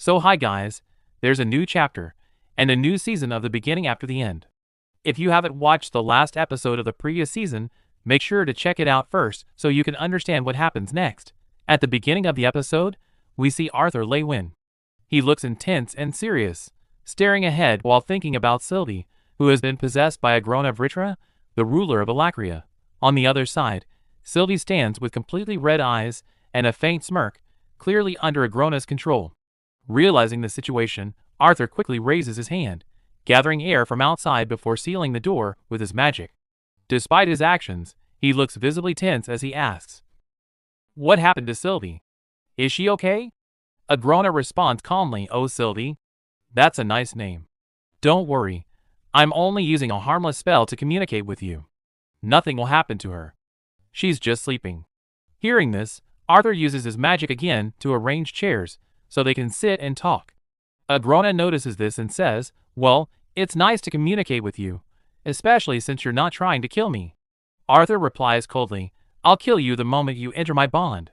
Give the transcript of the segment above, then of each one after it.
So hi guys, there's a new chapter, and a new season of the beginning after the end. If you haven't watched the last episode of the previous season, make sure to check it out first so you can understand what happens next. At the beginning of the episode, we see Arthur Lei Win. He looks intense and serious, staring ahead while thinking about Sylvie, who has been possessed by Agrona Vritra, the ruler of Alacria. On the other side, Sylvie stands with completely red eyes and a faint smirk, clearly under Agrona's control. Realizing the situation, Arthur quickly raises his hand, gathering air from outside before sealing the door with his magic. Despite his actions, he looks visibly tense as he asks, "What happened to Sylvie? Is she okay?" Agrona responds calmly, "Oh Sylvie, that's a nice name. Don't worry, I'm only using a harmless spell to communicate with you. Nothing will happen to her. She's just sleeping." Hearing this, Arthur uses his magic again to arrange chairs so they can sit and talk. Agrona notices this and says, "Well, it's nice to communicate with you, especially since you're not trying to kill me." Arthur replies coldly, "I'll kill you the moment you enter my bond.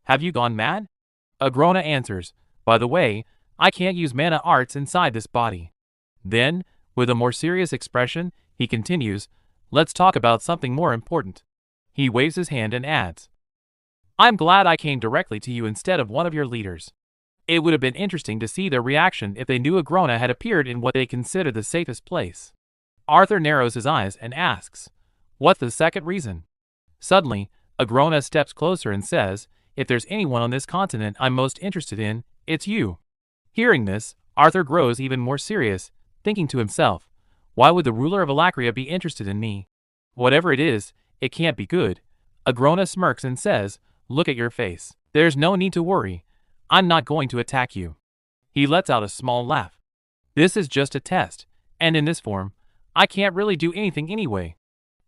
Have you gone mad?" Agrona answers, "By the way, I can't use mana arts inside this body." Then, with a more serious expression, he continues, "Let's talk about something more important." He waves his hand and adds, "I'm glad I came directly to you instead of one of your leaders. It would have been interesting to see their reaction if they knew Agrona had appeared in what they consider the safest place." Arthur narrows his eyes and asks, "What's the second reason?" Suddenly, Agrona steps closer and says, "If there's anyone on this continent I'm most interested in, it's you." Hearing this, Arthur grows even more serious, thinking to himself, "Why would the ruler of Alacria be interested in me? Whatever it is, it can't be good." Agrona smirks and says, "Look at your face. There's no need to worry. I'm not going to attack you." He lets out a small laugh. "This is just a test, and in this form, I can't really do anything anyway."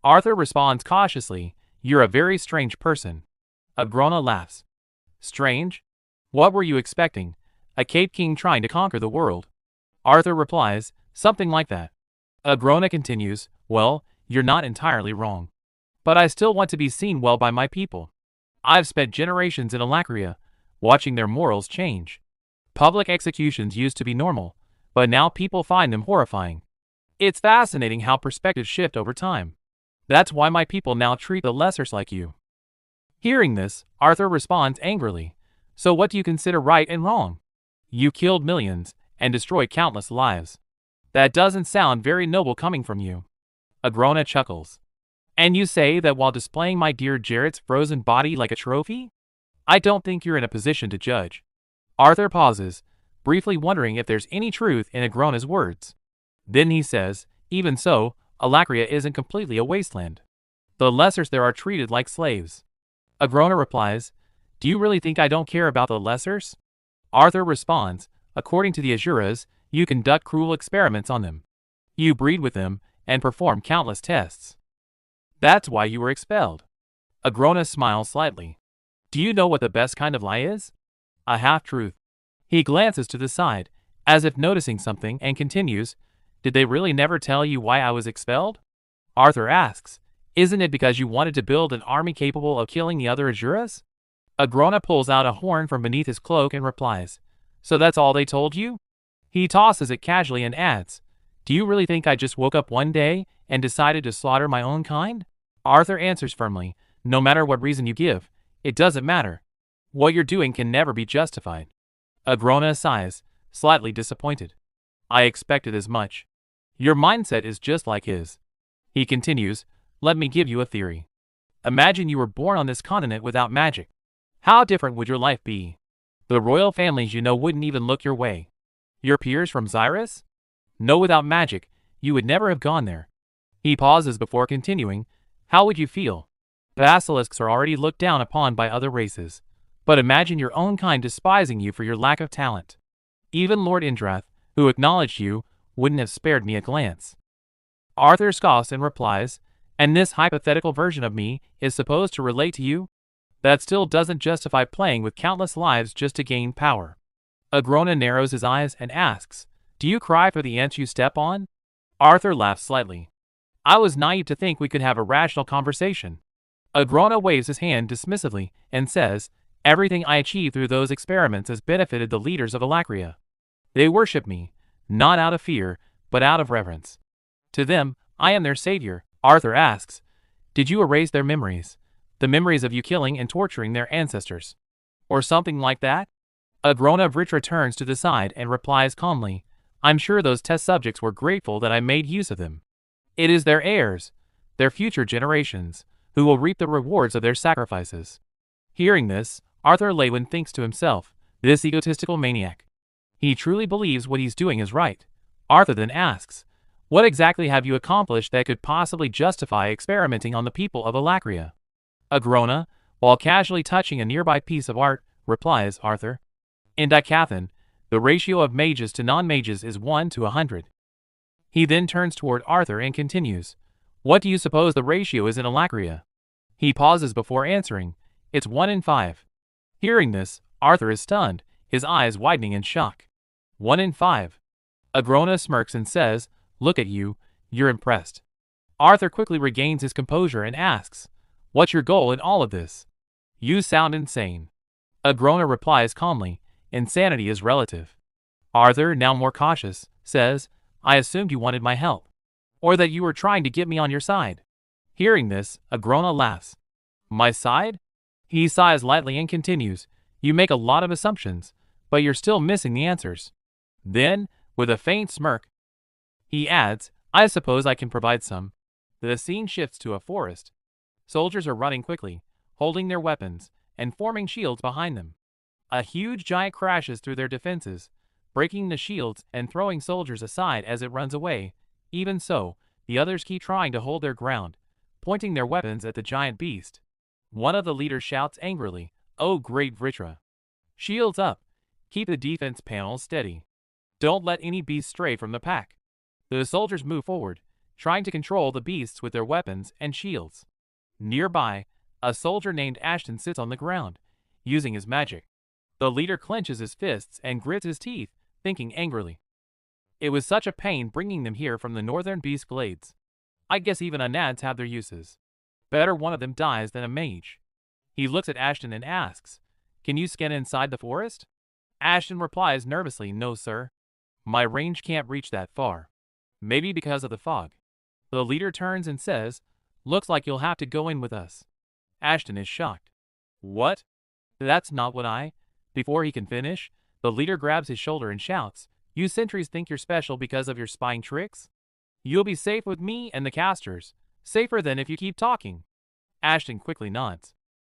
Arthur responds cautiously, "You're a very strange person." Agrona laughs. "Strange? What were you expecting? A cave king trying to conquer the world?" Arthur replies, "Something like that." Agrona continues, "Well, you're not entirely wrong. But I still want to be seen well by my people. I've spent generations in Alacria, watching their morals change. Public executions used to be normal, but now people find them horrifying. It's fascinating how perspectives shift over time. That's why my people now treat the lessers like you." Hearing this, Arthur responds angrily, "So what do you consider right and wrong? You killed millions and destroyed countless lives. That doesn't sound very noble coming from you." Agrona chuckles. "And you say that while displaying my dear Jarrett's frozen body like a trophy? I don't think you're in a position to judge." Arthur pauses, briefly wondering if there's any truth in Agrona's words. Then he says, "Even so, Alacria isn't completely a wasteland. The lessers there are treated like slaves." Agrona replies, "Do you really think I don't care about the lessers?" Arthur responds, "According to the Azuras, you conduct cruel experiments on them. You breed with them and perform countless tests. That's why you were expelled." Agrona smiles slightly. "Do you know what the best kind of lie is? A half-truth." He glances to the side, as if noticing something, and continues, "Did they really never tell you why I was expelled?" Arthur asks, "Isn't it because you wanted to build an army capable of killing the other Azuras?" Agrona pulls out a horn from beneath his cloak and replies, "So that's all they told you?" He tosses it casually and adds, "Do you really think I just woke up one day and decided to slaughter my own kind?" Arthur answers firmly, "No matter what reason you give, it doesn't matter. What you're doing can never be justified." Agrona sighs, slightly disappointed. "I expected as much. Your mindset is just like his." He continues, "Let me give you a theory. Imagine you were born on this continent without magic. How different would your life be? The royal families you know wouldn't even look your way. Your peers from Xyrus? No, without magic, you would never have gone there." He pauses before continuing, "How would you feel? Basilisks are already looked down upon by other races. But imagine your own kind despising you for your lack of talent. Even Lord Indrath, who acknowledged you, wouldn't have spared me a glance." Arthur scoffs and replies, "And this hypothetical version of me is supposed to relate to you? That still doesn't justify playing with countless lives just to gain power." Agrona narrows his eyes and asks, "Do you cry for the ants you step on?" Arthur laughs slightly. "I was naive to think we could have a rational conversation." Agrona waves his hand dismissively and says, Everything I achieved through those experiments has benefited the leaders of Alacria. They worship me, not out of fear, but out of reverence. To them, I am their savior. Arthur asks, did you erase their memories? The memories of you killing and torturing their ancestors? Or something like that? Agrona Vritra turns to the side and replies calmly, I'm sure those test subjects were grateful that I made use of them. It is their heirs, their future generations, who will reap the rewards of their sacrifices. Hearing this, Arthur Lewin thinks to himself, this egotistical maniac. He truly believes what he's doing is right. Arthur then asks, what exactly have you accomplished that could possibly justify experimenting on the people of Alacria? Agrona, while casually touching a nearby piece of art, replies Arthur. In Dicathan, the ratio of mages to non-mages is 1 to 100. He then turns toward Arthur and continues, what do you suppose the ratio is in Alacria? He pauses before answering, it's 1 in 5. Hearing this, Arthur is stunned, his eyes widening in shock. 1 in 5. Agrona smirks and says, look at you, you're impressed. Arthur quickly regains his composure and asks, what's your goal in all of this? You sound insane. Agrona replies calmly, insanity is relative. Arthur, now more cautious, says, I assumed you wanted my help. Or that you were trying to get me on your side. Hearing this, Agrona laughs. My side? He sighs lightly and continues, you make a lot of assumptions, but you're still missing the answers. Then, with a faint smirk, he adds, I suppose I can provide some. The scene shifts to a forest. Soldiers are running quickly, holding their weapons, and forming shields behind them. A huge giant crashes through their defenses, breaking the shields and throwing soldiers aside as it runs away. Even so, the others keep trying to hold their ground, pointing their weapons at the giant beast. One of the leaders shouts angrily, oh great Vritra! Shields up! Keep the defense panels steady. Don't let any beast stray from the pack. The soldiers move forward, trying to control the beasts with their weapons and shields. Nearby, a soldier named Ashton sits on the ground, using his magic. The leader clenches his fists and grits his teeth, thinking angrily. It was such a pain bringing them here from the northern beast glades. I guess even Anads have their uses. Better one of them dies than a mage. He looks at Ashton and asks, can you scan inside the forest? Ashton replies nervously, no sir. My range can't reach that far. Maybe because of the fog. The leader turns and says, looks like you'll have to go in with us. Ashton is shocked. What? That's not what I... Before he can finish, the leader grabs his shoulder and shouts, you sentries think you're special because of your spying tricks? You'll be safe with me and the casters. Safer than if you keep talking. Ashton quickly nods.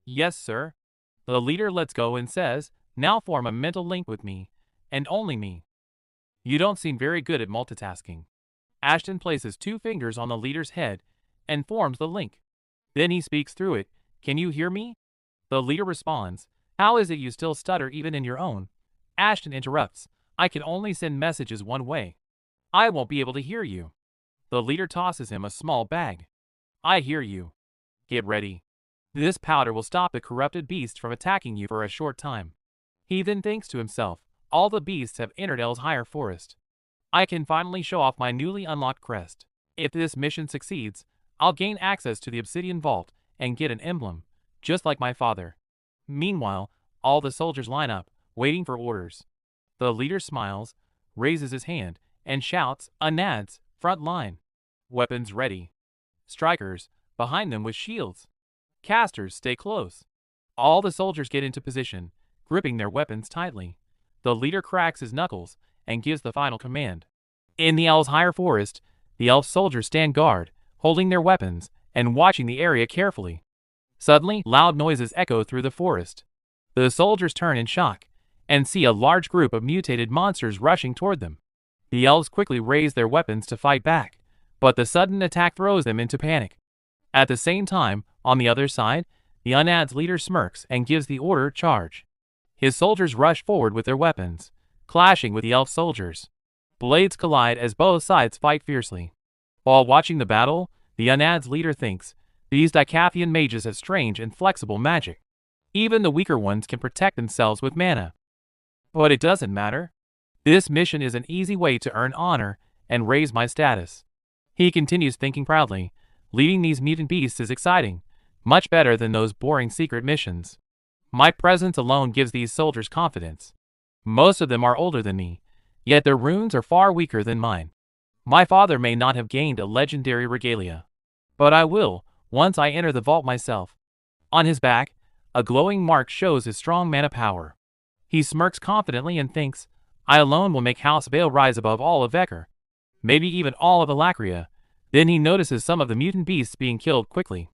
Yes, sir. The leader lets go and says, now form a mental link with me, and only me. You don't seem very good at multitasking. Ashton places 2 fingers on the leader's head and forms the link. Then he speaks through it, can you hear me? The leader responds, how is it you still stutter even in your own? Ashton interrupts, I can only send messages one way. I won't be able to hear you. The leader tosses him a small bag. I hear you. Get ready. This powder will stop the corrupted beast from attacking you for a short time. He then thinks to himself, all the beasts have entered El's higher forest. I can finally show off my newly unlocked crest. If this mission succeeds, I'll gain access to the obsidian vault and get an emblem, just like my father. Meanwhile, all the soldiers line up, waiting for orders. The leader smiles, raises his hand, and shouts, Anads, front line. Weapons ready. Strikers, behind them with shields. Casters, stay close. All the soldiers get into position, gripping their weapons tightly. The leader cracks his knuckles and gives the final command. In the El's higher forest, the elf soldiers stand guard, holding their weapons and watching the area carefully. Suddenly, loud noises echo through the forest. The soldiers turn in shock and see a large group of mutated monsters rushing toward them. The elves quickly raise their weapons to fight back, but the sudden attack throws them into panic. At the same time, on the other side, the Unad's leader smirks and gives the order, charge. His soldiers rush forward with their weapons, clashing with the elf soldiers. Blades collide as both sides fight fiercely. While watching the battle, the Unad's leader thinks, these Dicathian mages have strange and flexible magic. Even the weaker ones can protect themselves with mana. But it doesn't matter. This mission is an easy way to earn honor and raise my status. He continues thinking proudly, leading these mutant beasts is exciting, much better than those boring secret missions. My presence alone gives these soldiers confidence. Most of them are older than me, yet their runes are far weaker than mine. My father may not have gained a legendary regalia, but I will, once I enter the vault myself. On his back, a glowing mark shows his strong mana power. He smirks confidently and thinks, I alone will make House Vale rise above all of Vekor, maybe even all of Alakria. Then he notices some of the mutant beasts being killed quickly.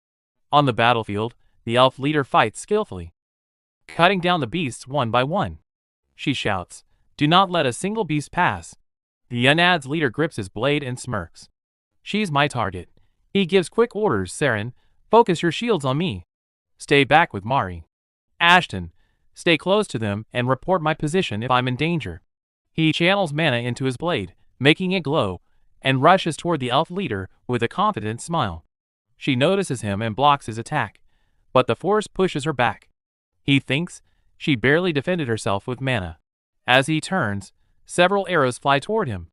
On the battlefield, the elf leader fights skillfully, cutting down the beasts one by one. She shouts, do not let a single beast pass. The Unad's leader grips his blade and smirks. She's my target. He gives quick orders. Saren, focus your shields on me. Stay back with Mari. Ashton, stay close to them and report my position if I'm in danger. He channels mana into his blade, making it glow, and rushes toward the elf leader with a confident smile. She notices him and blocks his attack, but the force pushes her back. He thinks she barely defended herself with mana. As he turns, several arrows fly toward him.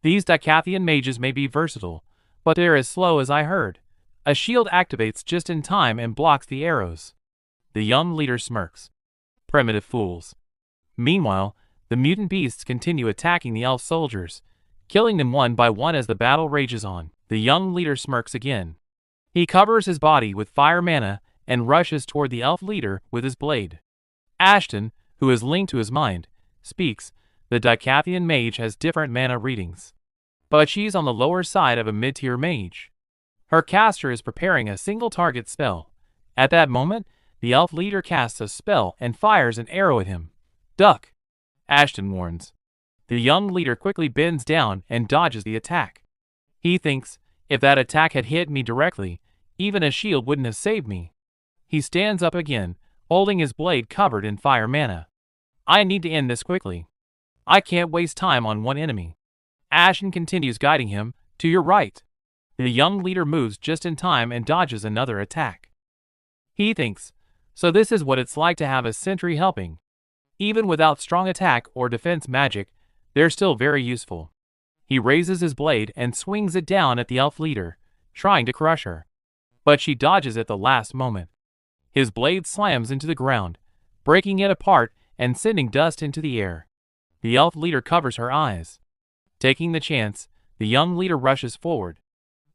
These Dicathian mages may be versatile, but they're as slow as I heard. A shield activates just in time and blocks the arrows. The young leader smirks. Primitive fools. Meanwhile, the mutant beasts continue attacking the elf soldiers, killing them one by one as the battle rages on. The young leader smirks again. He covers his body with fire mana and rushes toward the elf leader with his blade. Ashton, who is linked to his mind, speaks. The Dicathian mage has different mana readings, but she's on the lower side of a mid-tier mage. Her caster is preparing a single target spell. At that moment, the elf leader casts a spell and fires an arrow at him. Duck, Ashton warns. The young leader quickly bends down and dodges the attack. He thinks, if that attack had hit me directly, even a shield wouldn't have saved me. He stands up again, holding his blade covered in fire mana. I need to end this quickly. I can't waste time on one enemy. Ashton continues guiding him. To your right. The young leader moves just in time and dodges another attack. He thinks, so this is what it's like to have a sentry helping. Even without strong attack or defense magic, they're still very useful. He raises his blade and swings it down at the elf leader, trying to crush her. But she dodges at the last moment. His blade slams into the ground, breaking it apart and sending dust into the air. The elf leader covers her eyes. Taking the chance, the young leader rushes forward.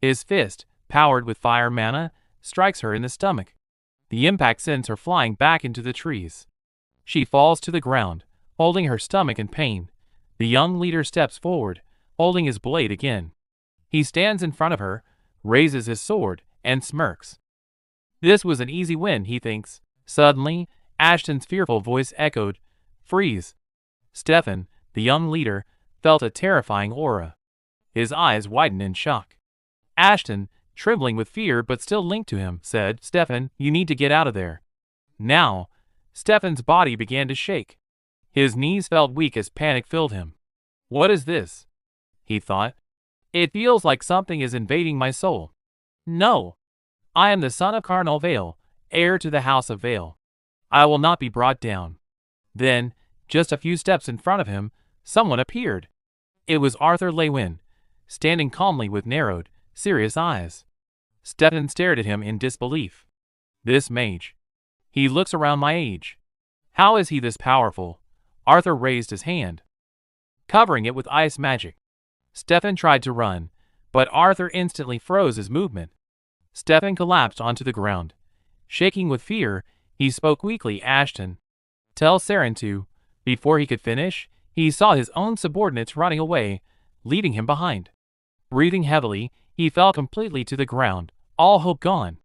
His fist, powered with fire mana, strikes her in the stomach. The impact sends her flying back into the trees. She falls to the ground, holding her stomach in pain. The young leader steps forward, holding his blade again. He stands in front of her, raises his sword, and smirks. This was an easy win, he thinks. Suddenly, Ashton's fearful voice echoed, freeze. Stefan, the young leader, felt a terrifying aura. His eyes widened in shock. Ashton, trembling with fear but still linked to him, said, Stefan, you need to get out of there. Now, Stefan's body began to shake. His knees felt weak as panic filled him. What is this? He thought. It feels like something is invading my soul. No. I am the son of Cardinal Vale, heir to the House of Vale. I will not be brought down. Then, just a few steps in front of him, someone appeared. It was Arthur Lewin, standing calmly with narrowed, serious eyes. Stefan stared at him in disbelief. This mage. He looks around my age. How is he this powerful? Arthur raised his hand, covering it with ice magic. Stefan tried to run, but Arthur instantly froze his movement. Stefan collapsed onto the ground. Shaking with fear, he spoke weakly, Ashton. Tell Saren to. Before he could finish, he saw his own subordinates running away, leaving him behind. Breathing heavily, he fell completely to the ground, all hope gone.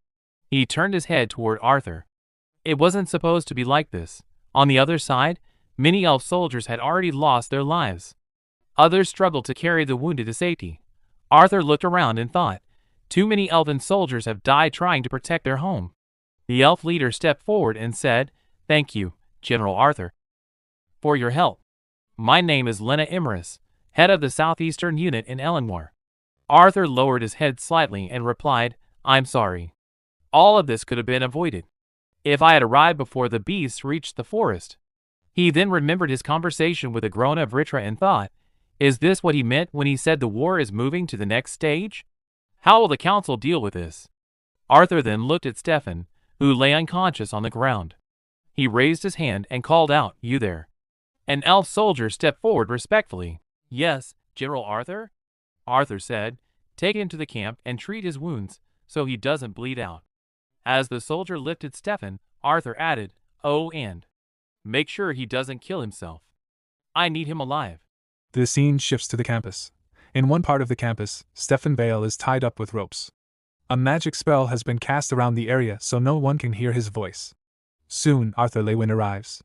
He turned his head toward Arthur. It wasn't supposed to be like this. On the other side, many elf soldiers had already lost their lives. Others struggled to carry the wounded to safety. Arthur looked around and thought, too many elven soldiers have died trying to protect their home. The elf leader stepped forward and said, Thank you, General Arthur, for your help. My name is Lena Imris, head of the Southeastern Unit in Elenwar. Arthur lowered his head slightly and replied, I'm sorry. All of this could have been avoided if I had arrived before the beasts reached the forest. He then remembered his conversation with the Grona of Ritra and thought, is this what he meant when he said the war is moving to the next stage? How will the council deal with this? Arthur then looked at Stefan, who lay unconscious on the ground. He raised his hand and called out, "You there." An elf soldier stepped forward respectfully. "Yes, General Arthur?" Arthur said, "Take him to the camp and treat his wounds so he doesn't bleed out." As the soldier lifted Stefan, Arthur added, "Oh, and make sure he doesn't kill himself. I need him alive." The scene shifts to the campus. In one part of the campus, Stefan Vale is tied up with ropes. A magic spell has been cast around the area so no one can hear his voice. Soon, Arthur Lewin arrives.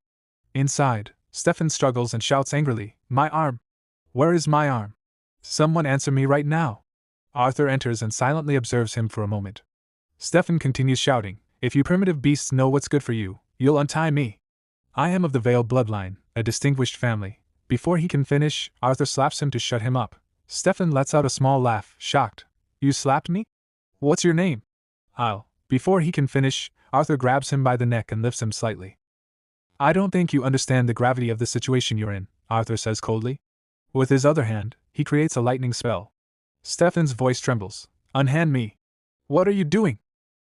Inside, Stefan struggles and shouts angrily, "My arm! Where is my arm? Someone answer me right now!" Arthur enters and silently observes him for a moment. Stefan continues shouting, "If you primitive beasts know what's good for you, you'll untie me. I am of the Vale bloodline, a distinguished family." Before he can finish, Arthur slaps him to shut him up. Stefan lets out a small laugh, shocked. "You slapped me? What's your name?" "I'll." Before he can finish, Arthur grabs him by the neck and lifts him slightly. "I don't think you understand the gravity of the situation you're in," Arthur says coldly. With his other hand, he creates a lightning spell. Stefan's voice trembles. "Unhand me." "What are you doing?"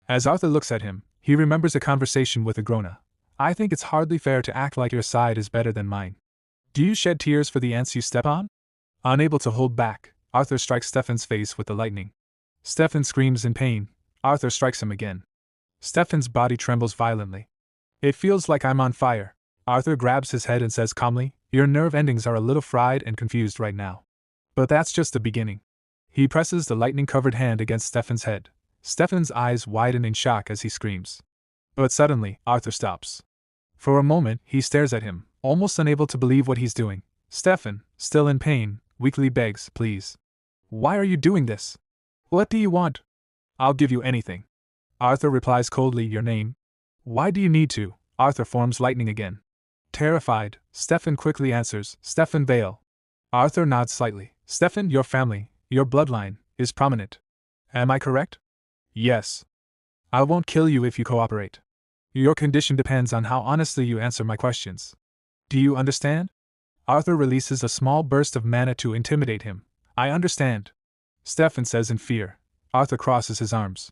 As Arthur looks at him, he remembers a conversation with Agrona. "I think it's hardly fair to act like your side is better than mine. Do you shed tears for the ants you step on?" Unable to hold back, Arthur strikes Stefan's face with the lightning. Stefan screams in pain. Arthur strikes him again. Stefan's body trembles violently. "It feels like I'm on fire." Arthur grabs his head and says calmly, "Your nerve endings are a little fried and confused right now. But that's just the beginning." He presses the lightning-covered hand against Stefan's head. Stefan's eyes widen in shock as he screams. But suddenly, Arthur stops. For a moment, he stares at him, almost unable to believe what he's doing. Stefan, still in pain, weakly begs, "Please. Why are you doing this? What do you want?" "I'll give you anything." Arthur replies coldly, "Your name?" "Why do you need to?" Arthur forms lightning again. Terrified, Stefan quickly answers, "Stefan Vale." Arthur nods slightly. "Stefan, your family, your bloodline, is prominent. Am I correct?" "Yes." "I won't kill you if you cooperate. Your condition depends on how honestly you answer my questions. Do you understand?" Arthur releases a small burst of mana to intimidate him. "I understand," Stefan says in fear. Arthur crosses his arms.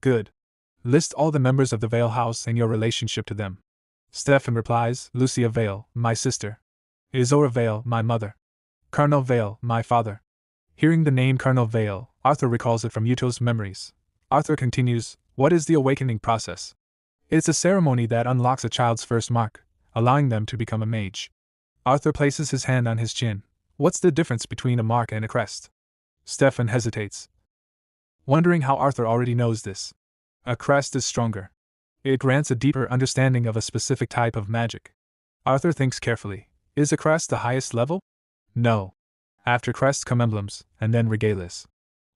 "Good. List all the members of the Vale house and your relationship to them." Stefan replies, "Lucia Vale, my sister. Izora Vale, my mother. Colonel Vale, my father." Hearing the name Colonel Vale, Arthur recalls it from Yuto's memories. Arthur continues, "What is the awakening process?" "It's a ceremony that unlocks a child's first mark, allowing them to become a mage." Arthur places his hand on his chin. "What's the difference between a mark and a crest?" Stefan hesitates, wondering how Arthur already knows this. "A crest is stronger. It grants a deeper understanding of a specific type of magic." Arthur thinks carefully. "Is a crest the highest level?" "No. After crests come emblems, and then regalias."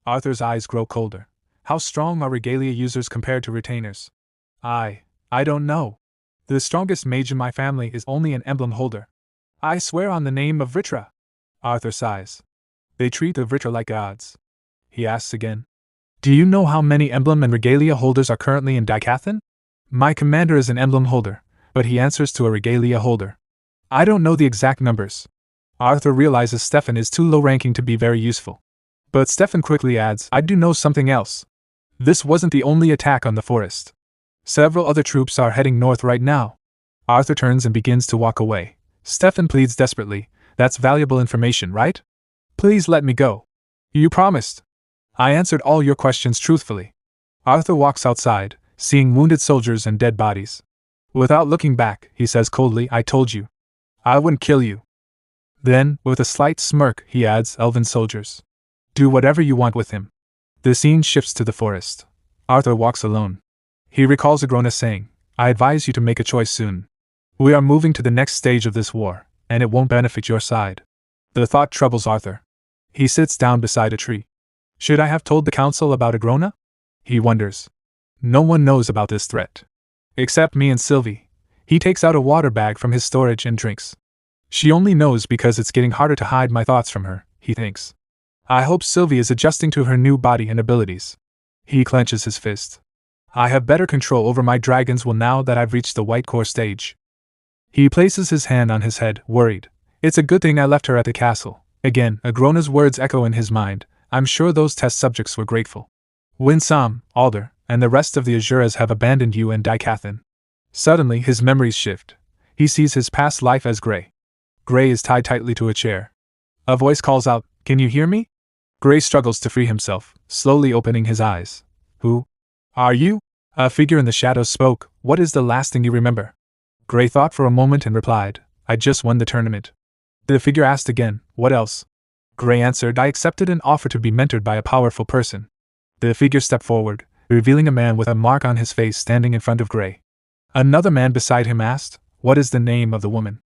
Arthur's eyes grow colder. "How strong are regalia users compared to retainers?" I don't know. The strongest mage in my family is only an emblem holder." "I swear on the name of Vritra." Arthur sighs. "They treat the Vritra like gods." He asks again, "Do you know how many emblem and regalia holders are currently in Daikathan?" "My commander is an emblem holder, but he answers to a regalia holder." "I don't know the exact numbers." Arthur realizes Stefan is too low-ranking to be very useful. But Stefan quickly adds, "I do know something else. This wasn't the only attack on the forest. Several other troops are heading north right now." Arthur turns and begins to walk away. Stefan pleads desperately, "That's valuable information, right? Please let me go. You promised." "I answered all your questions truthfully." Arthur walks outside, seeing wounded soldiers and dead bodies. Without looking back, he says coldly, "I told you. I wouldn't kill you." Then, with a slight smirk, he adds, "Elven soldiers. Do whatever you want with him." The scene shifts to the forest. Arthur walks alone. He recalls Agrona saying, "I advise you to make a choice soon. We are moving to the next stage of this war, and it won't benefit your side." The thought troubles Arthur. He sits down beside a tree. Should I have told the council about Agrona? He wonders. No one knows about this threat. Except me and Sylvie. He takes out a water bag from his storage and drinks. She only knows because it's getting harder to hide my thoughts from her, he thinks. I hope Sylvie is adjusting to her new body and abilities. He clenches his fist. I have better control over my dragon's will now that I've reached the white core stage. He places his hand on his head, worried. It's a good thing I left her at the castle. Again, Agrona's words echo in his mind. I'm sure those test subjects were grateful. Winsam, Alder, and the rest of the Azuras have abandoned you and Daikathan. Suddenly, his memories shift. He sees his past life as Gray. Gray is tied tightly to a chair. A voice calls out, "Can you hear me?" Gray struggles to free himself, slowly opening his eyes. "Who are you?" A figure in the shadows spoke. "What is the last thing you remember?" Gray thought for a moment and replied, "I just won the tournament." The figure asked again, "What else?" Gray answered, "I accepted an offer to be mentored by a powerful person." The figure stepped forward, revealing a man with a mark on his face standing in front of Gray. Another man beside him asked, "What is the name of the woman?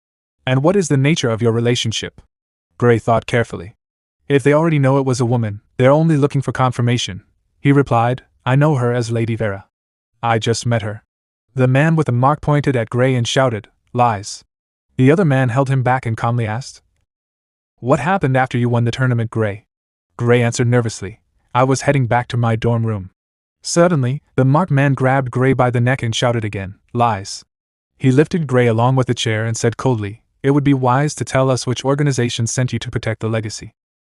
And what is the nature of your relationship?" Gray thought carefully. If they already know it was a woman, they're only looking for confirmation. He replied, "I know her as Lady Vera. I just met her." The man with the mark pointed at Gray and shouted, "Lies." The other man held him back and calmly asked, "What happened after you won the tournament, Gray?" Gray answered nervously, "I was heading back to my dorm room." Suddenly, the marked man grabbed Gray by the neck and shouted again, "Lies." He lifted Gray along with the chair and said coldly, "It would be wise to tell us which organization sent you to protect the legacy."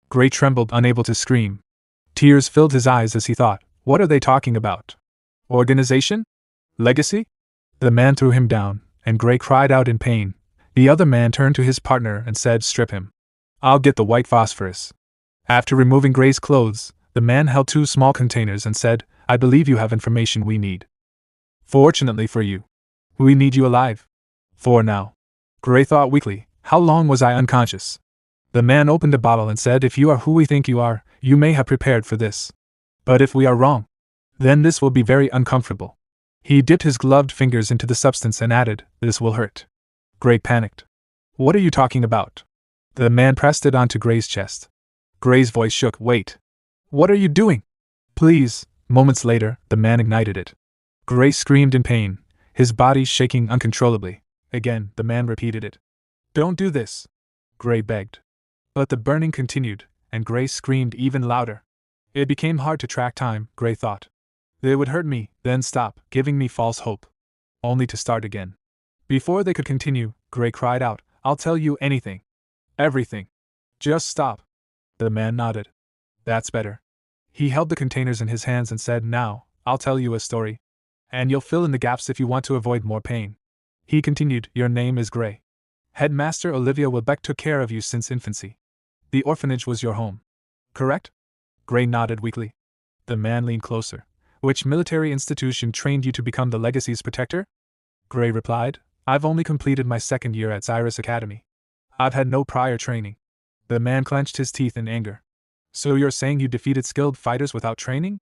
Gray trembled, unable to scream. Tears filled his eyes as he thought, "What are they talking about? Organization? Legacy?" The man threw him down, and Gray cried out in pain. The other man turned to his partner and said, "Strip him. I'll get the white phosphorus." After removing Gray's clothes, the man held 2 small containers and said, "I believe you have information we need. Fortunately for you, we need you alive. For now." Gray thought weakly, "How long was I unconscious?" The man opened a bottle and said, "If you are who we think you are, you may have prepared for this. But if we are wrong, then this will be very uncomfortable." He dipped his gloved fingers into the substance and added, "This will hurt." Gray panicked. "What are you talking about?" The man pressed it onto Gray's chest. Gray's voice shook. "Wait. What are you doing? Please." Moments later, the man ignited it. Gray screamed in pain, his body shaking uncontrollably. Again, the man repeated it. "Don't do this," Gray begged. But the burning continued, and Gray screamed even louder. It became hard to track time, Gray thought. They would hurt me, then stop, giving me false hope. Only to start again. Before they could continue, Gray cried out, "I'll tell you anything. Everything. Just stop." The man nodded. "That's better." He held the containers in his hands and said, "Now, I'll tell you a story. And you'll fill in the gaps if you want to avoid more pain." He continued, "Your name is Gray. Headmaster Olivia Wilbeck took care of you since infancy. The orphanage was your home. Correct?" Gray nodded weakly. The man leaned closer. "Which military institution trained you to become the legacy's protector?" Gray replied, "I've only completed my 2nd year at Cyrus Academy. I've had no prior training." The man clenched his teeth in anger. "So you're saying you defeated skilled fighters without training?"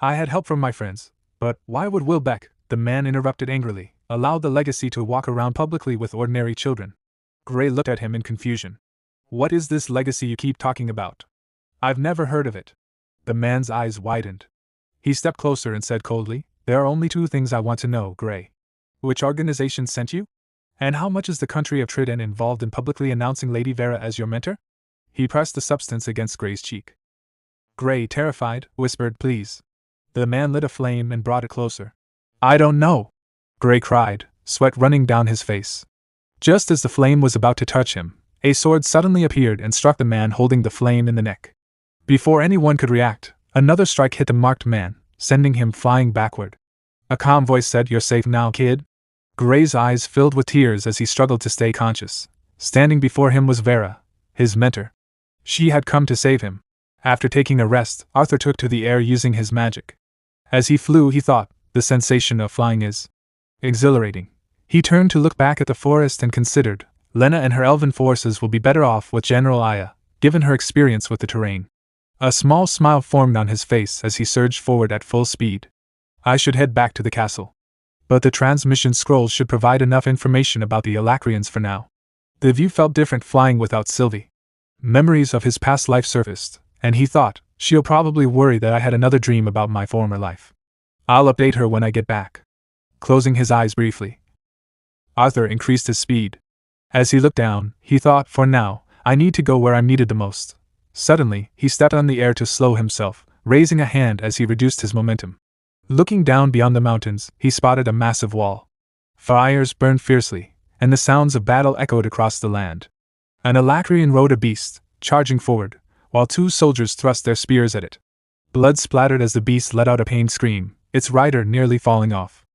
"I had help from my friends, but why would Wilbeck," the man interrupted angrily, "allow the legacy to walk around publicly with ordinary children?" Gray looked at him in confusion. "What is this legacy you keep talking about? I've never heard of it." The man's eyes widened. He stepped closer and said coldly, "There are only 2 things I want to know, Gray. Which organization sent you? And how much is the country of Trident involved in publicly announcing Lady Vera as your mentor?" He pressed the substance against Gray's cheek. Gray, terrified, whispered, "Please." The man lit a flame and brought it closer. "I don't know," Gray cried, sweat running down his face. Just as the flame was about to touch him, a sword suddenly appeared and struck the man holding the flame in the neck. Before anyone could react, another strike hit the marked man, sending him flying backward. A calm voice said, "You're safe now, kid." Gray's eyes filled with tears as he struggled to stay conscious. Standing before him was Vera, his mentor. She had come to save him. After taking a rest, Arthur took to the air using his magic. As he flew, he thought, the sensation of flying is exhilarating. He turned to look back at the forest and considered, Lena and her elven forces will be better off with General Aya, given her experience with the terrain. A small smile formed on his face as he surged forward at full speed. I should head back to the castle. But the transmission scrolls should provide enough information about the Alacrians for now. The view felt different flying without Sylvie. Memories of his past life surfaced, and he thought, she'll probably worry that I had another dream about my former life. I'll update her when I get back. Closing his eyes briefly, Arthur increased his speed. As he looked down, he thought, for now, I need to go where I'm needed the most. Suddenly, he stepped on the air to slow himself, raising a hand as he reduced his momentum. Looking down beyond the mountains, he spotted a massive wall. Fires burned fiercely, and the sounds of battle echoed across the land. An Alacrian rode a beast, charging forward, while 2 soldiers thrust their spears at it. Blood splattered as the beast let out a pained scream, its rider nearly falling off.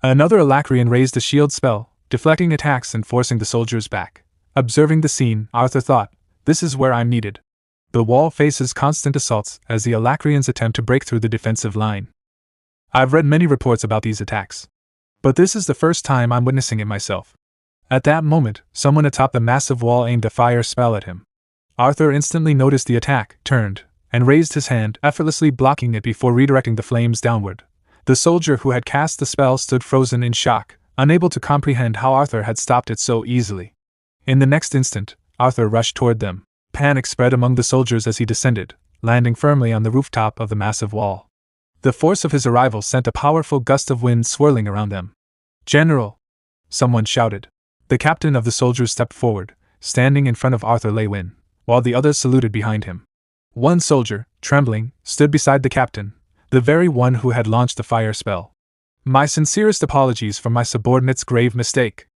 Another Alacrian raised a shield spell, deflecting attacks and forcing the soldiers back. Observing the scene, Arthur thought, this is where I'm needed. The wall faces constant assaults as the Alacrians attempt to break through the defensive line. I've read many reports about these attacks, but this is the first time I'm witnessing it myself. At that moment, someone atop the massive wall aimed a fire spell at him. Arthur instantly noticed the attack, turned, and raised his hand, effortlessly blocking it before redirecting the flames downward. The soldier who had cast the spell stood frozen in shock, unable to comprehend how Arthur had stopped it so easily. In the next instant, Arthur rushed toward them. Panic spread among the soldiers as he descended, landing firmly on the rooftop of the massive wall. The force of his arrival sent a powerful gust of wind swirling around them. "General!" someone shouted. The captain of the soldiers stepped forward, standing in front of Arthur Lewin, while the others saluted behind him. One soldier, trembling, stood beside the captain, the very one who had launched the fire spell. "My sincerest apologies for my subordinate's grave mistake,"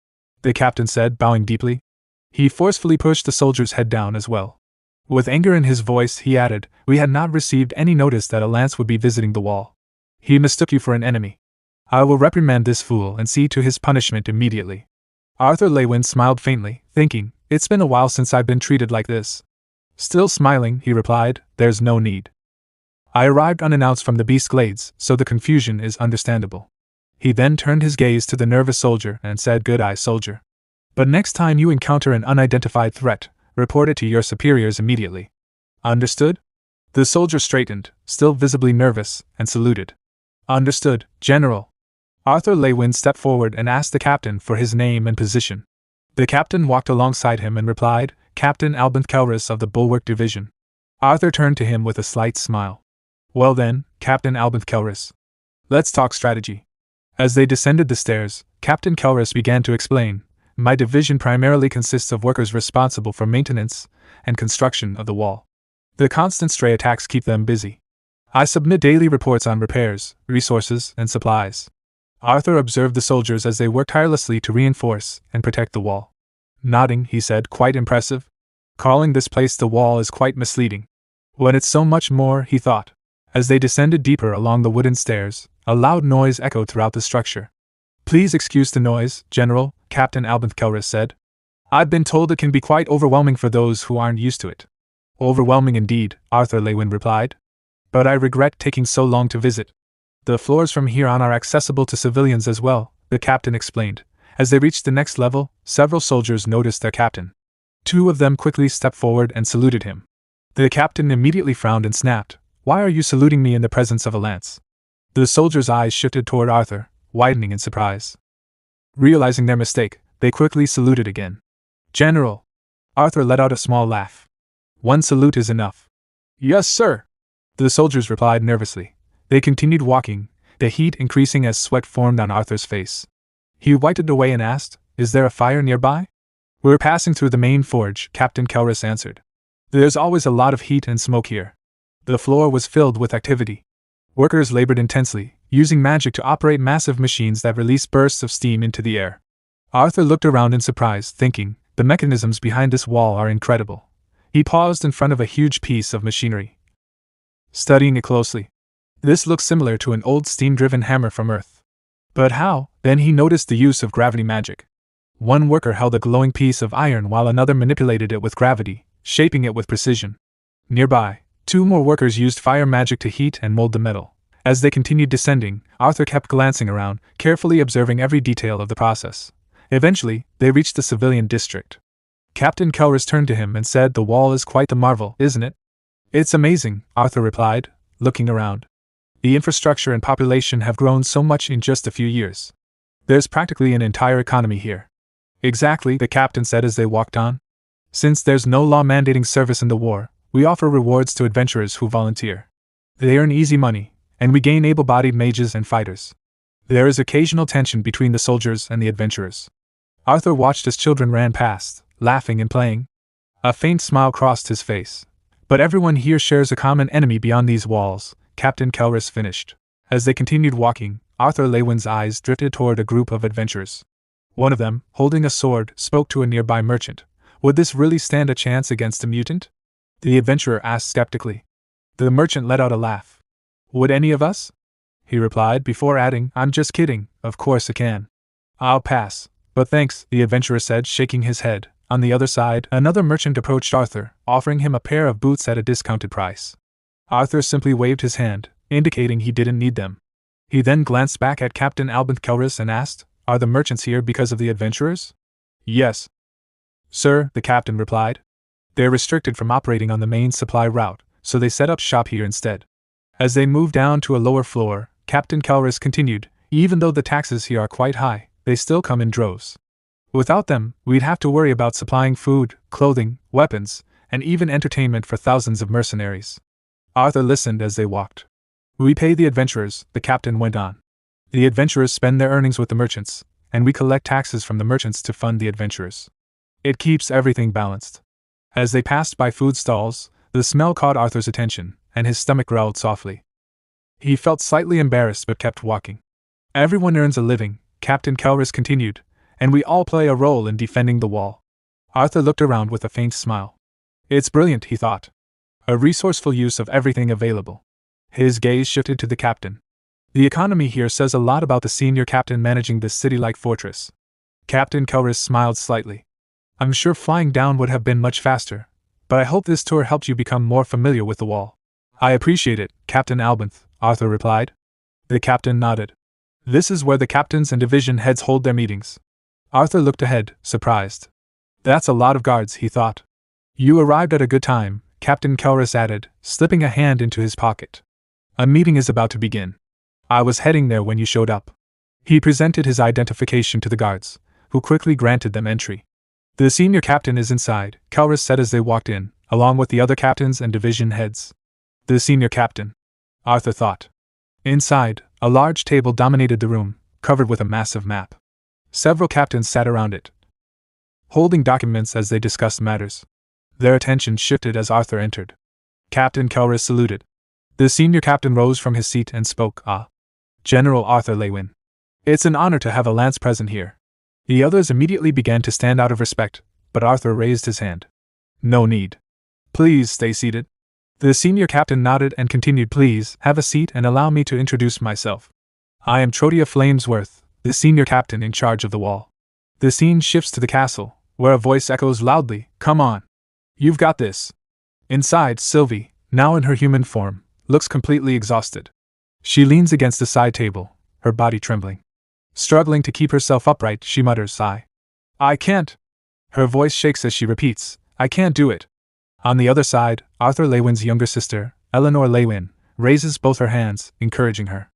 the captain said, bowing deeply. He forcefully pushed the soldier's head down as well. With anger in his voice, he added, "We had not received any notice that a lance would be visiting the wall. He mistook you for an enemy. I will reprimand this fool and see to his punishment immediately." Arthur Lewin smiled faintly, thinking, "It's been a while since I've been treated like this." Still smiling, he replied, "There's no need. I arrived unannounced from the Beast Glades, so the confusion is understandable." He then turned his gaze to the nervous soldier and said, "Good eye, soldier. But next time you encounter an unidentified threat, report it to your superiors immediately. Understood?" The soldier straightened, still visibly nervous, and saluted. "Understood, General." Arthur Lewin stepped forward and asked the captain for his name and position. The captain walked alongside him and replied, "Captain Albert Kelris of the Bulwark Division." Arthur turned to him with a slight smile. "Well then, Captain Albert Kelris. Let's talk strategy." As they descended the stairs, Captain Kelris began to explain, "My division primarily consists of workers responsible for maintenance and construction of the wall. The constant stray attacks keep them busy. I submit daily reports on repairs, resources, and supplies." Arthur observed the soldiers as they worked tirelessly to reinforce and protect the wall. Nodding, he said, "Quite impressive. Calling this place the wall is quite misleading. When it's so much more," he thought. As they descended deeper along the wooden stairs, a loud noise echoed throughout the structure. "Please excuse the noise, General," Captain Albert Kelris said. "I've been told it can be quite overwhelming for those who aren't used to it." "Overwhelming indeed," Arthur Lewin replied. "But I regret taking so long to visit. The floors from here on are accessible to civilians as well," the captain explained. As they reached the next level, several soldiers noticed their captain. Two of them quickly stepped forward and saluted him. The captain immediately frowned and snapped, "Why are you saluting me in the presence of a lance?" The soldiers' eyes shifted toward Arthur, widening in surprise. Realizing their mistake, they quickly saluted again. "General!" Arthur let out a small laugh. "One salute is enough." "Yes, sir," the soldiers replied nervously. They continued walking, the heat increasing as sweat formed on Arthur's face. He wiped it away and asked, "Is there a fire nearby?" "We're passing through the main forge," Captain Kelris answered. "There's always a lot of heat and smoke here." The floor was filled with activity. Workers labored intensely, using magic to operate massive machines that released bursts of steam into the air. Arthur looked around in surprise, thinking, "The mechanisms behind this wall are incredible." He paused in front of a huge piece of machinery, studying it closely. This looked similar to an old steam-driven hammer from Earth. But how? Then he noticed the use of gravity magic. One worker held a glowing piece of iron while another manipulated it with gravity, shaping it with precision. Nearby, two more workers used fire magic to heat and mold the metal. As they continued descending, Arthur kept glancing around, carefully observing every detail of the process. Eventually, they reached the civilian district. Captain Kelris turned to him and said, "The wall is quite the marvel, isn't it?" "It's amazing," Arthur replied, looking around. "The infrastructure and population have grown so much in just a few years. There's practically an entire economy here." "Exactly," the captain said as they walked on. "Since there's no law mandating service in the war, we offer rewards to adventurers who volunteer. They earn easy money, and we gain able-bodied mages and fighters. There is occasional tension between the soldiers and the adventurers." Arthur watched as children ran past, laughing and playing. A faint smile crossed his face. "But everyone here shares a common enemy beyond these walls," Captain Kelris finished. As they continued walking, Arthur Lewin's eyes drifted toward a group of adventurers. One of them, holding a sword, spoke to a nearby merchant. "Would this really stand a chance against a mutant?" the adventurer asked skeptically. The merchant let out a laugh. "Would any of us?" he replied before adding, I'm just kidding, of course it can. I'll pass, but thanks, the adventurer said, shaking his head. On the other side, another merchant approached Arthur, offering him a pair of boots at a discounted price. Arthur simply waved his hand, indicating he didn't need them. He then glanced back at Captain Albert Kelris and asked, Are the merchants here because of the adventurers? Yes, sir, the captain replied. They're restricted from operating on the main supply route, so they set up shop here instead. As they moved down to a lower floor, Captain Kelris continued, Even though the taxes here are quite high, they still come in droves. Without them, we'd have to worry about supplying food, clothing, weapons, and even entertainment for thousands of mercenaries. Arthur listened as they walked. We pay the adventurers, the captain went on. The adventurers spend their earnings with the merchants, and we collect taxes from the merchants to fund the adventurers. It keeps everything balanced. As they passed by food stalls, the smell caught Arthur's attention, and his stomach growled softly. He felt slightly embarrassed but kept walking. Everyone earns a living, Captain Kelris continued, and we all play a role in defending the wall. Arthur looked around with a faint smile. It's brilliant, he thought. A resourceful use of everything available. His gaze shifted to the captain. The economy here says a lot about the senior captain managing this city-like fortress. Captain Kelris smiled slightly. I'm sure flying down would have been much faster, but I hope this tour helped you become more familiar with the wall. I appreciate it, Captain Albinth, Arthur replied. The captain nodded. This is where the captains and division heads hold their meetings. Arthur looked ahead, surprised. That's a lot of guards, he thought. You arrived at a good time, Captain Kelris added, slipping a hand into his pocket. A meeting is about to begin. I was heading there when you showed up. He presented his identification to the guards, who quickly granted them entry. The senior captain is inside, Kelris said as they walked in, along with the other captains and division heads. The senior captain, Arthur thought. Inside, a large table dominated the room, covered with a massive map. Several captains sat around it, holding documents as they discussed matters. Their attention shifted as Arthur entered. Captain Kelris saluted. The senior captain rose from his seat and spoke, General Arthur Lewin. It's an honor to have a lance present here. The others immediately began to stand out of respect, but Arthur raised his hand. No need. Please stay seated. The senior captain nodded and continued, Please have a seat and allow me to introduce myself. I am Trodia Flamesworth, the senior captain in charge of the wall. The scene shifts to the castle, where a voice echoes loudly, Come on. You've got this. Inside, Sylvie, now in her human form, looks completely exhausted. She leans against the side table, her body trembling. Struggling to keep herself upright, she mutters, I can't. Her voice shakes as she repeats, I can't do it. On the other side, Arthur Lewin's younger sister, Eleanor Lewin, raises both her hands, encouraging her.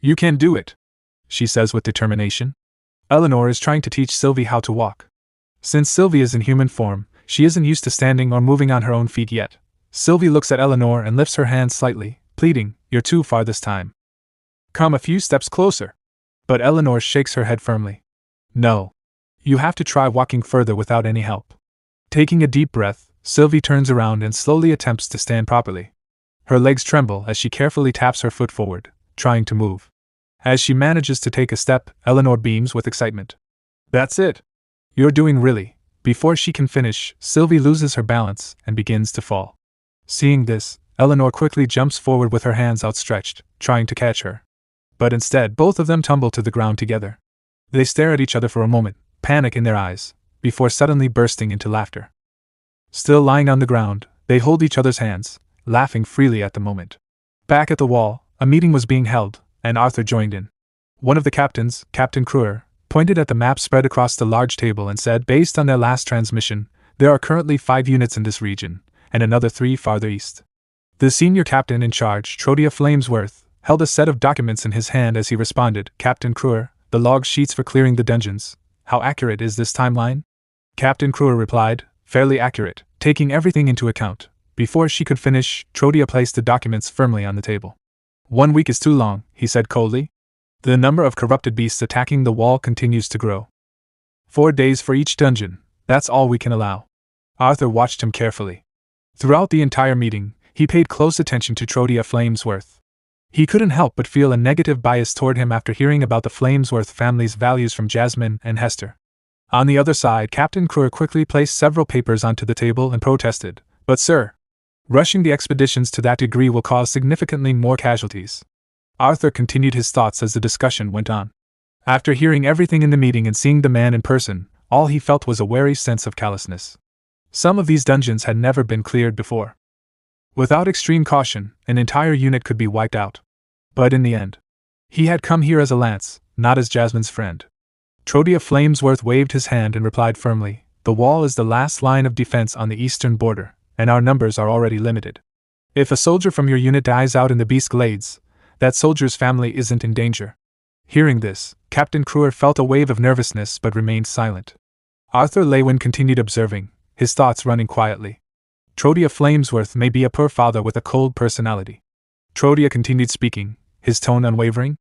You can do it, she says with determination. Eleanor is trying to teach Sylvie how to walk. Since Sylvie is in human form, she isn't used to standing or moving on her own feet yet. Sylvie looks at Eleanor and lifts her hands slightly, pleading, You're too far this time. Come a few steps closer. But Eleanor shakes her head firmly. No. You have to try walking further without any help. Taking a deep breath, Sylvie turns around and slowly attempts to stand properly. Her legs tremble as she carefully taps her foot forward, trying to move. As she manages to take a step, Eleanor beams with excitement. That's it. You're doing really. Before she can finish, Sylvie loses her balance and begins to fall. Seeing this, Eleanor quickly jumps forward with her hands outstretched, trying to catch her. But instead, both of them tumble to the ground together. They stare at each other for a moment, panic in their eyes, before suddenly bursting into laughter. Still lying on the ground, they hold each other's hands, laughing freely at the moment. Back at the wall, a meeting was being held, and Arthur joined in. One of the captains, Captain Kruer, pointed at the map spread across the large table and said, Based on their last transmission, there are currently 5 units in this region, and another 3 farther east. The senior captain in charge, Trodia Flamesworth, held a set of documents in his hand as he responded, Captain Kruer, the log sheets for clearing the dungeons. How accurate is this timeline? Captain Kruer replied, Fairly accurate, taking everything into account. Before she could finish, Trodia placed the documents firmly on the table. 1 week is too long, he said coldly. The number of corrupted beasts attacking the wall continues to grow. 4 days for each dungeon, that's all we can allow. Arthur watched him carefully. Throughout the entire meeting, he paid close attention to Trodia Flamesworth. He couldn't help but feel a negative bias toward him after hearing about the Flamesworth family's values from Jasmine and Hester. On the other side, Captain Kruer quickly placed several papers onto the table and protested, But sir, rushing the expeditions to that degree will cause significantly more casualties. Arthur continued his thoughts as the discussion went on. After hearing everything in the meeting and seeing the man in person, all he felt was a wary sense of callousness. Some of these dungeons had never been cleared before. Without extreme caution, an entire unit could be wiped out. But in the end, he had come here as a lance, not as Jasmine's friend. Trodia Flamesworth waved his hand and replied firmly, "The wall is the last line of defense on the eastern border, and our numbers are already limited. If a soldier from your unit dies out in the Beast Glades, that soldier's family isn't in danger." Hearing this, Captain Kruer felt a wave of nervousness but remained silent. Arthur Lewin continued observing, his thoughts running quietly. Trodia Flamesworth may be a poor father with a cold personality. Trodia continued speaking, his tone unwavering.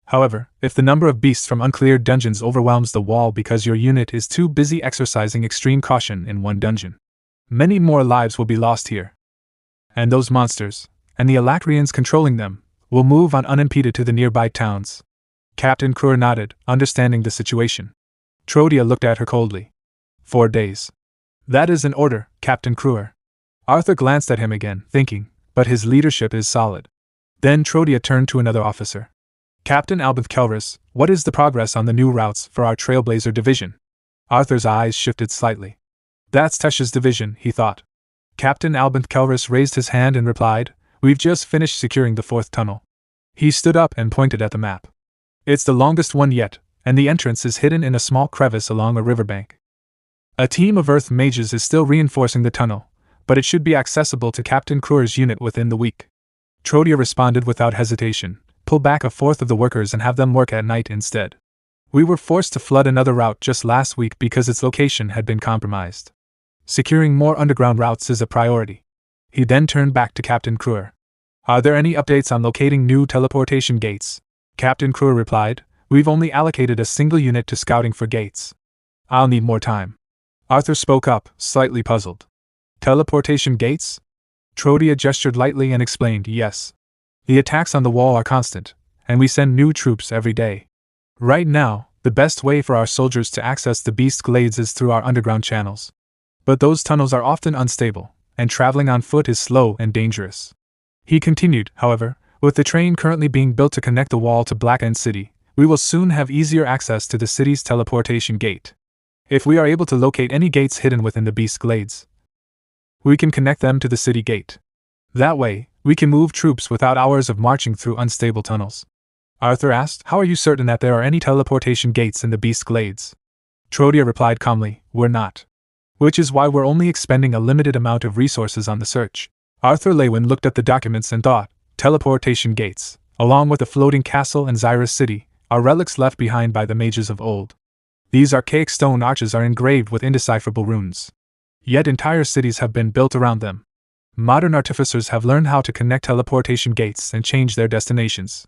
However, if the number of beasts from uncleared dungeons overwhelms the wall because your unit is too busy exercising extreme caution in one dungeon, many more lives will be lost here. And those monsters, and the Alacrians controlling them, will move on unimpeded to the nearby towns. Captain Kruer nodded, understanding the situation. Trodia looked at her coldly. 4 days. That is an order, Captain Kruer. Arthur glanced at him again, thinking, but his leadership is solid. Then Trodia turned to another officer. Captain Albert Kelris, what is the progress on the new routes for our Trailblazer division? Arthur's eyes shifted slightly. That's Tesh's division, he thought. Captain Albert Kelris raised his hand and replied, "We've just finished securing the 4th tunnel." He stood up and pointed at the map. It's the longest one yet, and the entrance is hidden in a small crevice along a riverbank. A team of Earth mages is still reinforcing the tunnel, but it should be accessible to Captain Kruer's unit within the week. Trodia responded without hesitation, "Pull back a fourth of the workers and have them work at night instead. We were forced to flood another route just last week because its location had been compromised. Securing more underground routes is a priority." He then turned back to Captain Kruer. "Are there any updates on locating new teleportation gates?" Captain Kruer replied, "We've only allocated a single unit to scouting for gates. I'll need more time." Arthur spoke up, slightly puzzled. "Teleportation gates?" Trodia gestured lightly and explained, "Yes. The attacks on the wall are constant, and we send new troops every day. Right now, the best way for our soldiers to access the Beast Glades is through our underground channels. But those tunnels are often unstable, and traveling on foot is slow and dangerous." He continued, "However, with the train currently being built to connect the wall to Black End City, we will soon have easier access to the city's teleportation gate. If we are able to locate any gates hidden within the Beast Glades, we can connect them to the city gate. That way, we can move troops without hours of marching through unstable tunnels." Arthur asked, "How are you certain that there are any teleportation gates in the Beast Glades?" Trodia replied calmly, "We're not. Which is why we're only expending a limited amount of resources on the search." Arthur Lewin looked at the documents and thought, teleportation gates, along with the floating castle and Zyrus City, are relics left behind by the mages of old. These archaic stone arches are engraved with indecipherable runes. Yet entire cities have been built around them. Modern artificers have learned how to connect teleportation gates and change their destinations.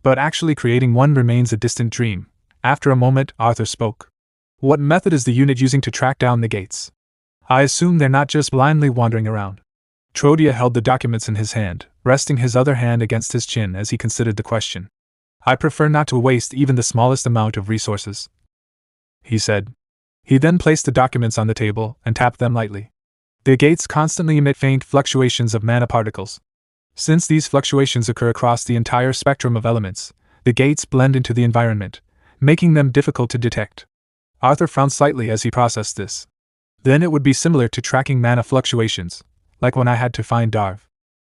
But actually creating one remains a distant dream. After a moment, Arthur spoke. "What method is the unit using to track down the gates? I assume they're not just blindly wandering around." Trodia held the documents in his hand, resting his other hand against his chin as he considered the question. "I prefer not to waste even the smallest amount of resources," he said. He then placed the documents on the table and tapped them lightly. The gates constantly emit faint fluctuations of mana particles. Since these fluctuations occur across the entire spectrum of elements, the gates blend into the environment, making them difficult to detect. Arthur frowned slightly as he processed this. Then it would be similar to tracking mana fluctuations, like when I had to find Darv.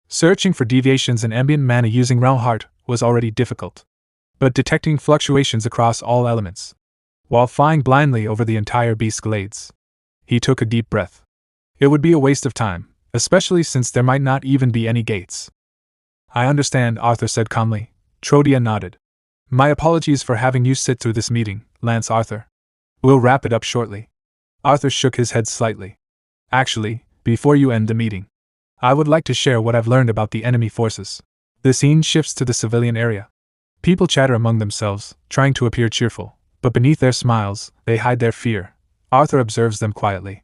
Searching for deviations in ambient mana using Realm Heart was already difficult. But detecting fluctuations across all elements, while flying blindly over the entire Beast Glades. He took a deep breath. It would be a waste of time, especially since there might not even be any gates. "I understand," Arthur said calmly. Trodia nodded. "My apologies for having you sit through this meeting, Lance Arthur. We'll wrap it up shortly." Arthur shook his head slightly. "Actually, before you end the meeting, I would like to share what I've learned about the enemy forces." The scene shifts to the civilian area. People chatter among themselves, trying to appear cheerful, but beneath their smiles, they hide their fear. Arthur observes them quietly.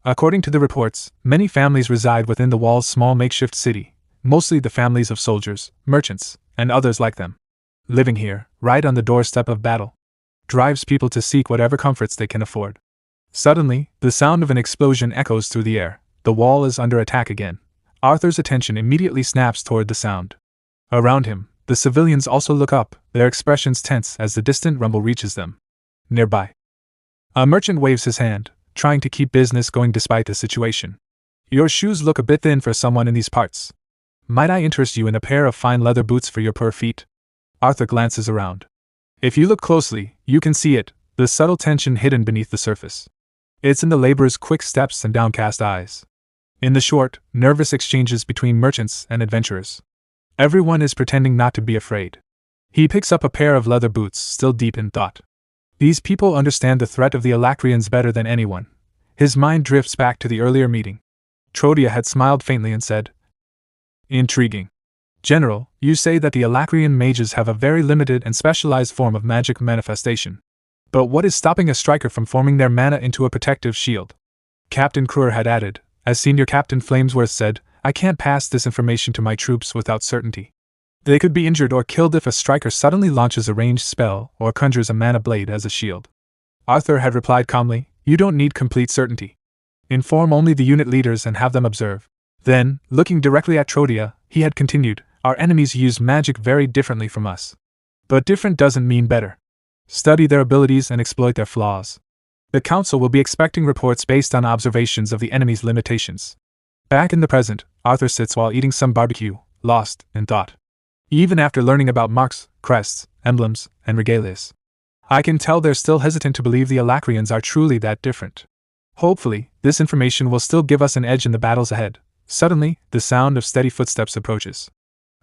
According to the reports, many families reside within the wall's small makeshift city, mostly the families of soldiers, merchants, and others like them. Living here, right on the doorstep of battle, drives people to seek whatever comforts they can afford. Suddenly, the sound of an explosion echoes through the air. The wall is under attack again. Arthur's attention immediately snaps toward the sound. Around him, The civilians also look up, their expressions tense as the distant rumble reaches them. Nearby, a merchant waves his hand, trying to keep business going despite the situation. Your shoes look a bit thin for someone in these parts. Might I interest you in a pair of fine leather boots for your poor feet? Arthur glances around. If you look closely, you can see it, the subtle tension hidden beneath the surface. It's in the laborer's quick steps and downcast eyes. In the short, nervous exchanges between merchants and adventurers. Everyone is pretending not to be afraid. He picks up a pair of leather boots, still deep in thought. These people understand the threat of the Alacrians better than anyone. His mind drifts back to the earlier meeting. Trodia had smiled faintly and said, "Intriguing. General, you say that the Alacrian mages have a very limited and specialized form of magic manifestation. But what is stopping a striker from forming their mana into a protective shield?" Captain Kruer had added, as Senior Captain Flamesworth said, "I can't pass this information to my troops without certainty. They could be injured or killed if a striker suddenly launches a ranged spell or conjures a mana blade as a shield." Arthur had replied calmly, "You don't need complete certainty. Inform only the unit leaders and have them observe." Then, looking directly at Trodia, he had continued, "Our enemies use magic very differently from us. But different doesn't mean better. Study their abilities and exploit their flaws. The Council will be expecting reports based on observations of the enemy's limitations." Back in the present, Arthur sits while eating some barbecue, lost in thought. Even after learning about marks, crests, emblems, and regalias, I can tell they're still hesitant to believe the Alacrians are truly that different. Hopefully, this information will still give us an edge in the battles ahead. Suddenly, the sound of steady footsteps approaches.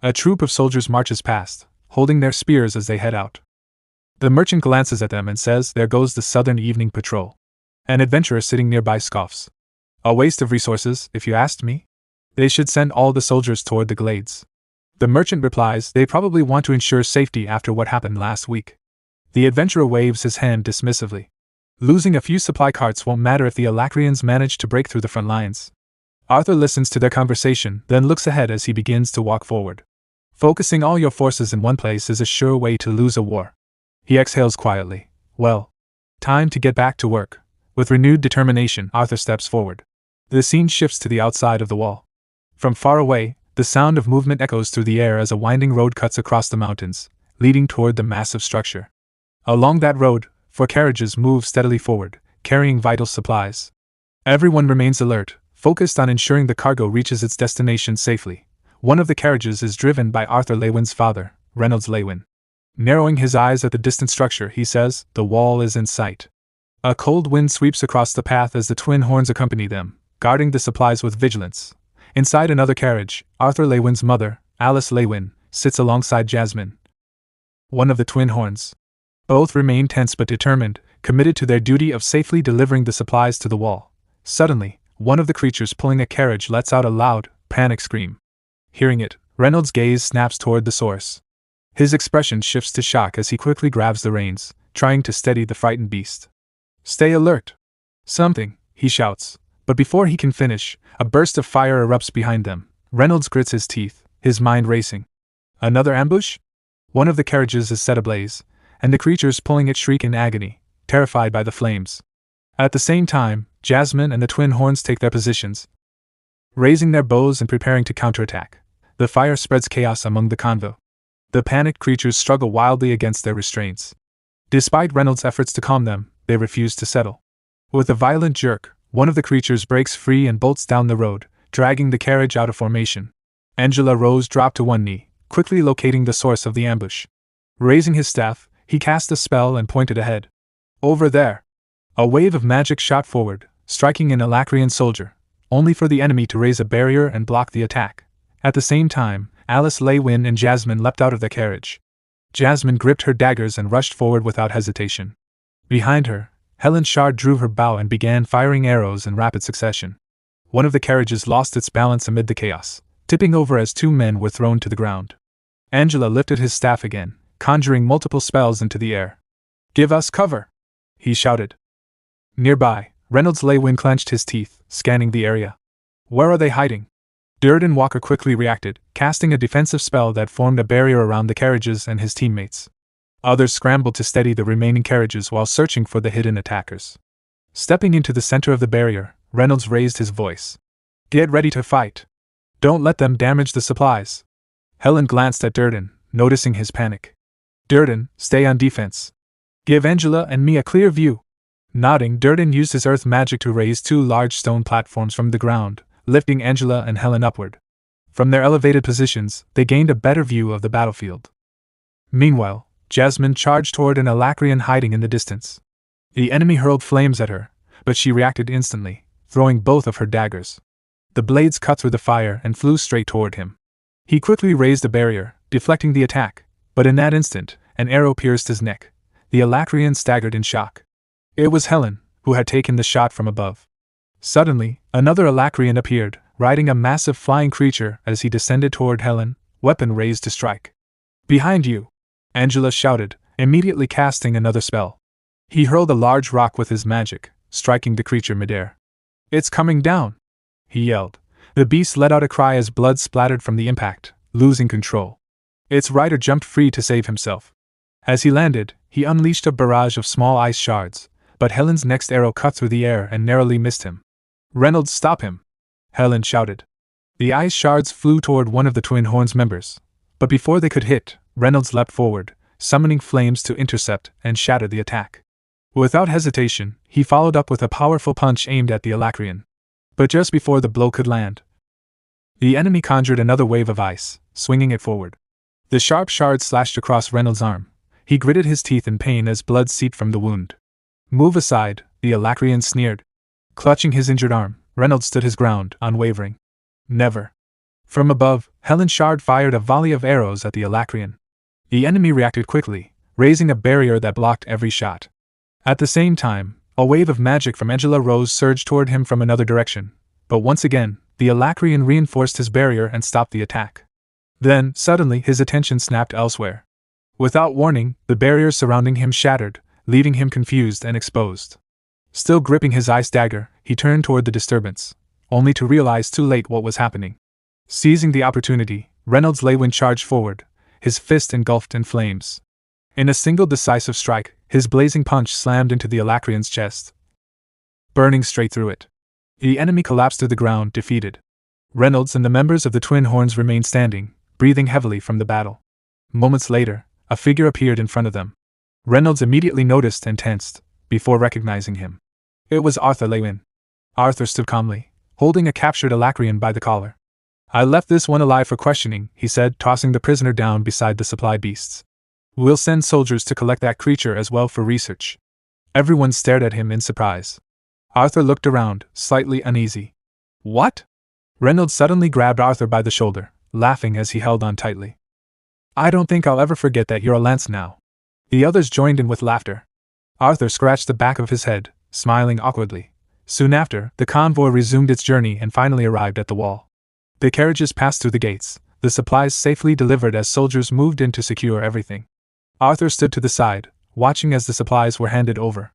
A troop of soldiers marches past, holding their spears as they head out. The merchant glances at them and says, "There goes the Southern Evening Patrol." An adventurer sitting nearby scoffs. "A waste of resources, if you asked me. They should send all the soldiers toward the glades." The merchant replies, "They probably want to ensure safety after what happened last week." The adventurer waves his hand dismissively. Losing a few supply carts won't matter if the Alacrians manage to break through the front lines. Arthur listens to their conversation, then looks ahead as he begins to walk forward. Focusing all your forces in one place is a sure way to lose a war. He exhales quietly. Well, time to get back to work. With renewed determination, Arthur steps forward. The scene shifts to the outside of the wall. From far away, the sound of movement echoes through the air as a winding road cuts across the mountains, leading toward the massive structure. Along that road, 4 carriages move steadily forward, carrying vital supplies. Everyone remains alert, focused on ensuring the cargo reaches its destination safely. One of the carriages is driven by Arthur Leywin's father, Reynolds Leywin. Narrowing his eyes at the distant structure, he says, "The wall is in sight." A cold wind sweeps across the path as the twin horns accompany them, guarding the supplies with vigilance. Inside another carriage, Arthur Leywin's mother, Alice Leywin, sits alongside Jasmine, one of the twin horns. Both remain tense but determined, committed to their duty of safely delivering the supplies to the wall. Suddenly, one of the creatures pulling a carriage lets out a loud, panic scream. Hearing it, Reynolds' gaze snaps toward the source. His expression shifts to shock as he quickly grabs the reins, trying to steady the frightened beast. "Stay alert! Something," he shouts, but before he can finish, a burst of fire erupts behind them. Reynolds grits his teeth, his mind racing. Another ambush? One of the carriages is set ablaze, and the creatures pulling it shriek in agony, terrified by the flames. At the same time, Jasmine and the twin horns take their positions, raising their bows and preparing to counterattack. The fire spreads chaos among the convoy. The panicked creatures struggle wildly against their restraints. Despite Reynolds' efforts to calm them, they refuse to settle. With a violent jerk, one of the creatures breaks free and bolts down the road, dragging the carriage out of formation. Angela Rose dropped to one knee, quickly locating the source of the ambush. Raising his staff, he cast a spell and pointed ahead. "Over there!" A wave of magic shot forward, striking an Alacrian soldier, only for the enemy to raise a barrier and block the attack. At the same time, Alice Leywin and Jasmine leapt out of the carriage. Jasmine gripped her daggers and rushed forward without hesitation. Behind her, Helen Shard drew her bow and began firing arrows in rapid succession. One of the carriages lost its balance amid the chaos, tipping over as 2 men were thrown to the ground. Angela lifted his staff again, conjuring multiple spells into the air. "Give us cover!" he shouted. Nearby, Reynolds Leywin clenched his teeth, scanning the area. "Where are they hiding?" Durden Walker quickly reacted, casting a defensive spell that formed a barrier around the carriages and his teammates. Others scrambled to steady the remaining carriages while searching for the hidden attackers. Stepping into the center of the barrier, Reynolds raised his voice. "Get ready to fight. Don't let them damage the supplies." Helen glanced at Durden, noticing his panic. Durden, stay on defense. Give Angela and me a clear view. Nodding, Durden used his earth magic to raise 2 large stone platforms from the ground, lifting Angela and Helen upward. From their elevated positions, they gained a better view of the battlefield. Meanwhile, Jasmine charged toward an Alacrian hiding in the distance. The enemy hurled flames at her, but she reacted instantly, throwing both of her daggers. The blades cut through the fire and flew straight toward him. He quickly raised a barrier, deflecting the attack, but in that instant, an arrow pierced his neck. The Alacrian staggered in shock. It was Helen, who had taken the shot from above. Suddenly, another Alacrian appeared, riding a massive flying creature as he descended toward Helen, weapon raised to strike. Behind you! Angela shouted, immediately casting another spell. He hurled a large rock with his magic, striking the creature midair. It's coming down! He yelled. The beast let out a cry as blood splattered from the impact, losing control. Its rider jumped free to save himself. As he landed, he unleashed a barrage of small ice shards, but Helen's next arrow cut through the air and narrowly missed him. Reynolds, stop him! Helen shouted. The ice shards flew toward one of the Twin Horns members, but before they could hit, Reynolds leapt forward, summoning flames to intercept and shatter the attack. Without hesitation, he followed up with a powerful punch aimed at the Alacrian. But just before the blow could land, the enemy conjured another wave of ice, swinging it forward. The sharp shards slashed across Reynolds' arm. He gritted his teeth in pain as blood seeped from the wound. Move aside, the Alacrian sneered. Clutching his injured arm, Reynolds stood his ground, unwavering. Never. From above, Helen Shard fired a volley of arrows at the Alacrian. The enemy reacted quickly, raising a barrier that blocked every shot. At the same time, a wave of magic from Angela Rose surged toward him from another direction, but once again, the Alacrian reinforced his barrier and stopped the attack. Then, suddenly, his attention snapped elsewhere. Without warning, the barrier surrounding him shattered, leaving him confused and exposed. Still gripping his ice dagger, he turned toward the disturbance, only to realize too late what was happening. Seizing the opportunity, Reynolds Lewin charged forward, his fist engulfed in flames. In a single decisive strike, his blazing punch slammed into the Alacrian's chest, burning straight through it. The enemy collapsed to the ground, defeated. Reynolds and the members of the Twin Horns remained standing, breathing heavily from the battle. Moments later, a figure appeared in front of them. Reynolds immediately noticed and tensed, before recognizing him. It was Arthur Lewin. Arthur stood calmly, holding a captured Alacrian by the collar. I left this one alive for questioning, he said, tossing the prisoner down beside the supply beasts. We'll send soldiers to collect that creature as well for research. Everyone stared at him in surprise. Arthur looked around, slightly uneasy. What? Reynolds suddenly grabbed Arthur by the shoulder, laughing as he held on tightly. I don't think I'll ever forget that you're a lance now. The others joined in with laughter. Arthur scratched the back of his head, smiling awkwardly. Soon after, the convoy resumed its journey and finally arrived at the wall. The carriages passed through the gates, the supplies safely delivered as soldiers moved in to secure everything. Arthur stood to the side, watching as the supplies were handed over.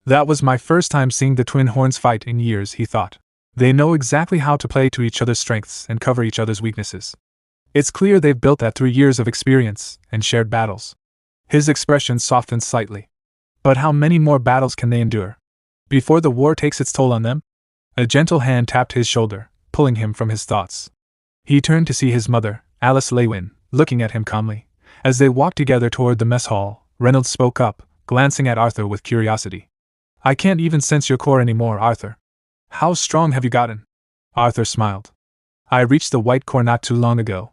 That was my first time seeing the Twin Horns fight in years, he thought. They know exactly how to play to each other's strengths and cover each other's weaknesses. It's clear they've built that through years of experience and shared battles. His expression softened slightly. But how many more battles can they endure before the war takes its toll on them? A gentle hand tapped his shoulder, pulling him from his thoughts. He turned to see his mother, Alice Lewin, looking at him calmly. As they walked together toward the mess hall, Reynolds spoke up, glancing at Arthur with curiosity. I can't even sense your core anymore, Arthur. How strong have you gotten? Arthur smiled. I reached the white core not too long ago.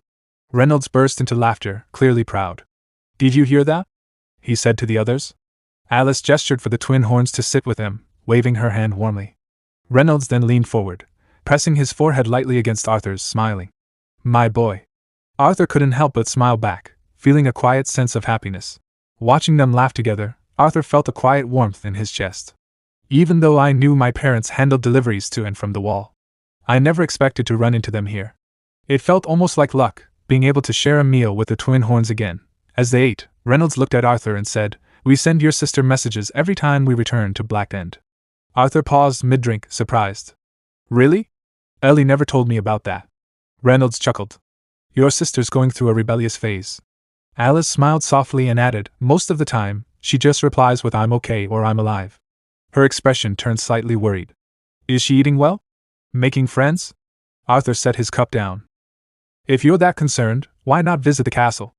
Reynolds burst into laughter, clearly proud. Did you hear that? He said to the others. Alice gestured for the Twin Horns to sit with him, waving her hand warmly. Reynolds then leaned forward, pressing his forehead lightly against Arthur's, smiling. My boy. Arthur couldn't help but smile back, feeling a quiet sense of happiness. Watching them laugh together, Arthur felt a quiet warmth in his chest. Even though I knew my parents handled deliveries to and from the wall, I never expected to run into them here. It felt almost like luck, being able to share a meal with the Twin Horns again. As they ate, Reynolds looked at Arthur and said, We send your sister messages every time we return to Black End. Arthur paused mid-drink, surprised. Really? Ellie never told me about that. Reynolds chuckled. Your sister's going through a rebellious phase. Alice smiled softly and added, Most of the time, she just replies with I'm okay or I'm alive. Her expression turned slightly worried. Is she eating well? Making friends? Arthur set his cup down. If you're that concerned, why not visit the castle?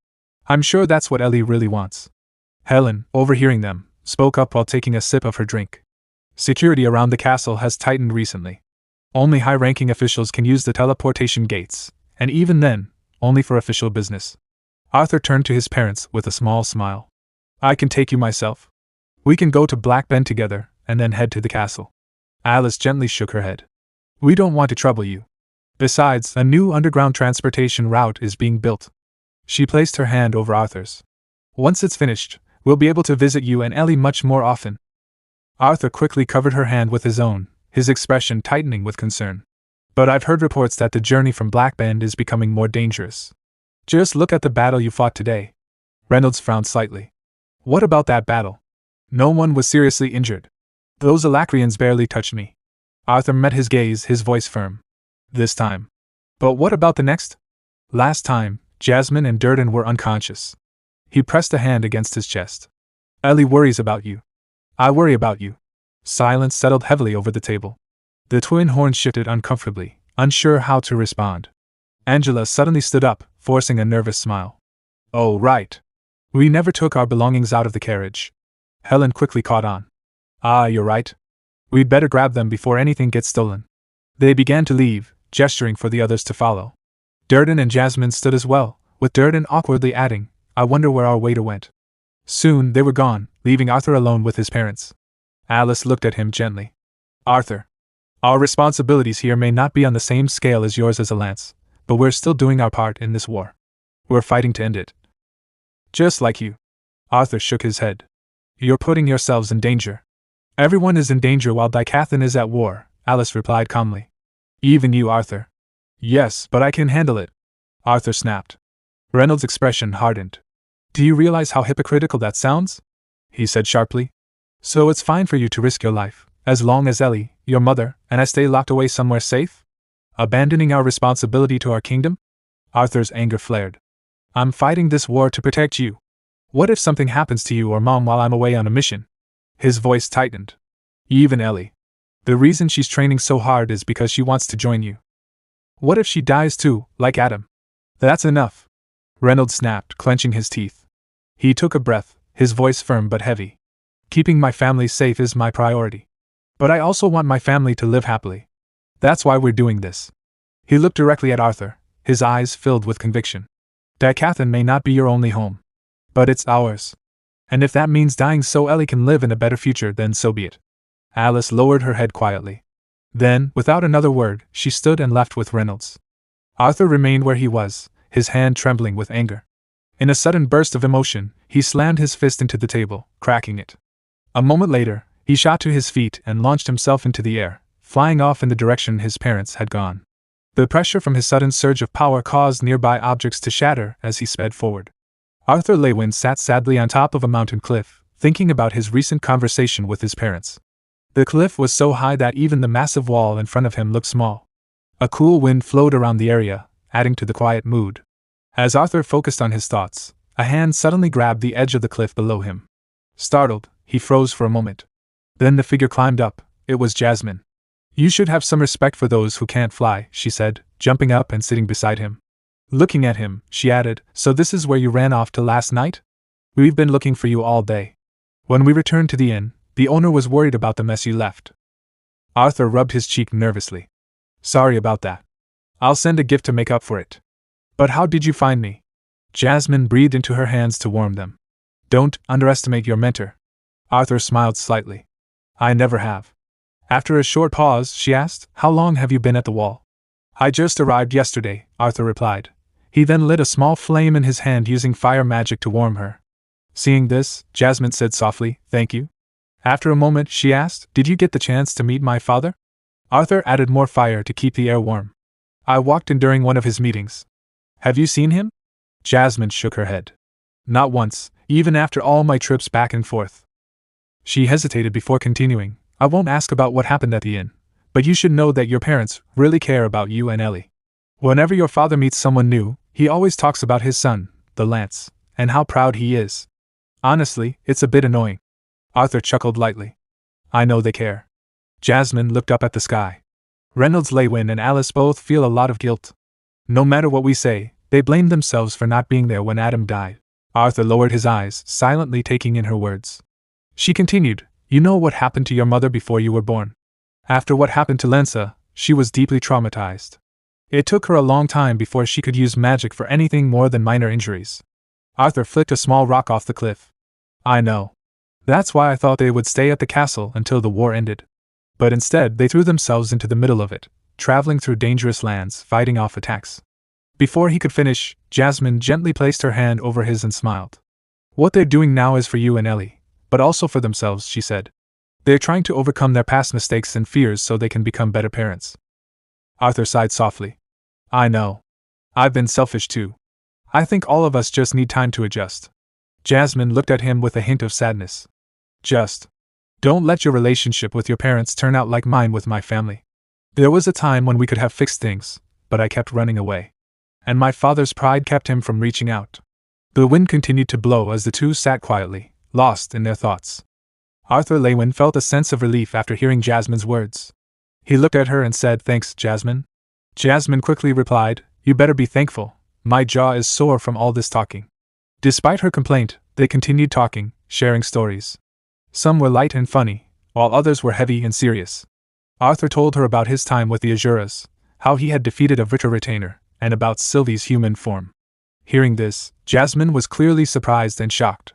I'm sure that's what Ellie really wants. Helen, overhearing them, spoke up while taking a sip of her drink. Security around the castle has tightened recently. Only high-ranking officials can use the teleportation gates, and even then, only for official business. Arthur turned to his parents with a small smile. I can take you myself. We can go to Black Bend together, and then head to the castle. Alice gently shook her head. We don't want to trouble you. Besides, a new underground transportation route is being built. She placed her hand over Arthur's. Once it's finished, we'll be able to visit you and Ellie much more often. Arthur quickly covered her hand with his own, his expression tightening with concern. But I've heard reports that the journey from Black Bend is becoming more dangerous. Just look at the battle you fought today. Reynolds frowned slightly. What about that battle? No one was seriously injured. Those Alacrians barely touched me. Arthur met his gaze, his voice firm. This time. But what about the next? Last time, Jasmine and Durden were unconscious. He pressed a hand against his chest. Ellie worries about you. I worry about you. Silence settled heavily over the table. The twin horns shifted uncomfortably, unsure how to respond. Angela suddenly stood up, forcing a nervous smile. Oh, right. We never took our belongings out of the carriage. Helen quickly caught on. Ah, you're right. We'd better grab them before anything gets stolen. They began to leave, gesturing for the others to follow. Durden and Jasmine stood as well, with Durden awkwardly adding, I wonder where our waiter went. Soon they were gone, leaving Arthur alone with his parents. Alice looked at him gently. Arthur, our responsibilities here may not be on the same scale as yours as a lance, but we're still doing our part in this war. We're fighting to end it. Just like you. Arthur shook his head. You're putting yourselves in danger. Everyone is in danger while Dicathan is at war, Alice replied calmly. Even you, Arthur. Yes, but I can handle it. Arthur snapped. Reynolds' expression hardened. Do you realize how hypocritical that sounds? He said sharply. So it's fine for you to risk your life, as long as Ellie, your mother, and I stay locked away somewhere safe? Abandoning our responsibility to our kingdom? Arthur's anger flared. I'm fighting this war to protect you. What if something happens to you or Mom while I'm away on a mission? His voice tightened. Even Ellie. The reason she's training so hard is because she wants to join you. What if she dies too, like Adam? That's enough. Reynolds snapped, clenching his teeth. He took a breath, his voice firm but heavy. Keeping my family safe is my priority. But I also want my family to live happily. That's why we're doing this. He looked directly at Arthur, his eyes filled with conviction. Dicathan may not be your only home. But it's ours. And if that means dying so Ellie can live in a better future, then so be it. Alice lowered her head quietly. Then, without another word, she stood and left with Reynolds. Arthur remained where he was, his hand trembling with anger. In a sudden burst of emotion, he slammed his fist into the table, cracking it. A moment later, he shot to his feet and launched himself into the air, flying off in the direction his parents had gone. The pressure from his sudden surge of power caused nearby objects to shatter as he sped forward. Arthur Lewin sat sadly on top of a mountain cliff, thinking about his recent conversation with his parents. The cliff was so high that even the massive wall in front of him looked small. A cool wind flowed around the area, adding to the quiet mood. As Arthur focused on his thoughts, a hand suddenly grabbed the edge of the cliff below him. Startled, he froze for a moment. Then the figure climbed up. It was Jasmine. You should have some respect for those who can't fly, she said, jumping up and sitting beside him. Looking at him, she added, so this is where you ran off to last night? We've been looking for you all day. When we returned to the inn, the owner was worried about the mess you left. Arthur rubbed his cheek nervously. Sorry about that. I'll send a gift to make up for it. But how did you find me? Jasmine breathed into her hands to warm them. Don't underestimate your mentor. Arthur smiled slightly. I never have. After a short pause, she asked, how long have you been at the wall? I just arrived yesterday, Arthur replied. He then lit a small flame in his hand using fire magic to warm her. Seeing this, Jasmine said softly, thank you. After a moment, she asked, did you get the chance to meet my father? Arthur added more fire to keep the air warm. I walked in during one of his meetings. Have you seen him? Jasmine shook her head. Not once, even after all my trips back and forth. She hesitated before continuing. I won't ask about what happened at the inn, but you should know that your parents really care about you and Ellie. Whenever your father meets someone new, he always talks about his son, the Lance, and how proud he is. Honestly, it's a bit annoying. Arthur chuckled lightly. I know they care. Jasmine looked up at the sky. Reynolds, Lewin, and Alice both feel a lot of guilt. No matter what we say, they blame themselves for not being there when Adam died. Arthur lowered his eyes, silently taking in her words. She continued, "You know what happened to your mother before you were born. After what happened to Lensa, she was deeply traumatized. It took her a long time before she could use magic for anything more than minor injuries." Arthur flicked a small rock off the cliff. "I know. That's why I thought they would stay at the castle until the war ended. But instead they threw themselves into the middle of it, traveling through dangerous lands, fighting off attacks." Before he could finish, Jasmine gently placed her hand over his and smiled. "What they're doing now is for you and Ellie, but also for themselves," she said. "They're trying to overcome their past mistakes and fears so they can become better parents." Arthur sighed softly. "I know. I've been selfish too. I think all of us just need time to adjust." Jasmine looked at him with a hint of sadness. Don't let your relationship with your parents turn out like mine with my family. There was a time when we could have fixed things, but I kept running away. And my father's pride kept him from reaching out." The wind continued to blow as the two sat quietly, lost in their thoughts. Arthur Lewin felt a sense of relief after hearing Jasmine's words. He looked at her and said, "Thanks, Jasmine." Jasmine quickly replied, "You better be thankful. My jaw is sore from all this talking." Despite her complaint, they continued talking, sharing stories. Some were light and funny, while others were heavy and serious. Arthur told her about his time with the Azuras, how he had defeated a Vritter retainer, and about Sylvie's human form. Hearing this, Jasmine was clearly surprised and shocked.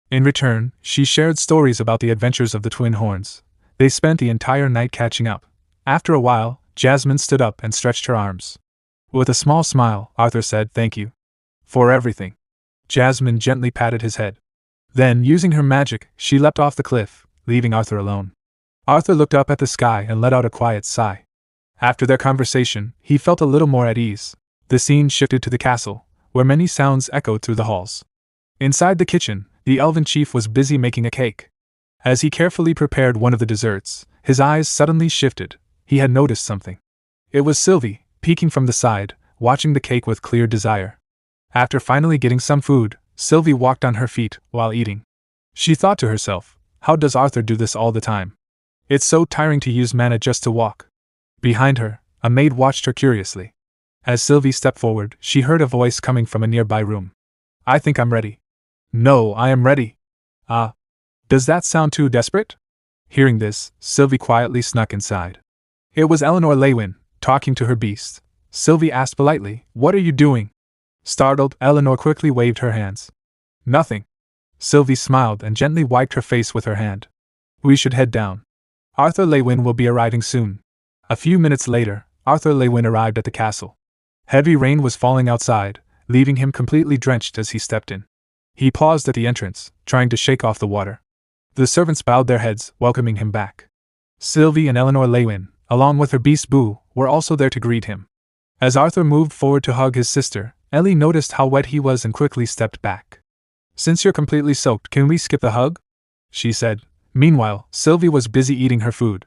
In return, she shared stories about the adventures of the twin horns. They spent the entire night catching up. After a while, Jasmine stood up and stretched her arms. With a small smile, Arthur said, "Thank you for everything." Jasmine gently patted his head. Then, using her magic, she leapt off the cliff, leaving Arthur alone. Arthur looked up at the sky and let out a quiet sigh. After their conversation, he felt a little more at ease. The scene shifted to the castle, where many sounds echoed through the halls. Inside the kitchen, the elven chief was busy making a cake. As he carefully prepared one of the desserts, his eyes suddenly shifted. He had noticed something. It was Sylvie, peeking from the side, watching the cake with clear desire. After finally getting some food, Sylvie walked on her feet while eating. She thought to herself, "How does Arthur do this all the time? It's so tiring to use mana just to walk." Behind her, a maid watched her curiously. As Sylvie stepped forward, she heard a voice coming from a nearby room. "I think I'm ready." "No, I am ready." "Ah. Does that sound too desperate?" Hearing this, Sylvie quietly snuck inside. It was Eleanor Lewin, talking to her beast. Sylvie asked politely, "What are you doing?" Startled, Eleanor quickly waved her hands. "Nothing." Sylvie smiled and gently wiped her face with her hand. "We should head down. Arthur Lewin will be arriving soon." A few minutes later, Arthur Lewin arrived at the castle. Heavy rain was falling outside, leaving him completely drenched as he stepped in. He paused at the entrance, trying to shake off the water. The servants bowed their heads, welcoming him back. Sylvie and Eleanor Lewin, along with her beast Boo, were also there to greet him. As Arthur moved forward to hug his sister, Ellie noticed how wet he was and quickly stepped back. "Since you're completely soaked, can we skip the hug?" she said. Meanwhile, Sylvie was busy eating her food.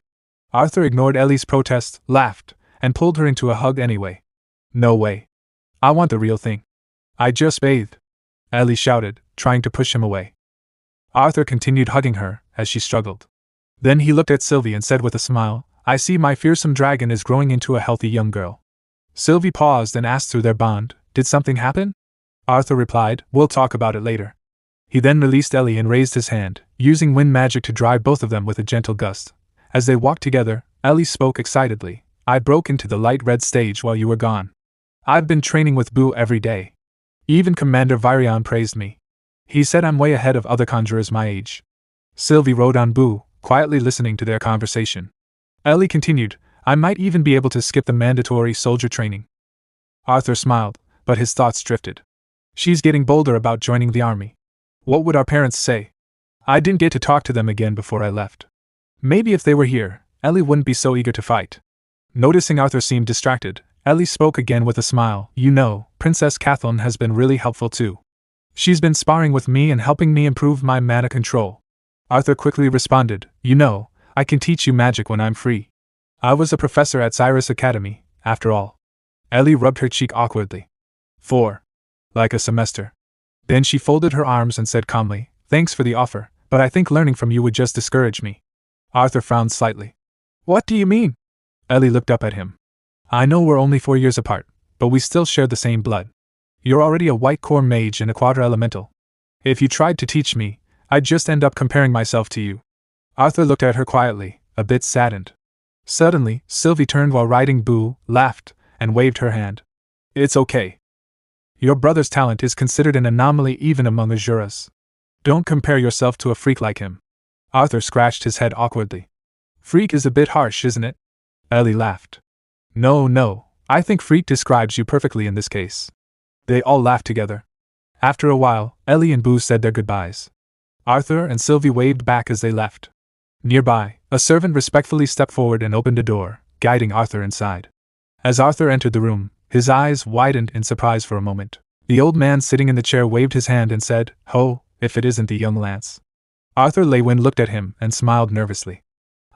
Arthur ignored Ellie's protest, laughed, and pulled her into a hug anyway. "No way. I want the real thing. I just bathed," Ellie shouted, trying to push him away. Arthur continued hugging her, as she struggled. Then he looked at Sylvie and said with a smile, "I see my fearsome dragon is growing into a healthy young girl." Sylvie paused and asked through their bond, "Did something happen?" Arthur replied, "We'll talk about it later." He then released Ellie and raised his hand, using wind magic to drive both of them with a gentle gust. As they walked together, Ellie spoke excitedly, "I broke into the light red stage while you were gone. I've been training with Boo every day. Even Commander Virion praised me. He said I'm way ahead of other conjurers my age." Sylvie rode on Boo, quietly listening to their conversation. Ellie continued, "I might even be able to skip the mandatory soldier training." Arthur smiled, but his thoughts drifted. "She's getting bolder about joining the army. What would our parents say? I didn't get to talk to them again before I left. Maybe if they were here, Ellie wouldn't be so eager to fight." Noticing Arthur seemed distracted, Ellie spoke again with a smile. "You know, Princess Kathleen has been really helpful too. She's been sparring with me and helping me improve my mana control." Arthur quickly responded, "You know, I can teach you magic when I'm free. I was a professor at Cyrus Academy, after all." Ellie rubbed her cheek awkwardly. "For like a semester." Then she folded her arms and said calmly, "Thanks for the offer, but I think learning from you would just discourage me." Arthur frowned slightly. "What do you mean?" Ellie looked up at him. "I know we're only 4 years apart, but we still share the same blood. You're already a white core mage and a quadra elemental. If you tried to teach me, I'd just end up comparing myself to you. Arthur looked at her quietly, a bit saddened. Suddenly, Sylvie turned while riding Boo, laughed, and waved her hand. It's okay. Your brother's talent is considered an anomaly even among the jurors. Don't compare yourself to a freak like him. Arthur scratched his head awkwardly. Freak is a bit harsh, isn't it? Ellie laughed. No, I think freak describes you perfectly in this case. They all laughed together. After a while, Ellie and Boo said their goodbyes. Arthur and Sylvie waved back as they left. Nearby, a servant respectfully stepped forward and opened a door, guiding Arthur inside. As Arthur entered the room, his eyes widened in surprise for a moment. The old man sitting in the chair waved his hand and said, "Ho, if it isn't the young Lance." Arthur Lewin looked at him and smiled nervously.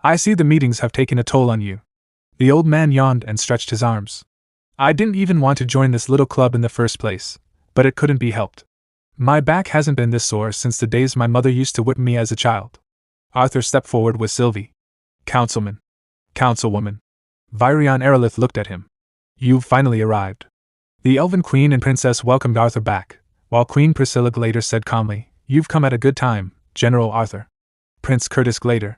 "I see the meetings have taken a toll on you." The old man yawned and stretched his arms. "I didn't even want to join this little club in the first place, but it couldn't be helped. My back hasn't been this sore since the days my mother used to whip me as a child." Arthur stepped forward with Sylvie. "Councilman. Councilwoman." Virion Erelith looked at him. "You've finally arrived." The Elven Queen and Princess welcomed Arthur back, while Queen Priscilla Glader said calmly, "You've come at a good time, General Arthur." Prince Curtis Glader,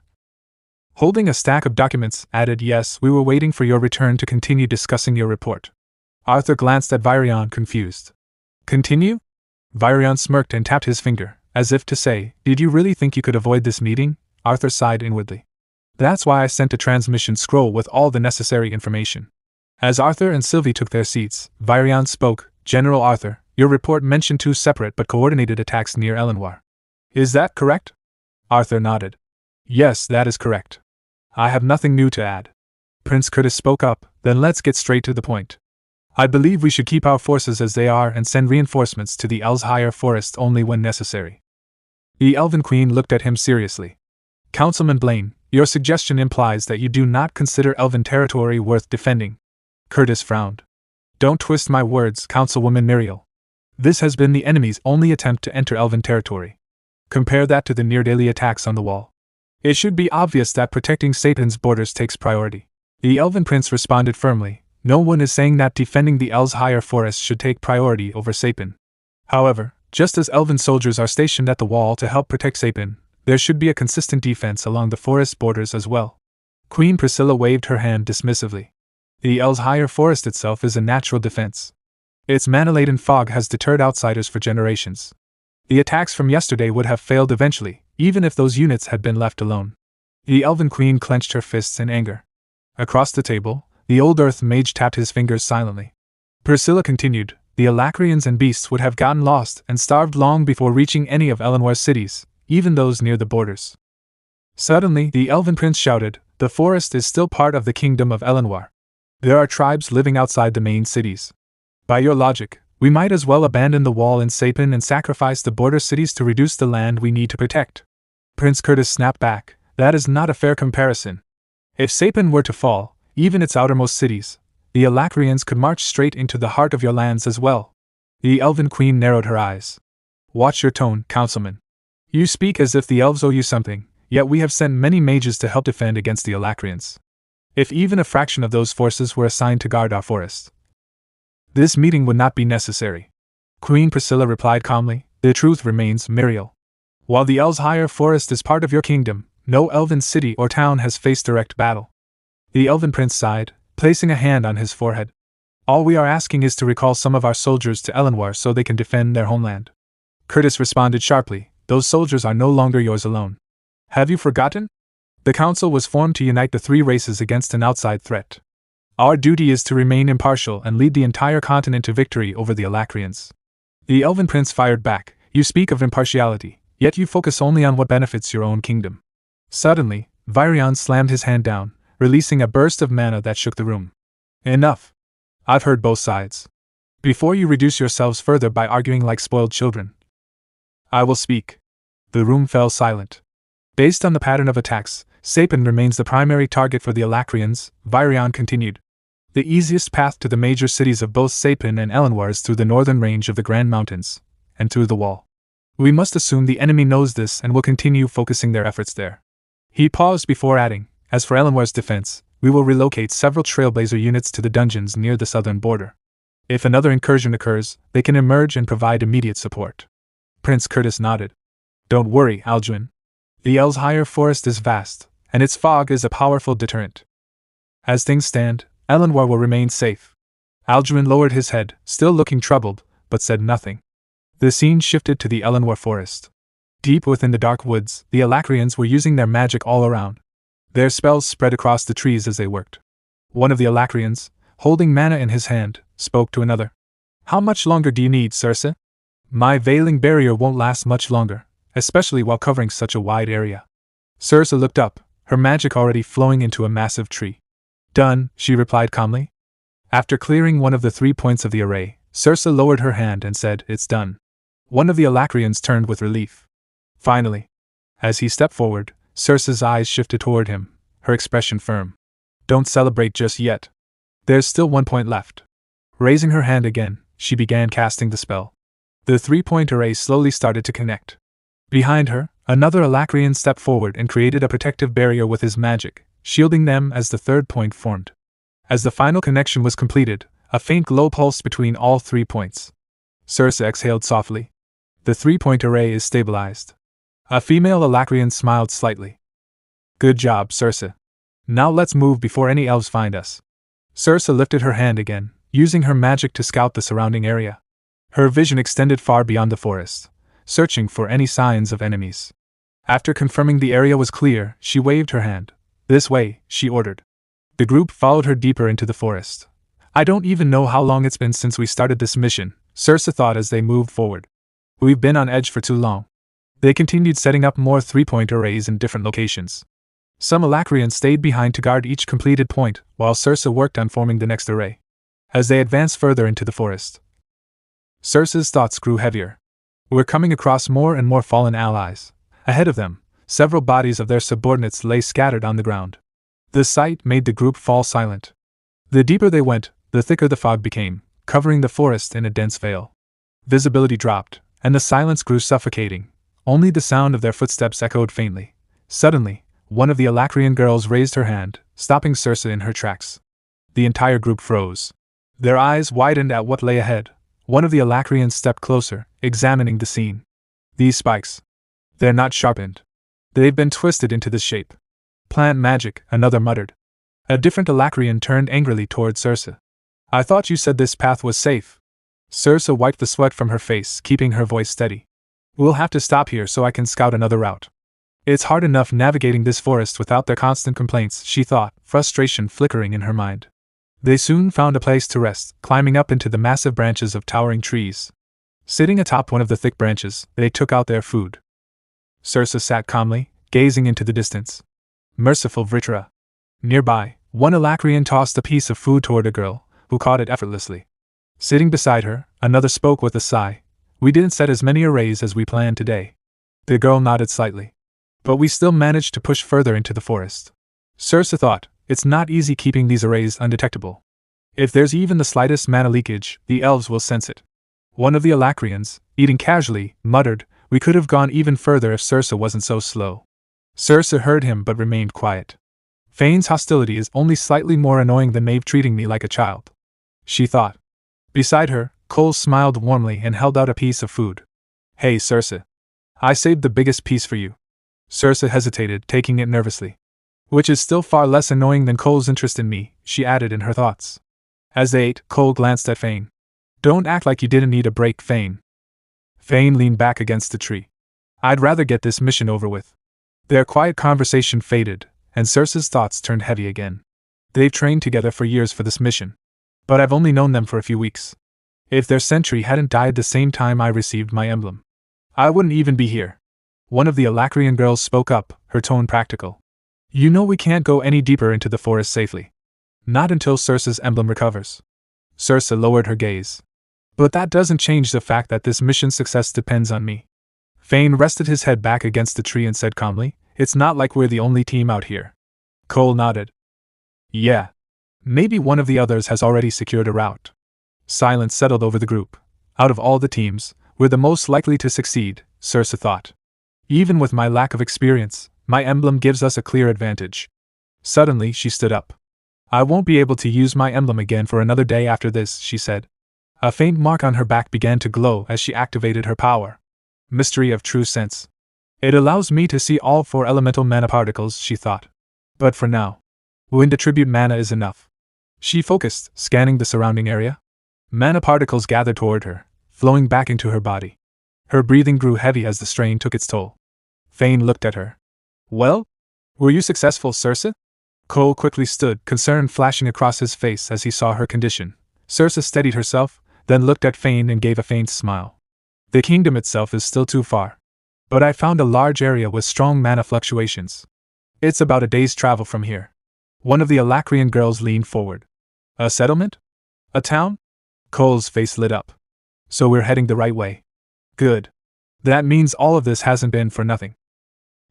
holding a stack of documents, added, "Yes, we were waiting for your return to continue discussing your report." Arthur glanced at Virion, confused. "Continue?" Virion smirked and tapped his finger, as if to say, "Did you really think you could avoid this meeting?" Arthur sighed inwardly. "That's why I sent a transmission scroll with all the necessary information." As Arthur and Sylvie took their seats, Virion spoke, "General Arthur, your report mentioned 2 separate but coordinated attacks near Elenwar. Is that correct?" Arthur nodded. "Yes, that is correct. I have nothing new to add." Prince Curtis spoke up, "Then let's get straight to the point. I believe we should keep our forces as they are and send reinforcements to the Elshire Forest only when necessary." The Elven Queen looked at him seriously. "Councilman Blaine, your suggestion implies that you do not consider Elven territory worth defending." Curtis frowned. "Don't twist my words, Councilwoman Muriel. This has been the enemy's only attempt to enter Elven territory. Compare that to the near-daily attacks on the wall. It should be obvious that protecting Satan's borders takes priority." The Elven Prince responded firmly, "No one is saying that defending the Elshire Forest should take priority over Sapin. However, just as Elven soldiers are stationed at the wall to help protect Sapin, there should be a consistent defense along the forest borders as well." Queen Priscilla waved her hand dismissively. "The Elshire Forest itself is a natural defense. Its mana-laden fog has deterred outsiders for generations. The attacks from yesterday would have failed eventually, even if those units had been left alone." The Elven Queen clenched her fists in anger. Across the table, the old Earth Mage tapped his fingers silently. Priscilla continued, "The Alacrians and beasts would have gotten lost and starved long before reaching any of Elenwar's cities, even those near the borders." Suddenly, the Elven Prince shouted, "The forest is still part of the kingdom of Elenwar. There are tribes living outside the main cities. By your logic, we might as well abandon the wall in Sapin and sacrifice the border cities to reduce the land we need to protect." Prince Curtis snapped back, "That is not a fair comparison. If Sapin were to fall, even its outermost cities, the Alacrians could march straight into the heart of your lands as well." The Elven Queen narrowed her eyes. "Watch your tone, Councilman. You speak as if the elves owe you something, yet we have sent many mages to help defend against the Alacrians. If even a fraction of those forces were assigned to guard our forest, this meeting would not be necessary." Queen Priscilla replied calmly, "The truth remains, Muriel. While the Elshire Forest is part of your kingdom, no elven city or town has faced direct battle." The Elven Prince sighed, placing a hand on his forehead. "All we are asking is to recall some of our soldiers to Elenwar so they can defend their homeland." Curtis responded sharply, "Those soldiers are no longer yours alone. Have you forgotten? The Council was formed to unite the 3 races against an outside threat. Our duty is to remain impartial and lead the entire continent to victory over the Alacrians." The Elven Prince fired back, "You speak of impartiality, yet you focus only on what benefits your own kingdom." Suddenly, Virion slammed his hand down, releasing a burst of mana that shook the room. "Enough. I've heard both sides. Before you reduce yourselves further by arguing like spoiled children, I will speak." The room fell silent. "Based on the pattern of attacks, Sapin remains the primary target for the Alacrians," Virion continued. "The easiest path to the major cities of both Sapin and Elenwar is through the northern range of the Grand Mountains, and through the wall. We must assume the enemy knows this and will continue focusing their efforts there." He paused before adding, "As for Elenwar's defense, we will relocate several Trailblazer units to the dungeons near the southern border. If another incursion occurs, they can emerge and provide immediate support." Prince Curtis nodded. Don't worry, Alduin. The Elves' higher forest is vast, and its fog is a powerful deterrent. As things stand, Elenwar will remain safe. Alduin lowered his head, still looking troubled, but said nothing. The scene shifted to the Elenwar forest. Deep within the dark woods, the Alacrians were using their magic all around. Their spells spread across the trees as they worked. One of the Alacrians, holding mana in his hand, spoke to another. How much longer do you need, Circe? My veiling barrier won't last much longer, especially while covering such a wide area. Circe looked up, her magic already flowing into a massive tree. Done, she replied calmly. After clearing one of the 3 points of the array, Circe lowered her hand and said, It's done. One of the Alacrians turned with relief. Finally. As he stepped forward, Circe's eyes shifted toward him, her expression firm. Don't celebrate just yet. There's still 1 point left. Raising her hand again, she began casting the spell. The 3-point array slowly started to connect. Behind her, another Alacrian stepped forward and created a protective barrier with his magic, shielding them as the 3rd point formed. As the final connection was completed, a faint glow pulsed between all 3 points. Circe exhaled softly. The 3-point array is stabilized. A female Alacrian smiled slightly. Good job, Circe. Now let's move before any elves find us. Circe lifted her hand again, using her magic to scout the surrounding area. Her vision extended far beyond the forest, searching for any signs of enemies. After confirming the area was clear, she waved her hand. This way, she ordered. The group followed her deeper into the forest. I don't even know how long it's been since we started this mission, Circe thought as they moved forward. We've been on edge for too long. They continued setting up more 3-point arrays in different locations. Some Alacrians stayed behind to guard each completed point, while Circe worked on forming the next array. As they advanced further into the forest, Circe's thoughts grew heavier. We're coming across more and more fallen allies. Ahead of them, several bodies of their subordinates lay scattered on the ground. The sight made the group fall silent. The deeper they went, the thicker the fog became, covering the forest in a dense veil. Visibility dropped, and the silence grew suffocating. Only the sound of their footsteps echoed faintly. Suddenly, one of the Alacrian girls raised her hand, stopping Circe in her tracks. The entire group froze. Their eyes widened at what lay ahead. One of the Alacrians stepped closer, examining the scene. These spikes. They're not sharpened. They've been twisted into this shape. Plant magic, another muttered. A different Alacrian turned angrily toward Circe. I thought you said this path was safe. Circe wiped the sweat from her face, keeping her voice steady. We'll have to stop here so I can scout another route. It's hard enough navigating this forest without their constant complaints, she thought, frustration flickering in her mind. They soon found a place to rest, climbing up into the massive branches of towering trees. Sitting atop one of the thick branches, they took out their food. Circe sat calmly, gazing into the distance. Merciful Vritra. Nearby, one Alacrian tossed a piece of food toward a girl, who caught it effortlessly. Sitting beside her, another spoke with a sigh. We didn't set as many arrays as we planned today. The girl nodded slightly. But we still managed to push further into the forest. Circe thought, it's not easy keeping these arrays undetectable. If there's even the slightest mana leakage, the elves will sense it. One of the Alacrians, eating casually, muttered, we could have gone even further if Circe wasn't so slow. Circe heard him but remained quiet. Fane's hostility is only slightly more annoying than Maeve treating me like a child, she thought. Beside her, Cole smiled warmly and held out a piece of food. Hey Circe. I saved the biggest piece for you. Circe hesitated, taking it nervously. Which is still far less annoying than Cole's interest in me, she added in her thoughts. As they ate, Cole glanced at Fane. Don't act like you didn't need a break, Fane. Fane leaned back against the tree. I'd rather get this mission over with. Their quiet conversation faded, and Circe's thoughts turned heavy again. They've trained together for years for this mission. But I've only known them for a few weeks. If their sentry hadn't died the same time I received my emblem, I wouldn't even be here. One of the Alacrian girls spoke up, her tone practical. You know we can't go any deeper into the forest safely. Not until Circe's emblem recovers. Circe lowered her gaze. But that doesn't change the fact that this mission's success depends on me. Fane rested his head back against the tree and said calmly, it's not like we're the only team out here. Cole nodded. Yeah. Maybe one of the others has already secured a route. Silence settled over the group. Out of all the teams, we're the most likely to succeed, Circe thought. Even with my lack of experience, my emblem gives us a clear advantage. Suddenly she stood up. I won't be able to use my emblem again for another day after this, she said. A faint mark on her back began to glow as she activated her power. Mystery of true sense. It allows me to see all 4 elemental mana particles, she thought. But for now, wind attribute mana is enough. She focused, scanning the surrounding area. Mana particles gathered toward her, flowing back into her body. Her breathing grew heavy as the strain took its toll. Fane looked at her. Well? Were you successful, Circe? Cole quickly stood, concern flashing across his face as he saw her condition. Circe steadied herself, then looked at Fane and gave a faint smile. The kingdom itself is still too far. But I found a large area with strong mana fluctuations. It's about a day's travel from here. One of the Alacrian girls leaned forward. A settlement? A town? Cole's face lit up. So we're heading the right way. Good. That means all of this hasn't been for nothing.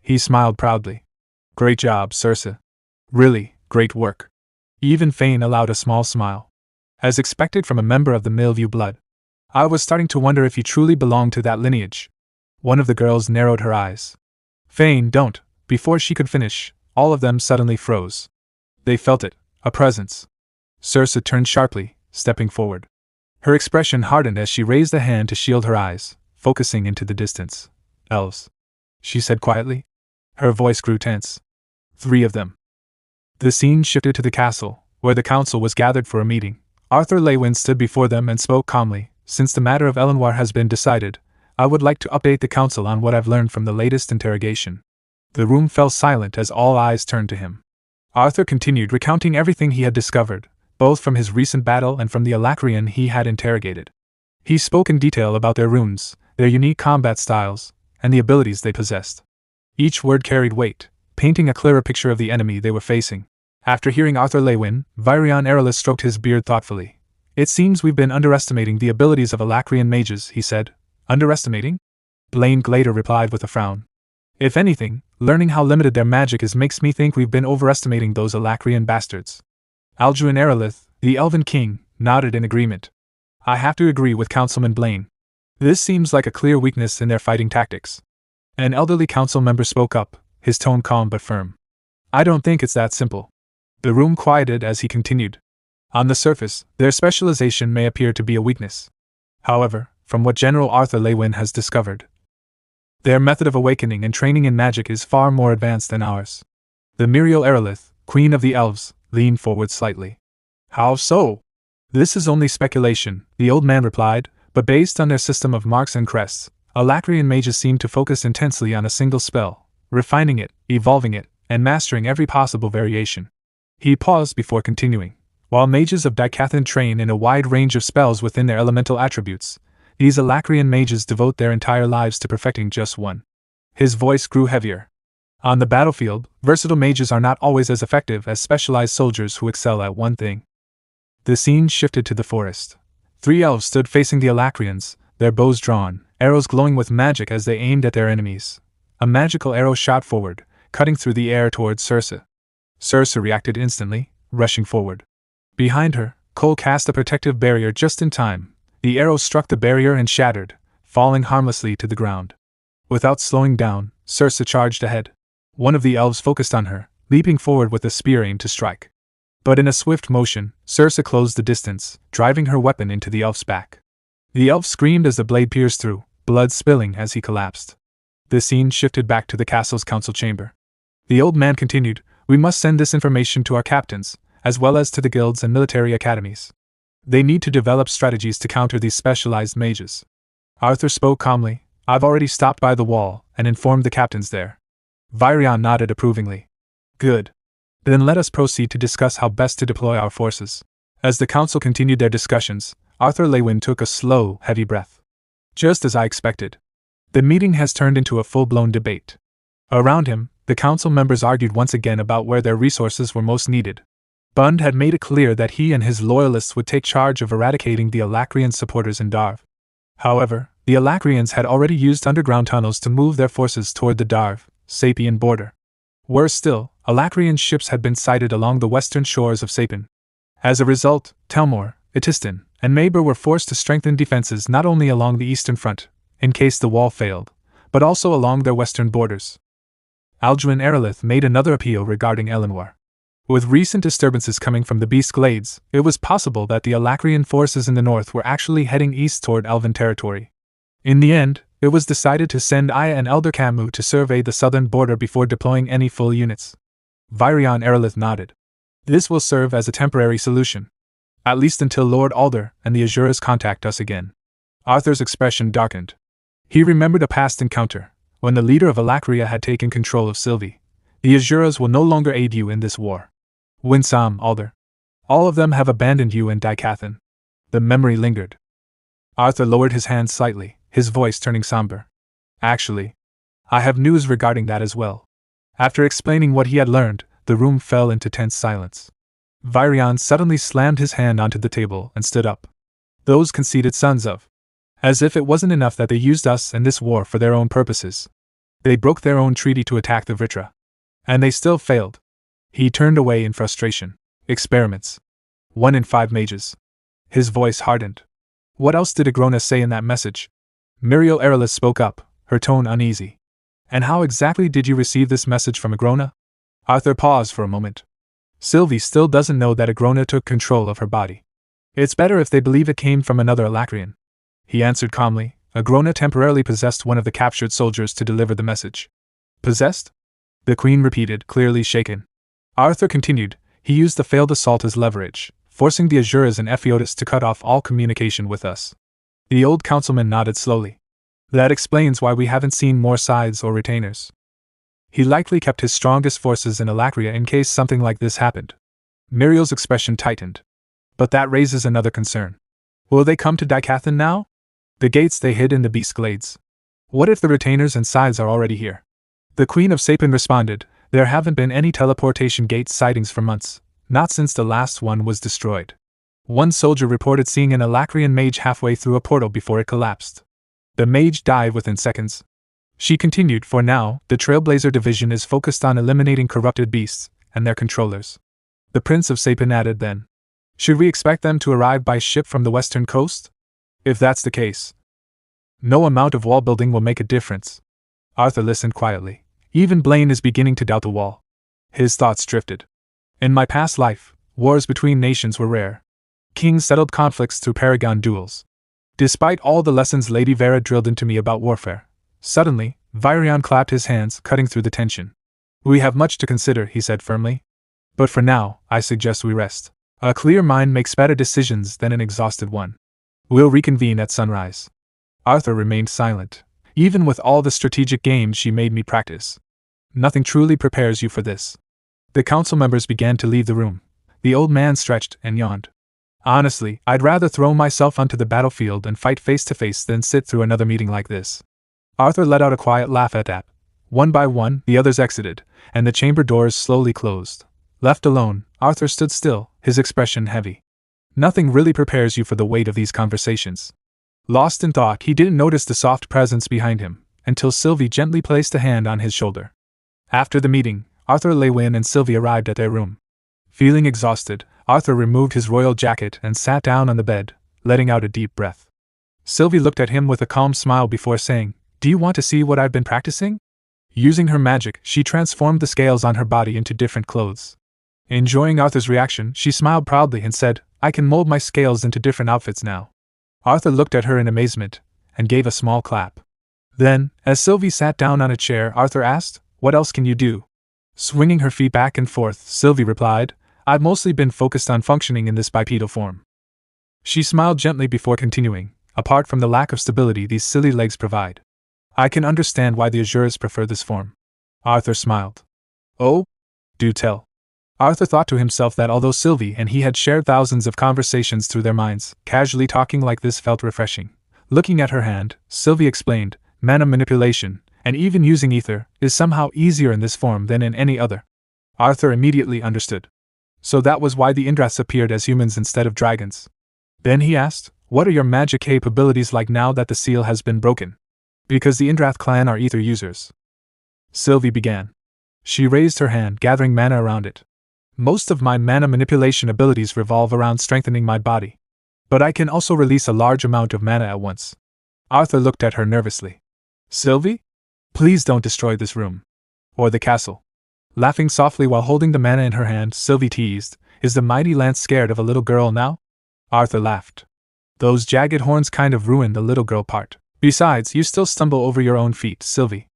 He smiled proudly. Great job, Circe. Really, great work. Even Fane allowed a small smile. As expected from a member of the Millview blood. I was starting to wonder if you truly belonged to that lineage. One of the girls narrowed her eyes. Fane, don't. Before she could finish, all of them suddenly froze. They felt it, a presence. Circe turned sharply, stepping forward. Her expression hardened as she raised a hand to shield her eyes, focusing into the distance. Elves, she said quietly. Her voice grew tense. 3 of them. The scene shifted to the castle, where the council was gathered for a meeting. Arthur Lewin stood before them and spoke calmly. Since the matter of Elenwar has been decided, I would like to update the council on what I've learned from the latest interrogation. The room fell silent as all eyes turned to him. Arthur continued recounting everything he had discovered, both from his recent battle and from the Alacrian he had interrogated. He spoke in detail about their runes, their unique combat styles, and the abilities they possessed. Each word carried weight, painting a clearer picture of the enemy they were facing. After hearing Arthur Lewin, Virion Erelus stroked his beard thoughtfully. It seems we've been underestimating the abilities of Alacrian mages, he said. Underestimating? Blaine Glader replied with a frown. If anything, learning how limited their magic is makes me think we've been overestimating those Alacrian bastards. Alduin Erelith, the Elven King, nodded in agreement. I have to agree with Councilman Blaine. This seems like a clear weakness in their fighting tactics. An elderly council member spoke up, his tone calm but firm. I don't think it's that simple. The room quieted as he continued. On the surface, their specialization may appear to be a weakness. However, from what General Arthur Lewin has discovered, their method of awakening and training in magic is far more advanced than ours. The Muriel Erelith, Queen of the Elves, leaned forward slightly. How so? This is only speculation, the old man replied, but based on their system of marks and crests, Alacrian mages seem to focus intensely on a single spell, refining it, evolving it, and mastering every possible variation. He paused before continuing. While mages of Dicathan train in a wide range of spells within their elemental attributes, these Alacrian mages devote their entire lives to perfecting just one. His voice grew heavier. On the battlefield, versatile mages are not always as effective as specialized soldiers who excel at one thing. The scene shifted to the forest. 3 elves stood facing the Alacrians, their bows drawn, arrows glowing with magic as they aimed at their enemies. A magical arrow shot forward, cutting through the air towards Circe. Circe reacted instantly, rushing forward. Behind her, Cole cast a protective barrier just in time. The arrow struck the barrier and shattered, falling harmlessly to the ground. Without slowing down, Circe charged ahead. One of the elves focused on her, leaping forward with a spear aimed to strike. But in a swift motion, Circe closed the distance, driving her weapon into the elf's back. The elf screamed as the blade pierced through, blood spilling as he collapsed. The scene shifted back to the castle's council chamber. The old man continued, We must send this information to our captains, as well as to the guilds and military academies. They need to develop strategies to counter these specialized mages. Arthur spoke calmly. I've already stopped by the wall and informed the captains there. Virion nodded approvingly. Good. Then let us proceed to discuss how best to deploy our forces. As the council continued their discussions, Arthur Lewin took a slow, heavy breath. Just as I expected. The meeting has turned into a full-blown debate. Around him, the council members argued once again about where their resources were most needed. Bund had made it clear that he and his loyalists would take charge of eradicating the Alacrian supporters in Darv. However, the Alacrians had already used underground tunnels to move their forces toward the Darv-Sapien border. Worse still, Alacrian ships had been sighted along the western shores of Sapien. As a result, Telmor, Etistan, and Maber were forced to strengthen defenses not only along the eastern front, in case the wall failed, but also along their western borders. Alduin Erelith made another appeal regarding Elenwar. With recent disturbances coming from the Beast Glades, it was possible that the Alacrian forces in the north were actually heading east toward Elven territory. In the end, it was decided to send Aya and Elder Camus to survey the southern border before deploying any full units. Virion Erelith nodded. This will serve as a temporary solution. At least until Lord Alder and the Azuras contact us again. Arthur's expression darkened. He remembered a past encounter, when the leader of Alakria had taken control of Sylvie. The Azuras will no longer aid you in this war. Winsam, Alder. All of them have abandoned you and Dicathan. The memory lingered. Arthur lowered his hand slightly, his voice turning somber. Actually, I have news regarding that as well. After explaining what he had learned, the room fell into tense silence. Virion suddenly slammed his hand onto the table and stood up. Those conceited sons of. As if it wasn't enough that they used us and this war for their own purposes. They broke their own treaty to attack the Vritra. And they still failed. He turned away in frustration. Experiments. 1 in 5 mages. His voice hardened. What else did Agrona say in that message? Muriel Erelith spoke up, her tone uneasy. And how exactly did you receive this message from Agrona? Arthur paused for a moment. Sylvie still doesn't know that Agrona took control of her body. It's better if they believe it came from another Alacrian. He answered calmly. Agrona temporarily possessed one of the captured soldiers to deliver the message. Possessed? The Queen repeated, clearly shaken. Arthur continued. He used the failed assault as leverage, forcing the Azuras and Ephiotis to cut off all communication with us. The old councilman nodded slowly. That explains why we haven't seen more scythes or retainers. He likely kept his strongest forces in Alakria in case something like this happened. Muriel's expression tightened. But that raises another concern. Will they come to Dicathan now? The gates they hid in the Beast Glades. What if the retainers and scythes are already here? The Queen of Sapin responded. There haven't been any teleportation gate sightings for months, not since the last one was destroyed. One soldier reported seeing an Alacrian mage halfway through a portal before it collapsed. The mage died within seconds. She continued, for now, the Trailblazer Division is focused on eliminating corrupted beasts and their controllers. The Prince of Sapin added then. Should we expect them to arrive by ship from the western coast? If that's the case, no amount of wall building will make a difference. Arthur listened quietly. Even Blaine is beginning to doubt the wall. His thoughts drifted. In my past life, wars between nations were rare. Kings settled conflicts through paragon duels. Despite all the lessons Lady Vera drilled into me about warfare, suddenly, Virion clapped his hands, cutting through the tension. We have much to consider, he said firmly. But for now, I suggest we rest. A clear mind makes better decisions than an exhausted one. We'll reconvene at sunrise. Arthur remained silent. Even with all the strategic games she made me practice, nothing truly prepares you for this. The council members began to leave the room. The old man stretched and yawned. Honestly, I'd rather throw myself onto the battlefield and fight face to face than sit through another meeting like this. Arthur let out a quiet laugh at that. One by one, the others exited, and the chamber doors slowly closed. Left alone, Arthur stood still, his expression heavy. Nothing really prepares you for the weight of these conversations. Lost in thought, he didn't notice the soft presence behind him, until Sylvie gently placed a hand on his shoulder. After the meeting, Arthur Lewin and Sylvie arrived at their room. Feeling exhausted, Arthur removed his royal jacket and sat down on the bed, letting out a deep breath. Sylvie looked at him with a calm smile before saying, Do you want to see what I've been practicing? Using her magic, she transformed the scales on her body into different clothes. Enjoying Arthur's reaction, she smiled proudly and said, I can mold my scales into different outfits now. Arthur looked at her in amazement, and gave a small clap. Then, as Sylvie sat down on a chair, Arthur asked, What else can you do? Swinging her feet back and forth, Sylvie replied, I've mostly been focused on functioning in this bipedal form. She smiled gently before continuing, Apart from the lack of stability these silly legs provide, I can understand why the Azuras prefer this form. Arthur smiled. Oh? Do tell. Arthur thought to himself that although Sylvie and he had shared thousands of conversations through their minds, casually talking like this felt refreshing. Looking at her hand, Sylvie explained, Mana manipulation, and even using ether, is somehow easier in this form than in any other. Arthur immediately understood. So that was why the Indraths appeared as humans instead of dragons. Then he asked, What are your magic capabilities like now that the seal has been broken? Because the Indrath clan are ether users. Sylvie began. She raised her hand, gathering mana around it. Most of my mana manipulation abilities revolve around strengthening my body. But I can also release a large amount of mana at once. Arthur looked at her nervously. Sylvie? Please don't destroy this room. Or the castle. Laughing softly while holding the mana in her hand, Sylvie teased, Is the mighty lance scared of a little girl now? Arthur laughed. Those jagged horns kind of ruined the little girl part. Besides, you still stumble over your own feet, Sylvie.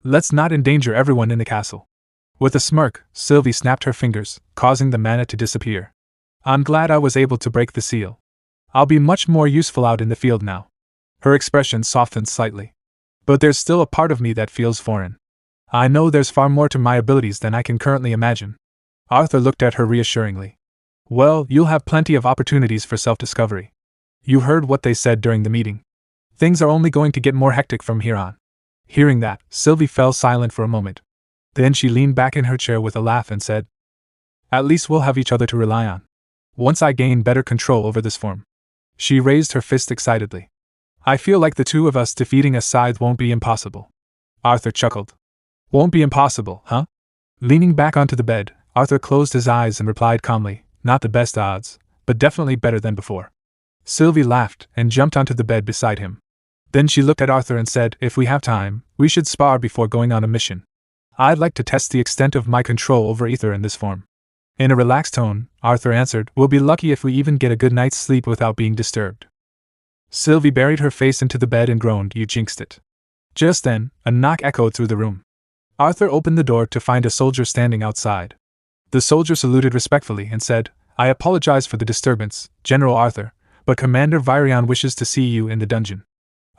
Let's not endanger everyone in the castle. With a smirk, Sylvie snapped her fingers, causing the mana to disappear. I'm glad I was able to break the seal. I'll be much more useful out in the field now. Her expression softened slightly. But there's still a part of me that feels foreign. I know there's far more to my abilities than I can currently imagine. Arthur looked at her reassuringly. Well, you'll have plenty of opportunities for self-discovery. You heard what they said during the meeting. Things are only going to get more hectic from here on. Hearing that, Sylvie fell silent for a moment. Then she leaned back in her chair with a laugh and said, At least we'll have each other to rely on. Once I gain better control over this form. She raised her fist excitedly. I feel like the two of us defeating a scythe won't be impossible. Arthur chuckled. Won't be impossible, huh? Leaning back onto the bed, Arthur closed his eyes and replied calmly, Not the best odds, but definitely better than before. Sylvie laughed and jumped onto the bed beside him. Then she looked at Arthur and said, If we have time, we should spar before going on a mission. I'd like to test the extent of my control over ether in this form. In a relaxed tone, Arthur answered, We'll be lucky if we even get a good night's sleep without being disturbed. Sylvie buried her face into the bed and groaned, You jinxed it. Just then, a knock echoed through the room. Arthur opened the door to find a soldier standing outside. The soldier saluted respectfully and said, I apologize for the disturbance, General Arthur, but Commander Virion wishes to see you in the dungeon.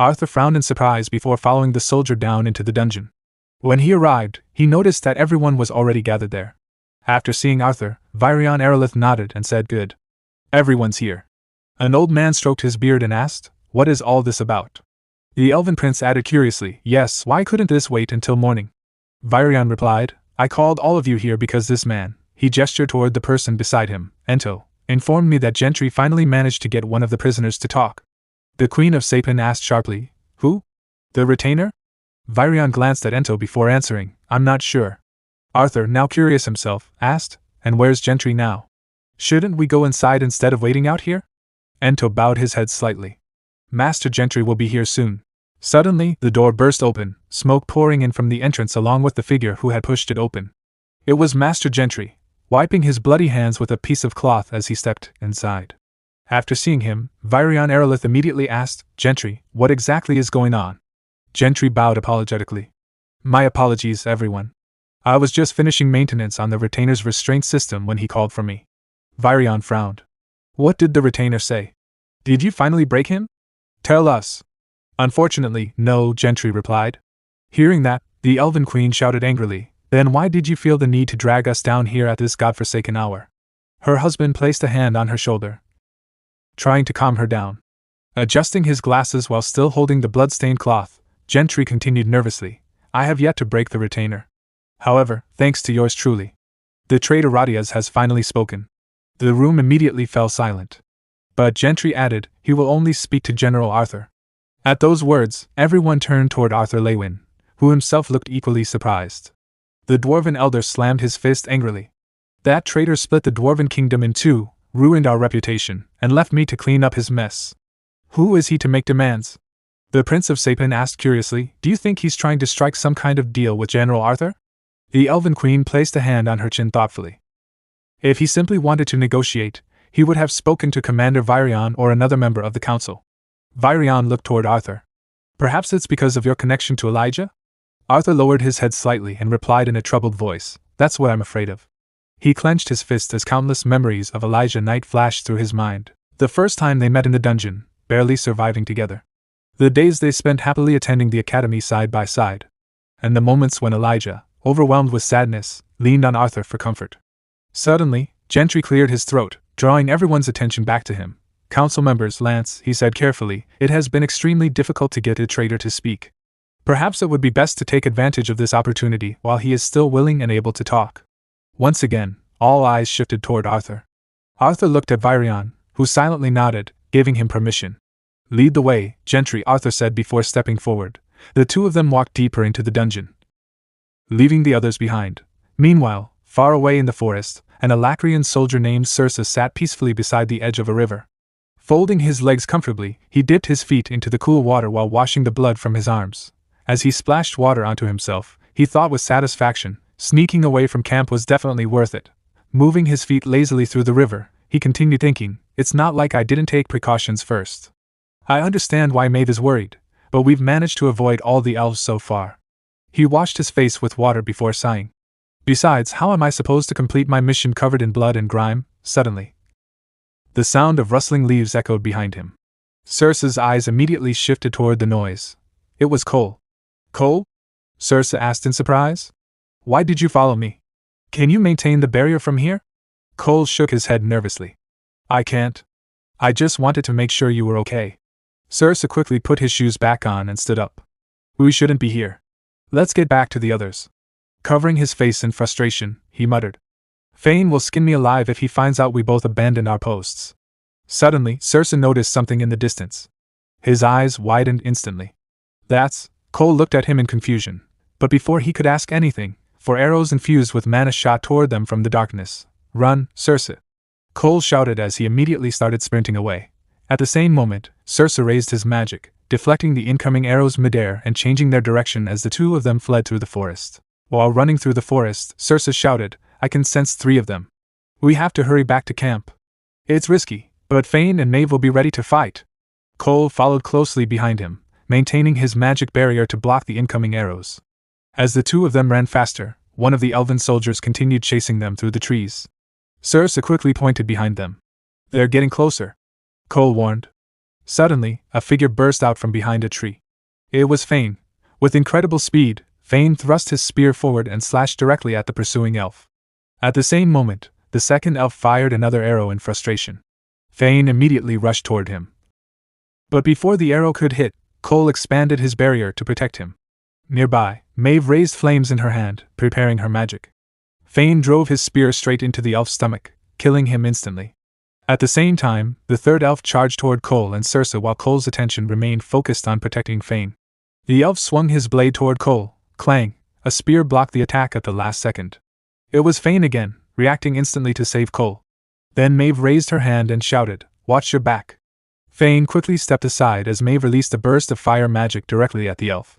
Arthur frowned in surprise before following the soldier down into the dungeon. When he arrived, he noticed that everyone was already gathered there. After seeing Arthur, Virion Erelith nodded and said, Good. Everyone's here. An old man stroked his beard and asked, What is all this about? The elven prince added curiously, Yes, why couldn't this wait until morning? Virion replied, I called all of you here because this man, he gestured toward the person beside him, Ento, informed me that Gentry finally managed to get one of the prisoners to talk. The Queen of Sapin asked sharply, Who? The retainer? Virion glanced at Ento before answering, I'm not sure. Arthur, now curious himself, asked, And where's Gentry now? Shouldn't we go inside instead of waiting out here? Ento bowed his head slightly. Master Gentry will be here soon. Suddenly, the door burst open, smoke pouring in from the entrance along with the figure who had pushed it open. It was Master Gentry, wiping his bloody hands with a piece of cloth as he stepped inside. After seeing him, Virion Erelith immediately asked, Gentry, what exactly is going on? Gentry bowed apologetically. My apologies, everyone. I was just finishing maintenance on the retainer's restraint system when he called for me. Virion frowned. What did the retainer say? Did you finally break him? Tell us. Unfortunately, no, Gentry replied. Hearing that, the Elven Queen shouted angrily, Then why did you feel the need to drag us down here at this godforsaken hour? Her husband placed a hand on her shoulder, trying to calm her down. Adjusting his glasses while still holding the blood-stained cloth, Gentry continued nervously, I have yet to break the retainer. However, thanks to yours truly. The traitor Radias has finally spoken. The room immediately fell silent. But Gentry added, He will only speak to General Arthur. At those words, everyone turned toward Arthur Lewin, who himself looked equally surprised. The dwarven elder slammed his fist angrily. That traitor split the dwarven kingdom in two, ruined our reputation, and left me to clean up his mess. Who is he to make demands? The Prince of Sapin asked curiously, Do you think he's trying to strike some kind of deal with General Arthur? The Elven Queen placed a hand on her chin thoughtfully. If he simply wanted to negotiate, he would have spoken to Commander Virion or another member of the council. Virion looked toward Arthur. Perhaps it's because of your connection to Elijah? Arthur lowered his head slightly and replied in a troubled voice, That's what I'm afraid of. He clenched his fist as countless memories of Elijah Knight flashed through his mind. The first time they met in the dungeon, barely surviving together. The days they spent happily attending the academy side by side. And the moments when Elijah, overwhelmed with sadness, leaned on Arthur for comfort. Suddenly, Gentry cleared his throat, drawing everyone's attention back to him. Council members, Lance, he said carefully, it has been extremely difficult to get a traitor to speak. Perhaps it would be best to take advantage of this opportunity while he is still willing and able to talk. Once again, all eyes shifted toward Arthur. Arthur looked at Virion, who silently nodded, giving him permission. Lead the way, Gentry, Arthur said before stepping forward. The two of them walked deeper into the dungeon, leaving the others behind. Meanwhile, far away in the forest, an Alacrian soldier named Circe sat peacefully beside the edge of a river. Folding his legs comfortably, he dipped his feet into the cool water while washing the blood from his arms. As he splashed water onto himself, he thought with satisfaction, sneaking away from camp was definitely worth it. Moving his feet lazily through the river, he continued thinking, It's not like I didn't take precautions first. I understand why Maeve is worried, but we've managed to avoid all the elves so far. He washed his face with water before sighing. Besides, how am I supposed to complete my mission covered in blood and grime? Suddenly, the sound of rustling leaves echoed behind him. Circe's eyes immediately shifted toward the noise. It was Cole. Cole? Circe asked in surprise. Why did you follow me? Can you maintain the barrier from here? Cole shook his head nervously. I can't. I just wanted to make sure you were okay. Circe quickly put his shoes back on and stood up. We shouldn't be here. Let's get back to the others. Covering his face in frustration, he muttered. Fane will skin me alive if he finds out we both abandoned our posts. Suddenly, Circe noticed something in the distance. His eyes widened instantly. That's... Cole looked at him in confusion, but before he could ask anything, 4 arrows infused with mana shot toward them from the darkness. Run, Circe! Cole shouted as he immediately started sprinting away. At the same moment, Circe raised his magic, deflecting the incoming arrows midair and changing their direction as the 2 of them fled through the forest. While running through the forest, Circe shouted, I can sense 3 of them. We have to hurry back to camp. It's risky, but Fane and Maeve will be ready to fight. Cole followed closely behind him, maintaining his magic barrier to block the incoming arrows. As the 2 of them ran faster, one of the elven soldiers continued chasing them through the trees. Circe quickly pointed behind them. They're getting closer, Cole warned. Suddenly, a figure burst out from behind a tree. It was Fane. With incredible speed, Fane thrust his spear forward and slashed directly at the pursuing elf. At the same moment, the second elf fired another arrow in frustration. Fane immediately rushed toward him. But before the arrow could hit, Cole expanded his barrier to protect him. Nearby, Maeve raised flames in her hand, preparing her magic. Fane drove his spear straight into the elf's stomach, killing him instantly. At the same time, the third elf charged toward Cole and Circe while Cole's attention remained focused on protecting Fane. The elf swung his blade toward Cole. Clang! A spear blocked the attack at the last second. It was Fane again, reacting instantly to save Cole. Then Maeve raised her hand and shouted, Watch your back! Fane quickly stepped aside as Maeve released a burst of fire magic directly at the elf.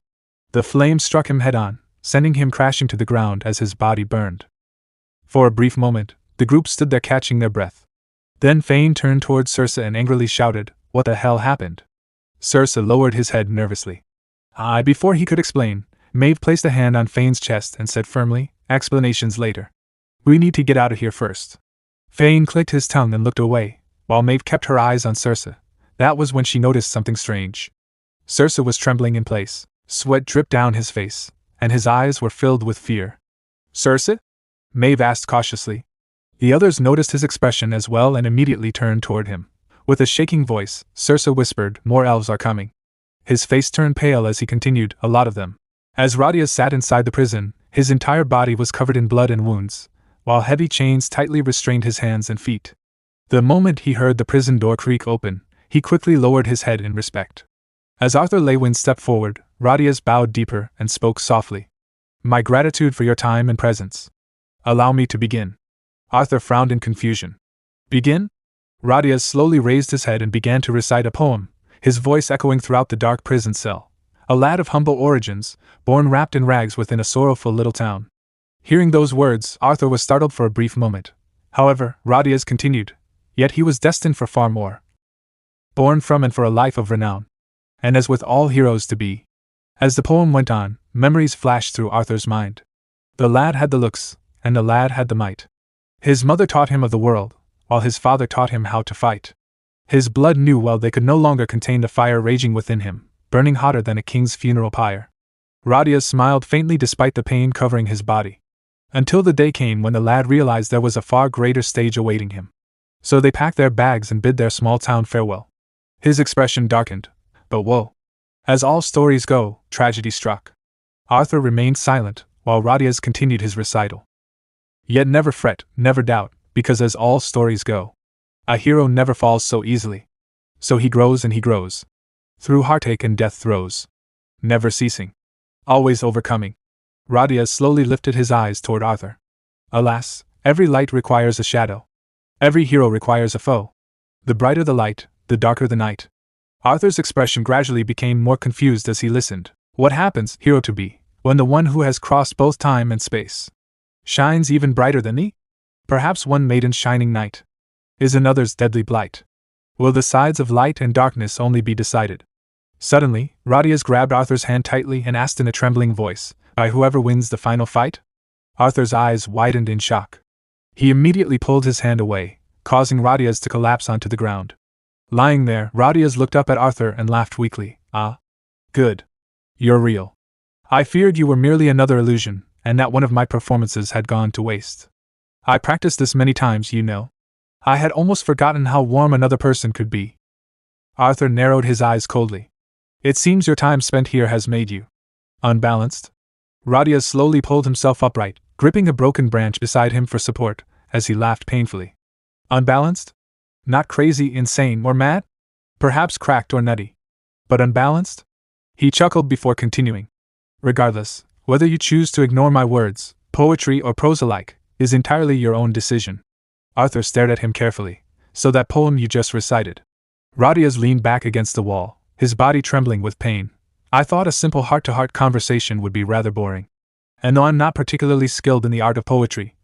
The flame struck him head-on, sending him crashing to the ground as his body burned. For a brief moment, the group stood there catching their breath. Then Fane turned toward Circe and angrily shouted, What the hell happened? Circe lowered his head nervously. Before he could explain, Maeve placed a hand on Fane's chest and said firmly, Explanations later. We need to get out of here first. Fane clicked his tongue and looked away, while Maeve kept her eyes on Circe. That was when she noticed something strange. Circe was trembling in place, sweat dripped down his face, and his eyes were filled with fear. Circe? Maeve asked cautiously. The others noticed his expression as well and immediately turned toward him. With a shaking voice, Circe whispered, More elves are coming. His face turned pale as he continued, A lot of them. As Radius sat inside the prison, his entire body was covered in blood and wounds, while heavy chains tightly restrained his hands and feet. The moment he heard the prison door creak open, he quickly lowered his head in respect. As Arthur Leywin stepped forward, Radius bowed deeper and spoke softly. My gratitude for your time and presence. Allow me to begin. Arthur frowned in confusion. Begin? Radius slowly raised his head and began to recite a poem, his voice echoing throughout the dark prison cell. A lad of humble origins, born wrapped in rags within a sorrowful little town. Hearing those words, Arthur was startled for a brief moment. However, Radius continued, Yet he was destined for far more. Born from and for a life of renown. And as with all heroes to be. As the poem went on, memories flashed through Arthur's mind. The lad had the looks, and the lad had the might. His mother taught him of the world, while his father taught him how to fight. His blood knew well they could no longer contain the fire raging within him, burning hotter than a king's funeral pyre. Radius smiled faintly despite the pain covering his body. Until the day came when the lad realized there was a far greater stage awaiting him. So they packed their bags and bid their small town farewell. His expression darkened, but whoa. As all stories go, tragedy struck. Arthur remained silent, while Radius continued his recital. Yet never fret, never doubt, because as all stories go, a hero never falls so easily. So he grows and he grows. Through heartache and death throes. Never ceasing. Always overcoming. Radius slowly lifted his eyes toward Arthur. Alas, every light requires a shadow. Every hero requires a foe. The brighter the light, the darker the night. Arthur's expression gradually became more confused as he listened. What happens, hero to be, when the one who has crossed both time and space shines even brighter than thee? Perhaps one maiden's shining night is another's deadly blight. Will the sides of light and darkness only be decided Suddenly, Radius grabbed Arthur's hand tightly and asked in a trembling voice, "By whoever wins the final fight?" Arthur's eyes widened in shock. He immediately pulled his hand away, causing Radius to collapse onto the ground. Lying there, Radius looked up at Arthur and laughed weakly. "Ah. Good. You're real. I feared you were merely another illusion, and that one of my performances had gone to waste. I practiced this many times, you know. I had almost forgotten how warm another person could be." Arthur narrowed his eyes coldly. "It seems your time spent here has made you unbalanced." Radius slowly pulled himself upright, gripping a broken branch beside him for support, as he laughed painfully. "Unbalanced? Not crazy, insane, or mad? Perhaps cracked or nutty. But unbalanced?" He chuckled before continuing. "Regardless, whether you choose to ignore my words, poetry or prose alike, is entirely your own decision." Arthur stared at him carefully. "So that poem you just recited?" Radius leaned back against the wall, his body trembling with pain. "I thought a simple heart-to-heart conversation would be rather boring. And though I'm not particularly skilled in the art of poetry,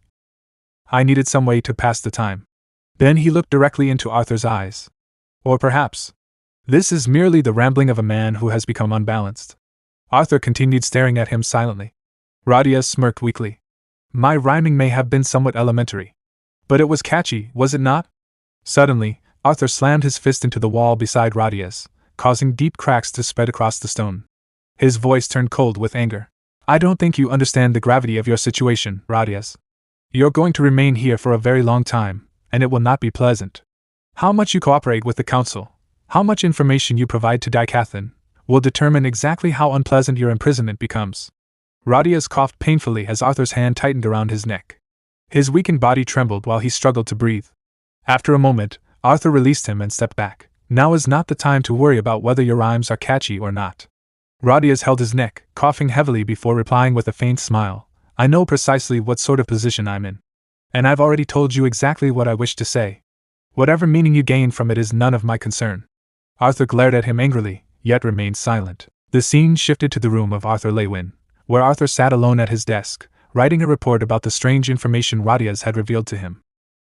I needed some way to pass the time." Then he looked directly into Arthur's eyes. "Or perhaps this is merely the rambling of a man who has become unbalanced." Arthur continued staring at him silently. Radius smirked weakly. "My rhyming may have been somewhat elementary. But it was catchy, was it not?" Suddenly, Arthur slammed his fist into the wall beside Radius, causing deep cracks to spread across the stone. His voice turned cold with anger. "I don't think you understand the gravity of your situation, Radius. You're going to remain here for a very long time, and it will not be pleasant. How much you cooperate with the council, how much information you provide to Dicathlon, will determine exactly how unpleasant your imprisonment becomes." Radius coughed painfully as Arthur's hand tightened around his neck. His weakened body trembled while he struggled to breathe. After a moment, Arthur released him and stepped back. "Now is not the time to worry about whether your rhymes are catchy or not." Radius held his neck, coughing heavily before replying with a faint smile. "I know precisely what sort of position I'm in. And I've already told you exactly what I wish to say. Whatever meaning you gain from it is none of my concern." Arthur glared at him angrily, yet remained silent. The scene shifted to the room of Arthur Lewin, where Arthur sat alone at his desk, writing a report about the strange information Radius had revealed to him.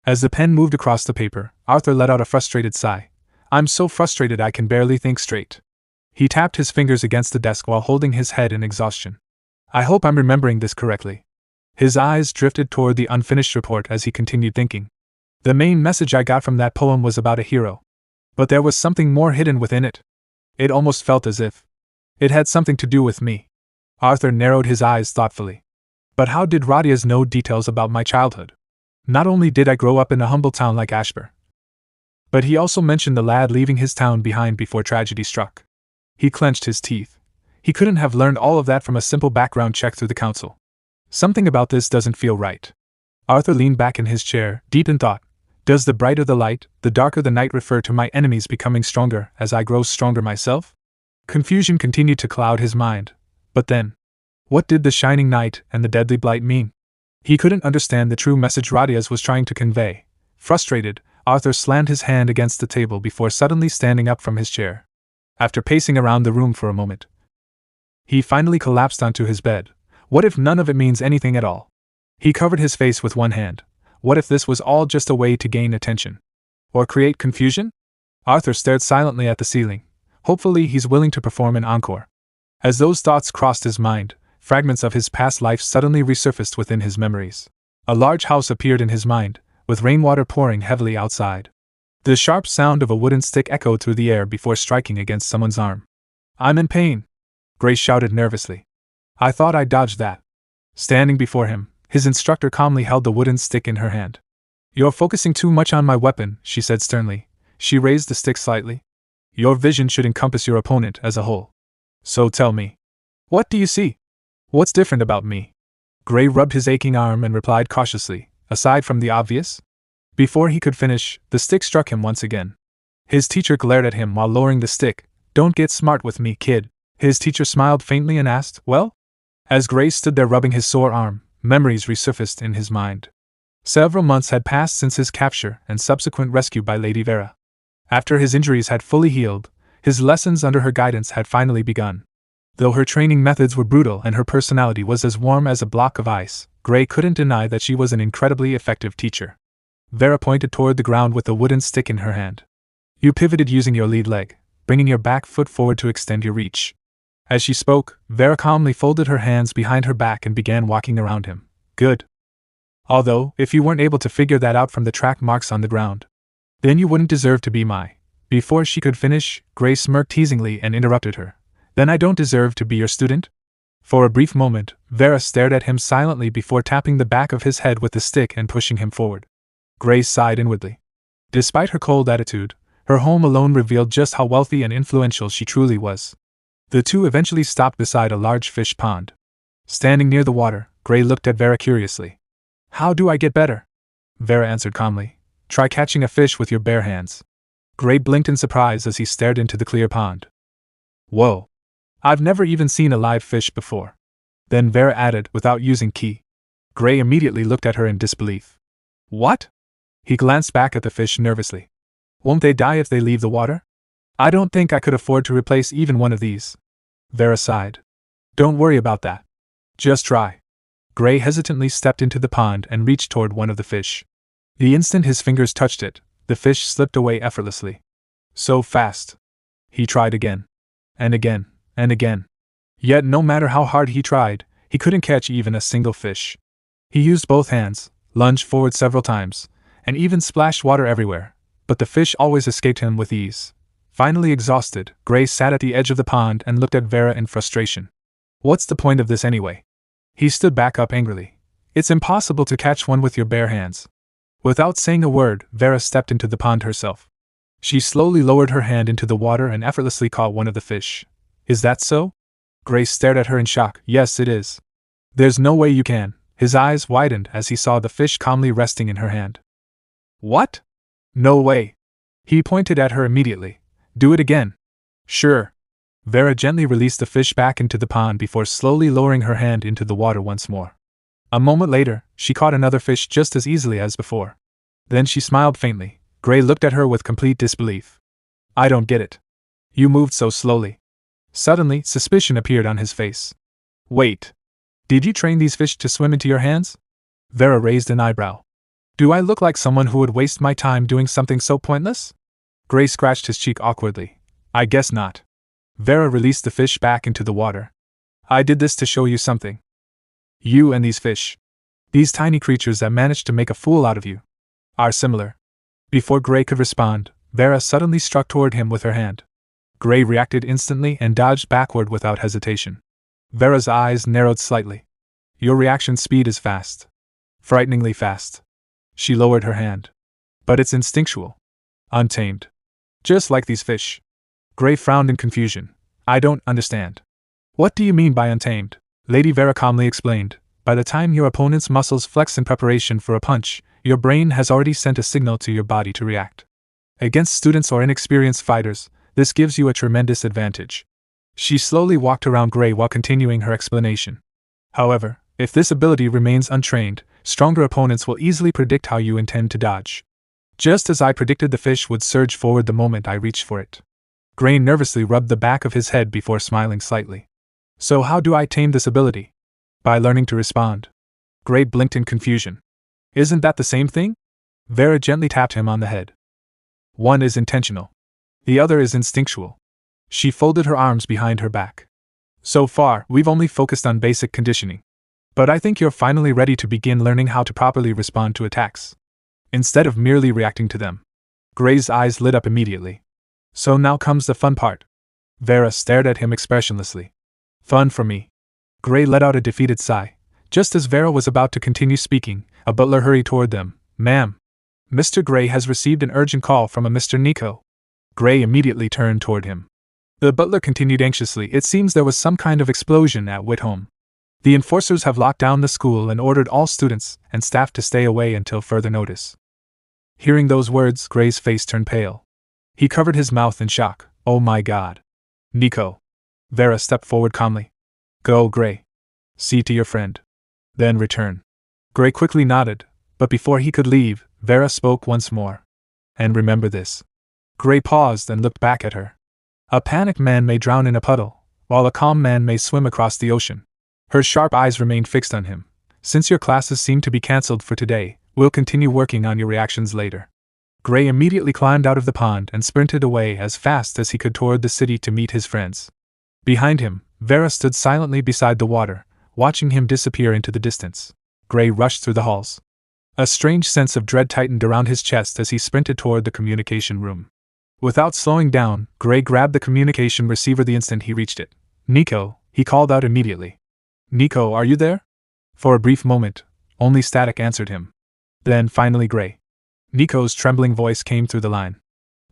As the pen moved across the paper, Arthur let out a frustrated sigh. "I'm so frustrated I can barely think straight." He tapped his fingers against the desk while holding his head in exhaustion. "I hope I'm remembering this correctly." His eyes drifted toward the unfinished report as he continued thinking. "The main message I got from that poem was about a hero. But there was something more hidden within it. It almost felt as if it had something to do with me." Arthur narrowed his eyes thoughtfully. "But how did Radius know details about my childhood? Not only did I grow up in a humble town like Ashbur, but he also mentioned the lad leaving his town behind before tragedy struck." He clenched his teeth. He couldn't have learned all of that from a simple background check through the council. Something about this doesn't feel right. Arthur leaned back in his chair, deep in thought. Does the brighter the light, the darker the night refer to my enemies becoming stronger as I grow stronger myself? Confusion continued to cloud his mind. But then, what did the shining night and the deadly blight mean? He couldn't understand the true message Radius was trying to convey. Frustrated, Arthur slammed his hand against the table before suddenly standing up from his chair. After pacing around the room for a moment, he finally collapsed onto his bed. What if none of it means anything at all? He covered his face with one hand. What if this was all just a way to gain attention? Or create confusion? Arthur stared silently at the ceiling. Hopefully he's willing to perform an encore. As those thoughts crossed his mind, fragments of his past life suddenly resurfaced within his memories. A large house appeared in his mind, with rainwater pouring heavily outside. The sharp sound of a wooden stick echoed through the air before striking against someone's arm. "I'm in pain," Grace shouted nervously. "I thought I dodged that." Standing before him, his instructor calmly held the wooden stick in her hand. "You're focusing too much on my weapon," she said sternly. She raised the stick slightly. "Your vision should encompass your opponent as a whole. So tell me, what do you see? What's different about me?" Gray rubbed his aching arm and replied cautiously, "Aside from the obvious?" Before he could finish, the stick struck him once again. His teacher glared at him while lowering the stick. "Don't get smart with me, kid." His teacher smiled faintly and asked, "Well?" As Gray stood there rubbing his sore arm, memories resurfaced in his mind. Several months had passed since his capture and subsequent rescue by Lady Vera. After his injuries had fully healed, his lessons under her guidance had finally begun. Though her training methods were brutal and her personality was as warm as a block of ice, Gray couldn't deny that she was an incredibly effective teacher. Vera pointed toward the ground with the wooden stick in her hand. "You pivoted using your lead leg, bringing your back foot forward to extend your reach. As she spoke, Vera calmly folded her hands behind her back and began walking around him. Good. Although, if you weren't able to figure that out from the track marks on the ground, then you wouldn't deserve to be my. Before she could finish, Gray smirked teasingly and interrupted her. Then I don't deserve to be your student? For a brief moment, Vera stared at him silently before tapping the back of his head with the stick and pushing him forward. Gray sighed inwardly. Despite her cold attitude, her home alone revealed just how wealthy and influential she truly was. The two eventually stopped beside a large fish pond. Standing near the water, Gray looked at Vera curiously. How do I get better? Vera answered calmly. Try catching a fish with your bare hands. Gray blinked in surprise as he stared into the clear pond. Whoa! I've never even seen a live fish before. Then Vera added, without using ki. Gray immediately looked at her in disbelief. What? He glanced back at the fish nervously. Won't they die if they leave the water? I don't think I could afford to replace even one of these. Vera sighed. Don't worry about that. Just try. Gray hesitantly stepped into the pond and reached toward one of the fish. The instant his fingers touched it, the fish slipped away effortlessly. So fast. He tried again. And again. And again. Yet no matter how hard he tried, he couldn't catch even a single fish. He used both hands, lunged forward several times, and even splashed water everywhere, but the fish always escaped him with ease. Finally exhausted, Gray sat at the edge of the pond and looked at Vera in frustration. What's the point of this anyway? He stood back up angrily. It's impossible to catch one with your bare hands. Without saying a word, Vera stepped into the pond herself. She slowly lowered her hand into the water and effortlessly caught one of the fish. Is that so? Gray stared at her in shock. Yes, it is. There's no way you can. His eyes widened as he saw the fish calmly resting in her hand. What? No way. He pointed at her immediately. Do it again. Sure. Vera gently released the fish back into the pond before slowly lowering her hand into the water once more. A moment later, she caught another fish just as easily as before. Then she smiled faintly. Gray looked at her with complete disbelief. I don't get it. You moved so slowly. Suddenly, suspicion appeared on his face. Wait. Did you train these fish to swim into your hands? Vera raised an eyebrow. Do I look like someone who would waste my time doing something so pointless? Gray scratched his cheek awkwardly. I guess not. Vera released the fish back into the water. I did this to show you something. You and these fish, these tiny creatures that managed to make a fool out of you, are similar. Before Gray could respond, Vera suddenly struck toward him with her hand. Gray reacted instantly and dodged backward without hesitation. Vera's eyes narrowed slightly. Your reaction speed is fast. Frighteningly fast. She lowered her hand. But it's instinctual. Untamed. Just like these fish. Gray frowned in confusion. I don't understand. What do you mean by untamed? Lady Vera calmly explained. By the time your opponent's muscles flex in preparation for a punch, your brain has already sent a signal to your body to react. Against students or inexperienced fighters, this gives you a tremendous advantage. She slowly walked around Gray while continuing her explanation. However, if this ability remains untrained, stronger opponents will easily predict how you intend to dodge. Just as I predicted, the fish would surge forward the moment I reached for it. Gray nervously rubbed the back of his head before smiling slightly. So how do I tame this ability? By learning to respond. Gray blinked in confusion. Isn't that the same thing? Vera gently tapped him on the head. One is intentional. The other is instinctual. She folded her arms behind her back. So far, we've only focused on basic conditioning. But I think you're finally ready to begin learning how to properly respond to attacks, instead of merely reacting to them. Gray's eyes lit up immediately. So now comes the fun part. Vera stared at him expressionlessly. Fun for me. Gray let out a defeated sigh. Just as Vera was about to continue speaking, a butler hurried toward them. Ma'am, Mr. Gray has received an urgent call from a Mr. Nico. Gray immediately turned toward him. The butler continued anxiously. It seems there was some kind of explosion at Whitholm. The enforcers have locked down the school and ordered all students and staff to stay away until further notice. Hearing those words, Gray's face turned pale. He covered his mouth in shock. Oh my God. Nico. Vera stepped forward calmly. Go, Gray. See to your friend. Then return. Gray quickly nodded, but before he could leave, Vera spoke once more. And remember this. Gray paused and looked back at her. A panicked man may drown in a puddle, while a calm man may swim across the ocean. Her sharp eyes remained fixed on him. Since your classes seem to be cancelled for today, we'll continue working on your reactions later. Gray immediately climbed out of the pond and sprinted away as fast as he could toward the city to meet his friends. Behind him, Vera stood silently beside the water, watching him disappear into the distance. Gray rushed through the halls. A strange sense of dread tightened around his chest as he sprinted toward the communication room. Without slowing down, Gray grabbed the communication receiver the instant he reached it. "Nico," he called out immediately. "Nico, are you there?" For a brief moment, only static answered him. Then finally Gray. Nico's trembling voice came through the line.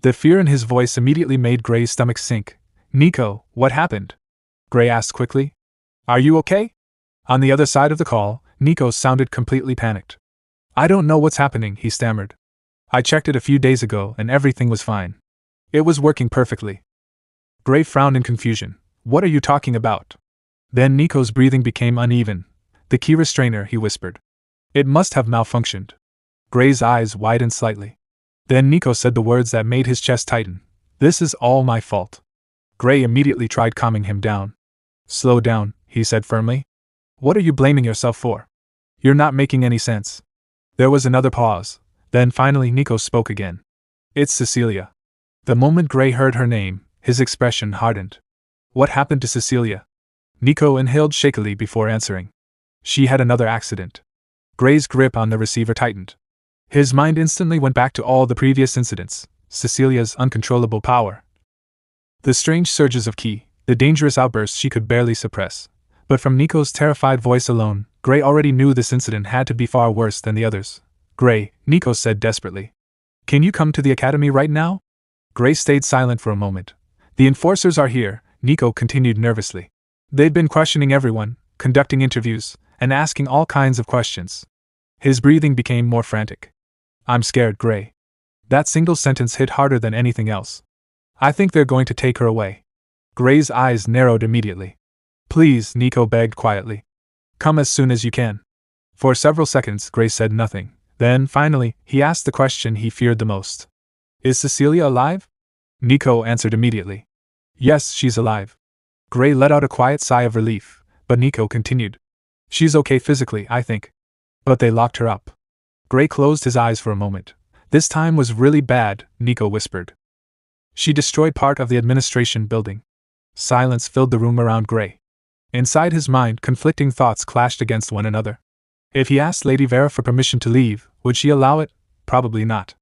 The fear in his voice immediately made Gray's stomach sink. "Nico, what happened?" Gray asked quickly. "Are you okay?" On the other side of the call, Nico sounded completely panicked. "I don't know what's happening," he stammered. "I checked it a few days ago and everything was fine. It was working perfectly." Gray frowned in confusion. "What are you talking about?" Then Nico's breathing became uneven. "The key restrainer," he whispered. "It must have malfunctioned." Gray's eyes widened slightly. Then Nico said the words that made his chest tighten. "This is all my fault." Gray immediately tried calming him down. "Slow down," he said firmly. "What are you blaming yourself for? You're not making any sense." There was another pause. Then finally Nico spoke again. "It's Cecilia." The moment Gray heard her name, his expression hardened. "What happened to Cecilia?" Nico inhaled shakily before answering. "She had another accident." Gray's grip on the receiver tightened. His mind instantly went back to all the previous incidents, Cecilia's uncontrollable power, the strange surges of ki, the dangerous outbursts she could barely suppress. But from Nico's terrified voice alone, Gray already knew this incident had to be far worse than the others. "Gray," Nico said desperately. "Can you come to the academy right now?" Gray stayed silent for a moment. "The enforcers are here," Nico continued nervously. "They've been questioning everyone, conducting interviews, and asking all kinds of questions." His breathing became more frantic. "I'm scared, Gray." That single sentence hit harder than anything else. "I think they're going to take her away." Gray's eyes narrowed immediately. "Please," Nico begged quietly. "Come as soon as you can." For several seconds, Gray said nothing. Then, finally, he asked the question he feared the most. "Is Cecilia alive?" Nico answered immediately. "Yes, she's alive." Gray let out a quiet sigh of relief, but Nico continued. "She's okay physically, I think. But they locked her up." Gray closed his eyes for a moment. "This time was really bad," Nico whispered. "She destroyed part of the administration building." Silence filled the room around Gray. Inside his mind, conflicting thoughts clashed against one another. If he asked Lady Vera for permission to leave, would she allow it? Probably not.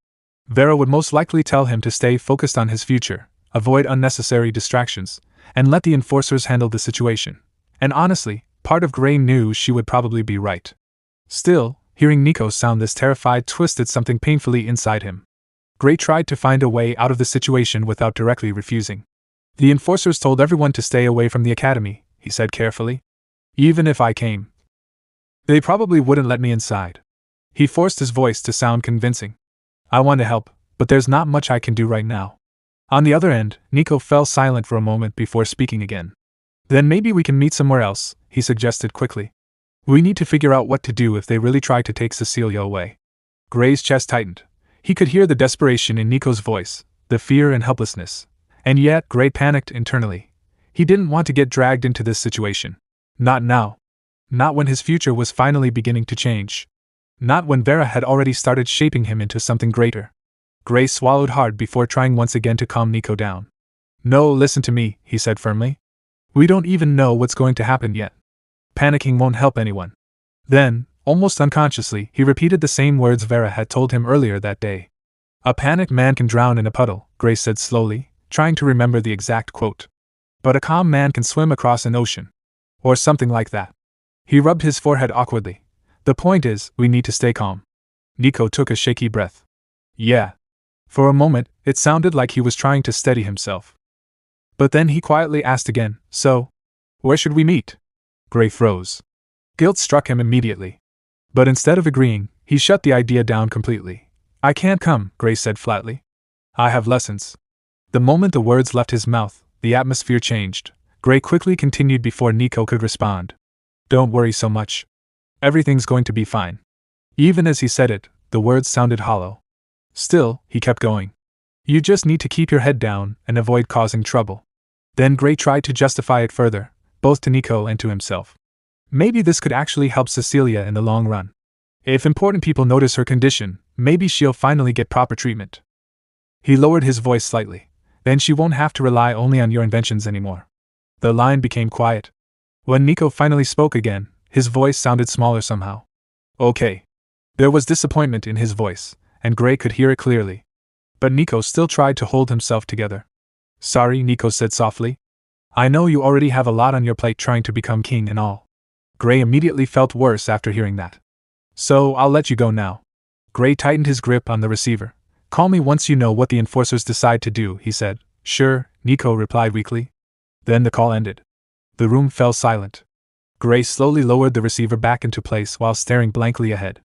Vera would most likely tell him to stay focused on his future, avoid unnecessary distractions, and let the enforcers handle the situation. And honestly, part of Gray knew she would probably be right. Still, hearing Nico sound this terrified twisted something painfully inside him. Gray tried to find a way out of the situation without directly refusing. "The enforcers told everyone to stay away from the academy," he said carefully. "Even if I came, they probably wouldn't let me inside." He forced his voice to sound convincing. "I want to help, but there's not much I can do right now." On the other end, Nico fell silent for a moment before speaking again. "Then maybe we can meet somewhere else," he suggested quickly. "We need to figure out what to do if they really try to take Cecilia away." Gray's chest tightened. He could hear the desperation in Nico's voice, the fear and helplessness. And yet, Gray panicked internally. He didn't want to get dragged into this situation. Not now. Not when his future was finally beginning to change. Not when Vera had already started shaping him into something greater. Gray swallowed hard before trying once again to calm Nico down. "No, listen to me," he said firmly. "We don't even know what's going to happen yet. Panicking won't help anyone." Then, almost unconsciously, he repeated the same words Vera had told him earlier that day. "A panicked man can drown in a puddle," Gray said slowly, trying to remember the exact quote. "But a calm man can swim across an ocean." Or something like that. He rubbed his forehead awkwardly. "The point is, we need to stay calm." Nico took a shaky breath. "Yeah." For a moment, it sounded like he was trying to steady himself. But then he quietly asked again, "So, where should we meet?" Gray froze. Guilt struck him immediately. But instead of agreeing, he shut the idea down completely. "I can't come," Gray said flatly. "I have lessons." The moment the words left his mouth, the atmosphere changed. Gray quickly continued before Nico could respond. "Don't worry so much. Everything's going to be fine." Even as he said it, the words sounded hollow. Still, he kept going. "You just need to keep your head down and avoid causing trouble." Then Gray tried to justify it further, both to Nico and to himself. Maybe this could actually help Cecilia in the long run. If important people notice her condition, maybe she'll finally get proper treatment. He lowered his voice slightly. Then she won't have to rely only on your inventions anymore. The line became quiet. When Nico finally spoke again, his voice sounded smaller somehow. Okay. There was disappointment in his voice, and Gray could hear it clearly. But Nico still tried to hold himself together. Sorry, Nico said softly. I know you already have a lot on your plate trying to become king and all. Gray immediately felt worse after hearing that. So I'll let you go now. Gray tightened his grip on the receiver. Call me once you know what the enforcers decide to do, he said. Sure, Nico replied weakly. Then the call ended. The room fell silent. Gray slowly lowered the receiver back into place while staring blankly ahead.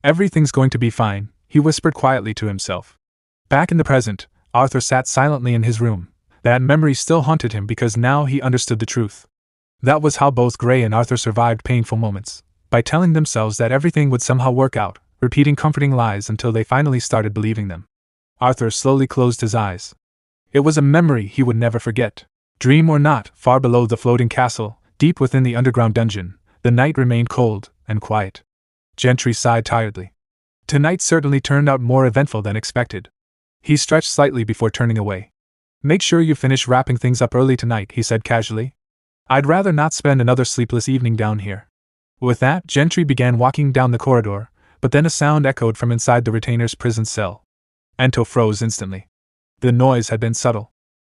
Everything's going to be fine, he whispered quietly to himself. Back in the present, Arthur sat silently in his room. That memory still haunted him because now he understood the truth. That was how both Gray and Arthur survived painful moments, by telling themselves that everything would somehow work out, repeating comforting lies until they finally started believing them. Arthur slowly closed his eyes. It was a memory he would never forget. Dream or not, far below the floating castle, deep within the underground dungeon, the night remained cold and quiet. Gentry sighed tiredly. Tonight certainly turned out more eventful than expected. He stretched slightly before turning away. Make sure you finish wrapping things up early tonight, he said casually. I'd rather not spend another sleepless evening down here. With that, Gentry began walking down the corridor, but then a sound echoed from inside the retainer's prison cell. Ento froze instantly. The noise had been subtle.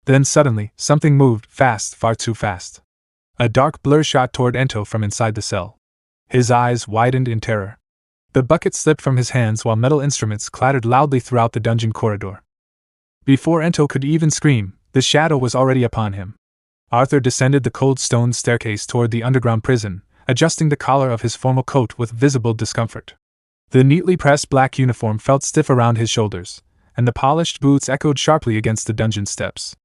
Then suddenly, something moved, fast, far too fast. A dark blur shot toward Ento from inside the cell. His eyes widened in terror. The bucket slipped from his hands while metal instruments clattered loudly throughout the dungeon corridor. Before Ento could even scream, the shadow was already upon him. Arthur descended the cold stone staircase toward the underground prison, adjusting the collar of his formal coat with visible discomfort. The neatly pressed black uniform felt stiff around his shoulders, and the polished boots echoed sharply against the dungeon steps.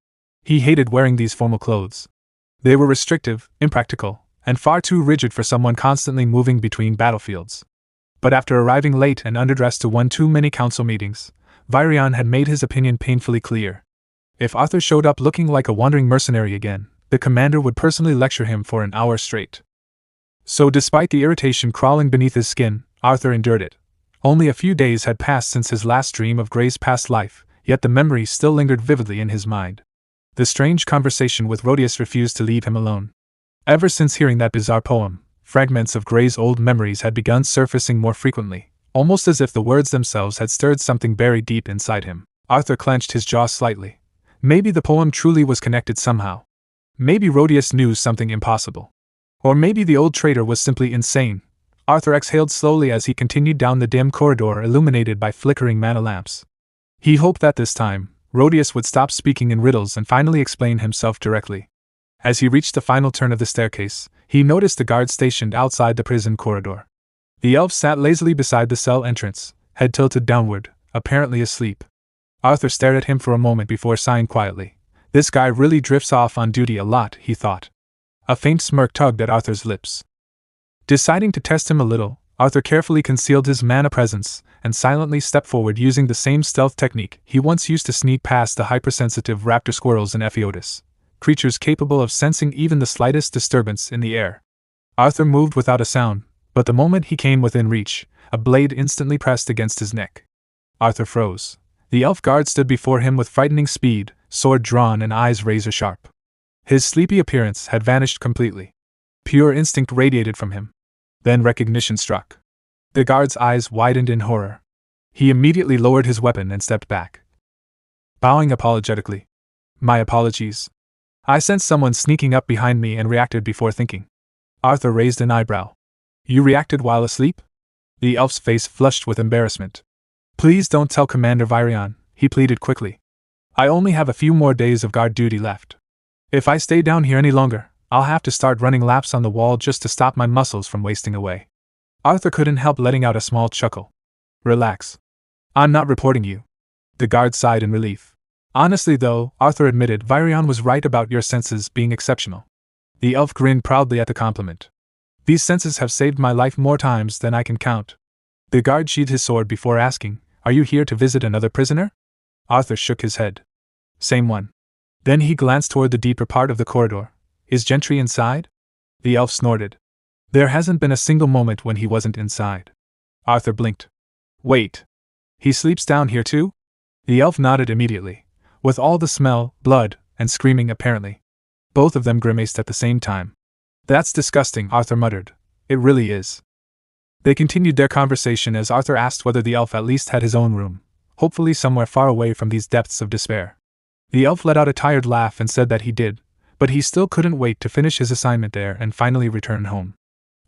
He hated wearing these formal clothes. They were restrictive, impractical, and far too rigid for someone constantly moving between battlefields. But after arriving late and underdressed to one too many council meetings, Virion had made his opinion painfully clear. If Arthur showed up looking like a wandering mercenary again, the commander would personally lecture him for an hour straight. So despite the irritation crawling beneath his skin, Arthur endured it. Only a few days had passed since his last dream of Gray's past life, yet the memory still lingered vividly in his mind. The strange conversation with Rodius refused to leave him alone. Ever since hearing that bizarre poem, fragments of Gray's old memories had begun surfacing more frequently, almost as if the words themselves had stirred something buried deep inside him. Arthur clenched his jaw slightly. Maybe the poem truly was connected somehow. Maybe Rodius knew something impossible. Or maybe the old traitor was simply insane. Arthur exhaled slowly as he continued down the dim corridor illuminated by flickering mana lamps. He hoped that this time, Rodius would stop speaking in riddles and finally explain himself directly. As he reached the final turn of the staircase, he noticed the guard stationed outside the prison corridor. The elf sat lazily beside the cell entrance, head tilted downward, apparently asleep. Arthur stared at him for a moment before sighing quietly. This guy really drifts off on duty a lot, he thought. A faint smirk tugged at Arthur's lips. Deciding to test him a little, Arthur carefully concealed his mana presence and silently stepped forward using the same stealth technique he once used to sneak past the hypersensitive raptor squirrels in Epheotis, creatures capable of sensing even the slightest disturbance in the air. Arthur moved without a sound, but the moment he came within reach, a blade instantly pressed against his neck. Arthur froze. The elf guard stood before him with frightening speed, sword drawn and eyes razor sharp. His sleepy appearance had vanished completely. Pure instinct radiated from him. Then recognition struck. The guard's eyes widened in horror. He immediately lowered his weapon and stepped back, bowing apologetically. My apologies. I sensed someone sneaking up behind me and reacted before thinking. Arthur raised an eyebrow. You reacted while asleep? The elf's face flushed with embarrassment. Please don't tell Commander Virion, he pleaded quickly. I only have a few more days of guard duty left. If I stay down here any longer, I'll have to start running laps on the wall just to stop my muscles from wasting away. Arthur couldn't help letting out a small chuckle. Relax. I'm not reporting you. The guard sighed in relief. Honestly though, Arthur admitted, Virion was right about your senses being exceptional. The elf grinned proudly at the compliment. These senses have saved my life more times than I can count. The guard sheathed his sword before asking, Are you here to visit another prisoner? Arthur shook his head. Same one. Then he glanced toward the deeper part of the corridor. Is Gentry inside? The elf snorted. There hasn't been a single moment when he wasn't inside. Arthur blinked. Wait. He sleeps down here too? The elf nodded immediately, with all the smell, blood, and screaming apparently. Both of them grimaced at the same time. That's disgusting, Arthur muttered. It really is. They continued their conversation as Arthur asked whether the elf at least had his own room, hopefully somewhere far away from these depths of despair. The elf let out a tired laugh and said that he did, but he still couldn't wait to finish his assignment there and finally return home.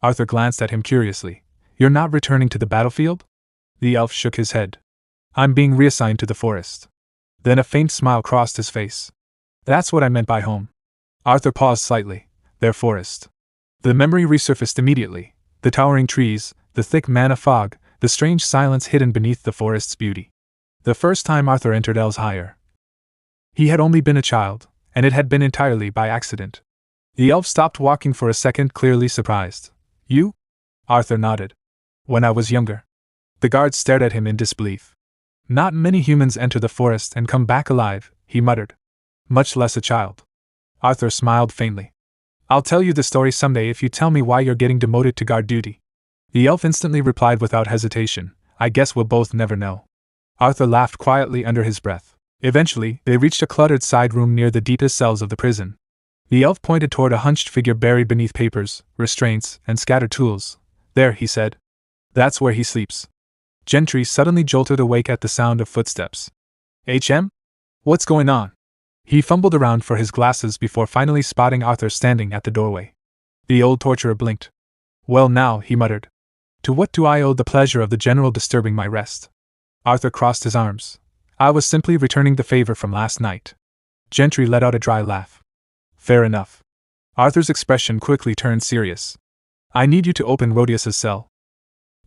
Arthur glanced at him curiously. You're not returning to the battlefield? The elf shook his head. I'm being reassigned to the forest. Then a faint smile crossed his face. That's what I meant by home. Arthur paused slightly. Their forest. The memory resurfaced immediately. The towering trees, the thick manna fog, the strange silence hidden beneath the forest's beauty. The first time Arthur entered El's Hire. He had only been a child, and it had been entirely by accident. The elf stopped walking for a second, clearly surprised. You? Arthur nodded. When I was younger. The guard stared at him in disbelief. Not many humans enter the forest and come back alive, he muttered. Much less a child. Arthur smiled faintly. I'll tell you the story someday if you tell me why you're getting demoted to guard duty. The elf instantly replied without hesitation. I guess we'll both never know. Arthur laughed quietly under his breath. Eventually, they reached a cluttered side room near the deepest cells of the prison. The elf pointed toward a hunched figure buried beneath papers, restraints, and scattered tools. There, he said. That's where he sleeps. Gentry suddenly jolted awake at the sound of footsteps. HM? What's going on? He fumbled around for his glasses before finally spotting Arthur standing at the doorway. The old torturer blinked. Well now, he muttered. To what do I owe the pleasure of the general disturbing my rest? Arthur crossed his arms. I was simply returning the favor from last night. Gentry let out a dry laugh. Fair enough. Arthur's expression quickly turned serious. I need you to open Rodius's cell.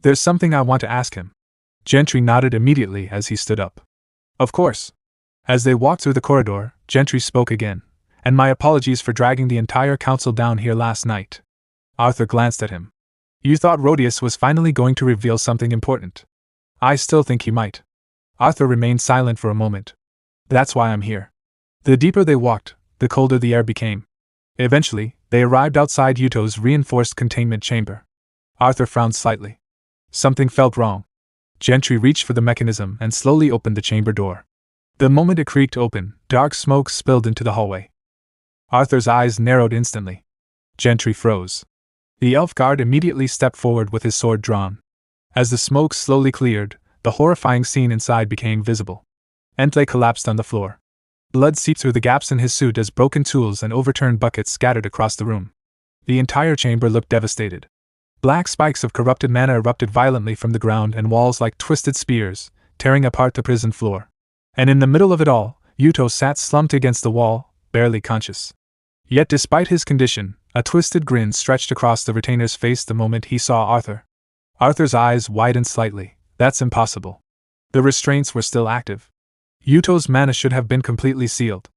There's something I want to ask him. Gentry nodded immediately as he stood up. Of course. As they walked through the corridor, Gentry spoke again. And my apologies for dragging the entire council down here last night. Arthur glanced at him. You thought Rodius was finally going to reveal something important. I still think he might. Arthur remained silent for a moment. That's why I'm here. The deeper they walked, the colder the air became. Eventually, they arrived outside Yuto's reinforced containment chamber. Arthur frowned slightly. Something felt wrong. Gentry reached for the mechanism and slowly opened the chamber door. The moment it creaked open, dark smoke spilled into the hallway. Arthur's eyes narrowed instantly. Gentry froze. The elf guard immediately stepped forward with his sword drawn. As the smoke slowly cleared, the horrifying scene inside became visible. Entle collapsed on the floor. Blood seeped through the gaps in his suit as broken tools and overturned buckets scattered across the room. The entire chamber looked devastated. Black spikes of corrupted mana erupted violently from the ground and walls like twisted spears, tearing apart the prison floor. And in the middle of it all, Yuto sat slumped against the wall, barely conscious. Yet despite his condition, a twisted grin stretched across the retainer's face the moment he saw Arthur. Arthur's eyes widened slightly. That's impossible. The restraints were still active. Yuto's mana should have been completely sealed.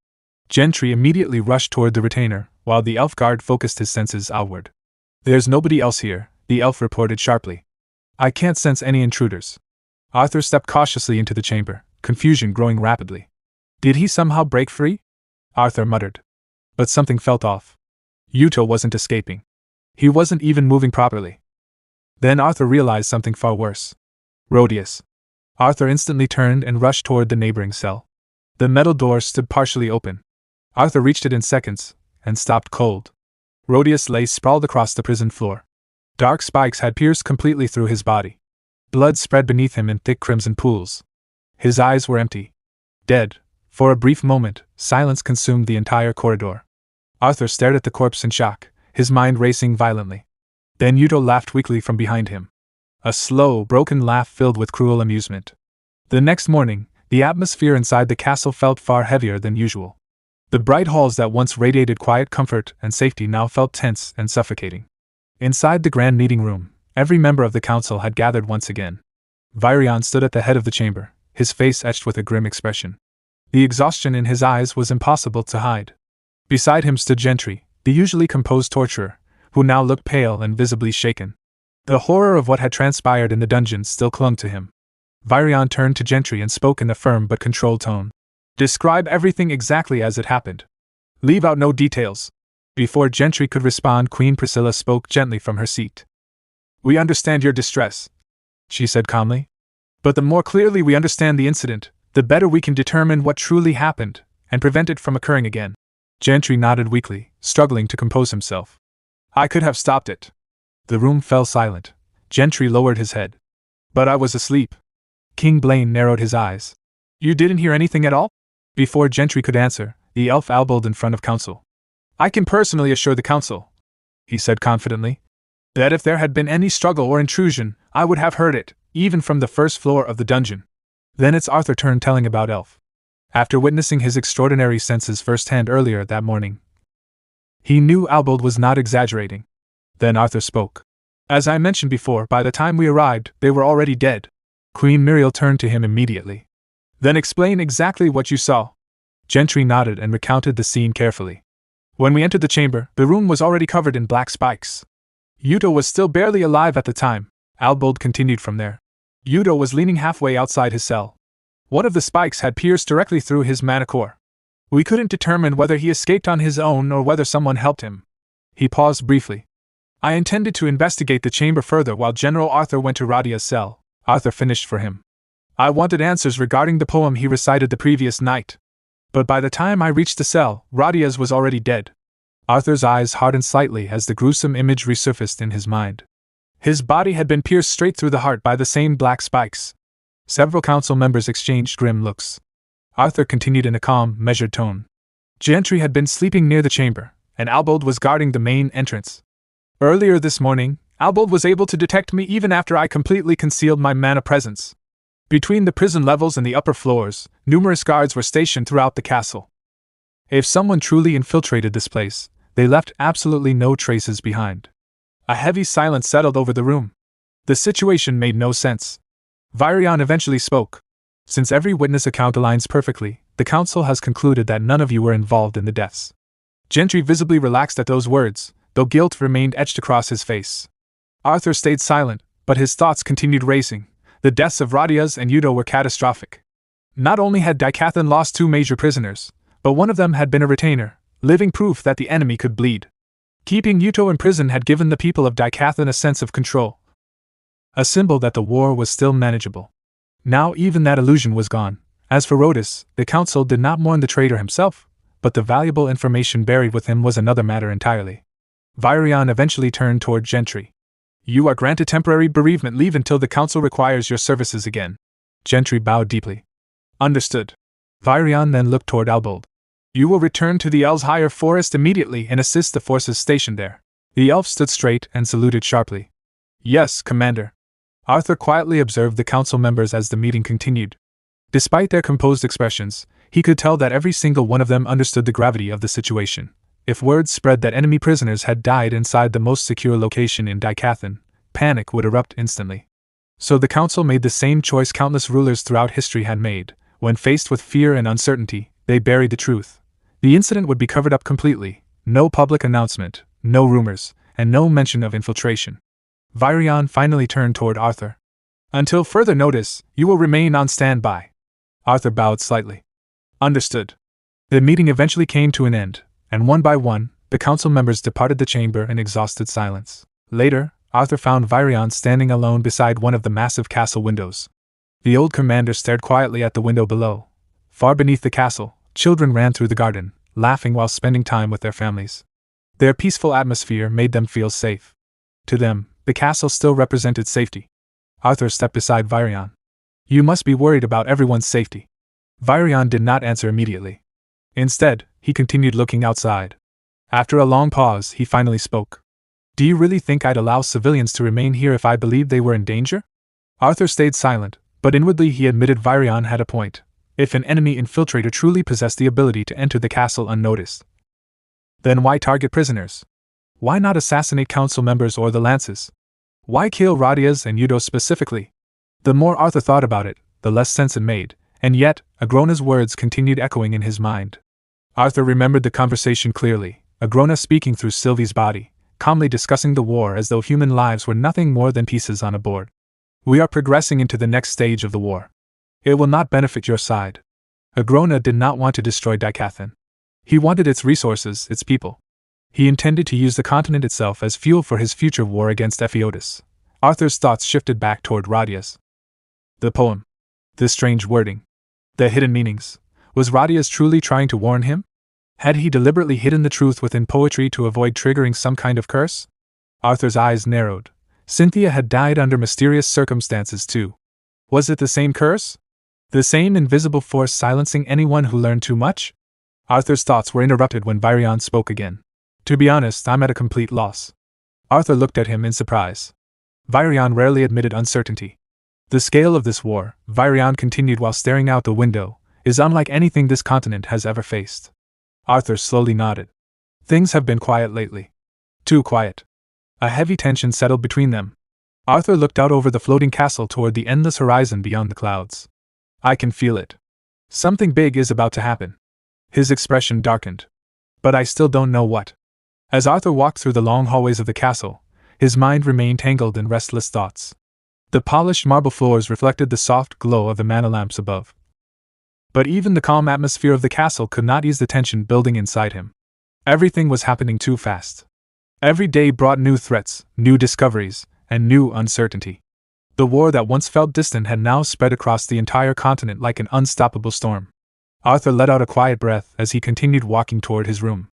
Gentry immediately rushed toward the retainer, while the elf guard focused his senses outward. There's nobody else here, the elf reported sharply. I can't sense any intruders. Arthur stepped cautiously into the chamber, confusion growing rapidly. Did he somehow break free? Arthur muttered. But something felt off. Yuto wasn't escaping. He wasn't even moving properly. Then Arthur realized something far worse. Rodius. Arthur instantly turned and rushed toward the neighboring cell. The metal door stood partially open. Arthur reached it in seconds, and stopped cold. Rodius lay sprawled across the prison floor. Dark spikes had pierced completely through his body. Blood spread beneath him in thick crimson pools. His eyes were empty. Dead. For a brief moment, silence consumed the entire corridor. Arthur stared at the corpse in shock, his mind racing violently. Then Yuto laughed weakly from behind him. A slow, broken laugh filled with cruel amusement. The next morning, the atmosphere inside the castle felt far heavier than usual. The bright halls that once radiated quiet comfort and safety now felt tense and suffocating. Inside the grand meeting room, every member of the council had gathered once again. Virion stood at the head of the chamber, his face etched with a grim expression. The exhaustion in his eyes was impossible to hide. Beside him stood Gentry, the usually composed torturer, who now looked pale and visibly shaken. The horror of what had transpired in the dungeon still clung to him. Virion turned to Gentry and spoke in a firm but controlled tone. Describe everything exactly as it happened. Leave out no details. Before Gentry could respond, Queen Priscilla spoke gently from her seat. We understand your distress. she said calmly. But the more clearly we understand the incident, the better we can determine what truly happened, and prevent it from occurring again. Gentry nodded weakly, struggling to compose himself. I could have stopped it. The room fell silent. Gentry lowered his head. But I was asleep. King Blaine narrowed his eyes. You didn't hear anything at all? Before Gentry could answer, the elf elbowed in front of council. I can personally assure the council, he said confidently, that if there had been any struggle or intrusion, I would have heard it, even from the first floor of the dungeon. Then it's Arthur turned telling about Elf. After witnessing his extraordinary senses firsthand earlier that morning, he knew Albold was not exaggerating. Then Arthur spoke. As I mentioned before, by the time we arrived, they were already dead. Queen Muriel turned to him immediately. Then explain exactly what you saw. Gentry nodded and recounted the scene carefully. When we entered the chamber, the room was already covered in black spikes. Yuto was still barely alive at the time, Albold continued from there. Yuto was leaning halfway outside his cell. One of the spikes had pierced directly through his mana core. We couldn't determine whether he escaped on his own or whether someone helped him. He paused briefly. I intended to investigate the chamber further while General Arthur went to Radia's cell. Arthur finished for him. I wanted answers regarding the poem he recited the previous night. But by the time I reached the cell, Radia's was already dead. Arthur's eyes hardened slightly as the gruesome image resurfaced in his mind. His body had been pierced straight through the heart by the same black spikes. Several council members exchanged grim looks. Arthur continued in a calm, measured tone. Gentry had been sleeping near the chamber, and Albold was guarding the main entrance. Earlier this morning, Albold was able to detect me even after I completely concealed my mana presence. Between the prison levels and the upper floors, numerous guards were stationed throughout the castle. If someone truly infiltrated this place, they left absolutely no traces behind. A heavy silence settled over the room. The situation made no sense. Virion eventually spoke. Since every witness account aligns perfectly, the council has concluded that none of you were involved in the deaths. Gentry visibly relaxed at those words, though guilt remained etched across his face. Arthur stayed silent, but his thoughts continued racing. The deaths of Radias and Yuto were catastrophic. Not only had Daikathan lost 2 major prisoners, but one of them had been a retainer, living proof that the enemy could bleed. Keeping Yuto in prison had given the people of Daikathan a sense of control. A symbol that the war was still manageable. Now even that illusion was gone. As for Rhodus, the council did not mourn the traitor himself, but the valuable information buried with him was another matter entirely. Virion eventually turned toward Gentry. You are granted temporary bereavement leave until the council requires your services again. Gentry bowed deeply. Understood. Virion then looked toward Albold. You will return to the Elves' Higher Forest immediately and assist the forces stationed there. The elf stood straight and saluted sharply. Yes, Commander. Arthur quietly observed the council members as the meeting continued. Despite their composed expressions, he could tell that every single one of them understood the gravity of the situation. If word spread that enemy prisoners had died inside the most secure location in Daikathan, panic would erupt instantly. So the council made the same choice countless rulers throughout history had made. When faced with fear and uncertainty, they buried the truth. The incident would be covered up completely. No public announcement, no rumors, and no mention of infiltration. Virion finally turned toward Arthur. Until further notice, you will remain on standby. Arthur bowed slightly. Understood. The meeting eventually came to an end, and one by one, the council members departed the chamber in exhausted silence. Later, Arthur found Virion standing alone beside one of the massive castle windows. The old commander stared quietly at the window below. Far beneath the castle, children ran through the garden, laughing while spending time with their families. Their peaceful atmosphere made them feel safe. To them, the castle still represented safety. Arthur stepped beside Virion. You must be worried about everyone's safety. Virion did not answer immediately. Instead, he continued looking outside. After a long pause, he finally spoke. Do you really think I'd allow civilians to remain here if I believed they were in danger? Arthur stayed silent, but inwardly he admitted Virion had a point. If an enemy infiltrator truly possessed the ability to enter the castle unnoticed, then why target prisoners? Why not assassinate council members or the lances? Why kill Radias and Yudo specifically? The more Arthur thought about it, the less sense it made, and yet, Agrona's words continued echoing in his mind. Arthur remembered the conversation clearly, Agrona speaking through Sylvie's body, calmly discussing the war as though human lives were nothing more than pieces on a board. We are progressing into the next stage of the war. It will not benefit your side. Agrona did not want to destroy Daikathan. He wanted its resources, its people. He intended to use the continent itself as fuel for his future war against Epheotis. Arthur's thoughts shifted back toward Radia's. The poem. The strange wording. The hidden meanings. Was Radia's truly trying to warn him? Had he deliberately hidden the truth within poetry to avoid triggering some kind of curse? Arthur's eyes narrowed. Cynthia had died under mysterious circumstances too. Was it the same curse? The same invisible force silencing anyone who learned too much? Arthur's thoughts were interrupted when Virion spoke again. To be honest, I'm at a complete loss. Arthur looked at him in surprise. Virion rarely admitted uncertainty. The scale of this war, Virion continued while staring out the window, is unlike anything this continent has ever faced. Arthur slowly nodded. Things have been quiet lately. Too quiet. A heavy tension settled between them. Arthur looked out over the floating castle toward the endless horizon beyond the clouds. I can feel it. Something big is about to happen. His expression darkened. But I still don't know what. As Arthur walked through the long hallways of the castle, his mind remained tangled in restless thoughts. The polished marble floors reflected the soft glow of the mana lamps above. But even the calm atmosphere of the castle could not ease the tension building inside him. Everything was happening too fast. Every day brought new threats, new discoveries, and new uncertainty. The war that once felt distant had now spread across the entire continent like an unstoppable storm. Arthur let out a quiet breath as he continued walking toward his room.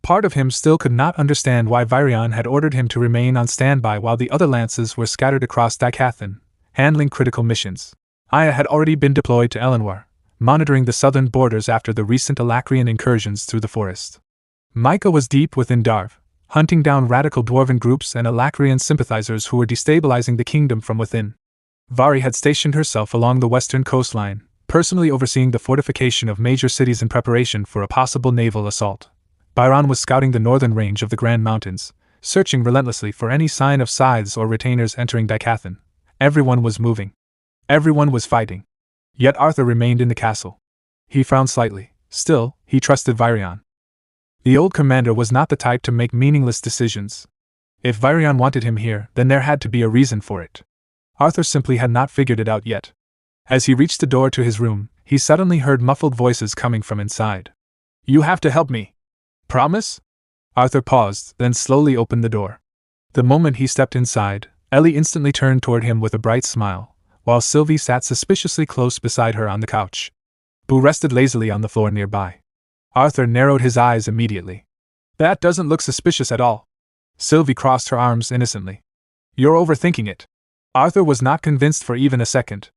Part of him still could not understand why Virion had ordered him to remain on standby while the other lances were scattered across Dicathan, handling critical missions. Aya had already been deployed to Elenwar, monitoring the southern borders after the recent Alacrian incursions through the forest. Micah was deep within Darv, hunting down radical dwarven groups and Alacrian sympathizers who were destabilizing the kingdom from within. Vari had stationed herself along the western coastline, personally overseeing the fortification of major cities in preparation for a possible naval assault. Byron was scouting the northern range of the Grand Mountains, searching relentlessly for any sign of scythes or retainers entering Dicathan. Everyone was moving. Everyone was fighting. Yet Arthur remained in the castle. He frowned slightly. Still, he trusted Virion. The old commander was not the type to make meaningless decisions. If Virion wanted him here, then there had to be a reason for it. Arthur simply had not figured it out yet. As he reached the door to his room, he suddenly heard muffled voices coming from inside. You have to help me. Promise? Arthur paused, then slowly opened the door. The moment he stepped inside, Ellie instantly turned toward him with a bright smile, while Sylvie sat suspiciously close beside her on the couch. Boo rested lazily on the floor nearby. Arthur narrowed his eyes immediately. That doesn't look suspicious at all. Sylvie crossed her arms innocently. You're overthinking it. Arthur was not convinced for even a second.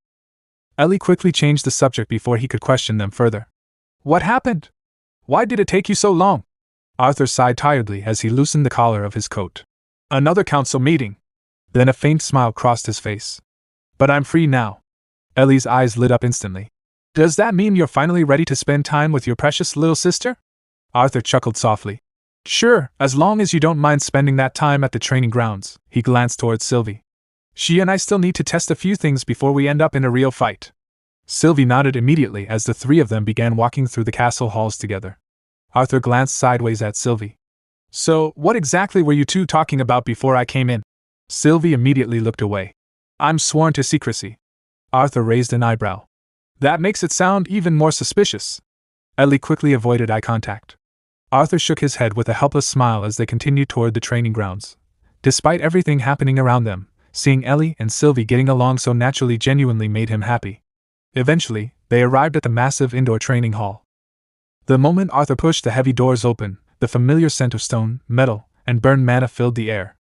Ellie quickly changed the subject before he could question them further. What happened? Why did it take you so long? Arthur sighed tiredly as he loosened the collar of his coat. Another council meeting. Then a faint smile crossed his face. But I'm free now. Ellie's eyes lit up instantly. Does that mean you're finally ready to spend time with your precious little sister? Arthur chuckled softly. Sure, as long as you don't mind spending that time at the training grounds. He glanced towards Sylvie. She and I still need to test a few things before we end up in a real fight. Sylvie nodded immediately as the three of them began walking through the castle halls together. Arthur glanced sideways at Sylvie. So, what exactly were you two talking about before I came in? Sylvie immediately looked away. I'm sworn to secrecy. Arthur raised an eyebrow. That makes it sound even more suspicious. Ellie quickly avoided eye contact. Arthur shook his head with a helpless smile as they continued toward the training grounds. Despite everything happening around them, seeing Ellie and Sylvie getting along so naturally genuinely made him happy. Eventually, they arrived at the massive indoor training hall. The moment Arthur pushed the heavy doors open, the familiar scent of stone, metal, and burned mana filled the air.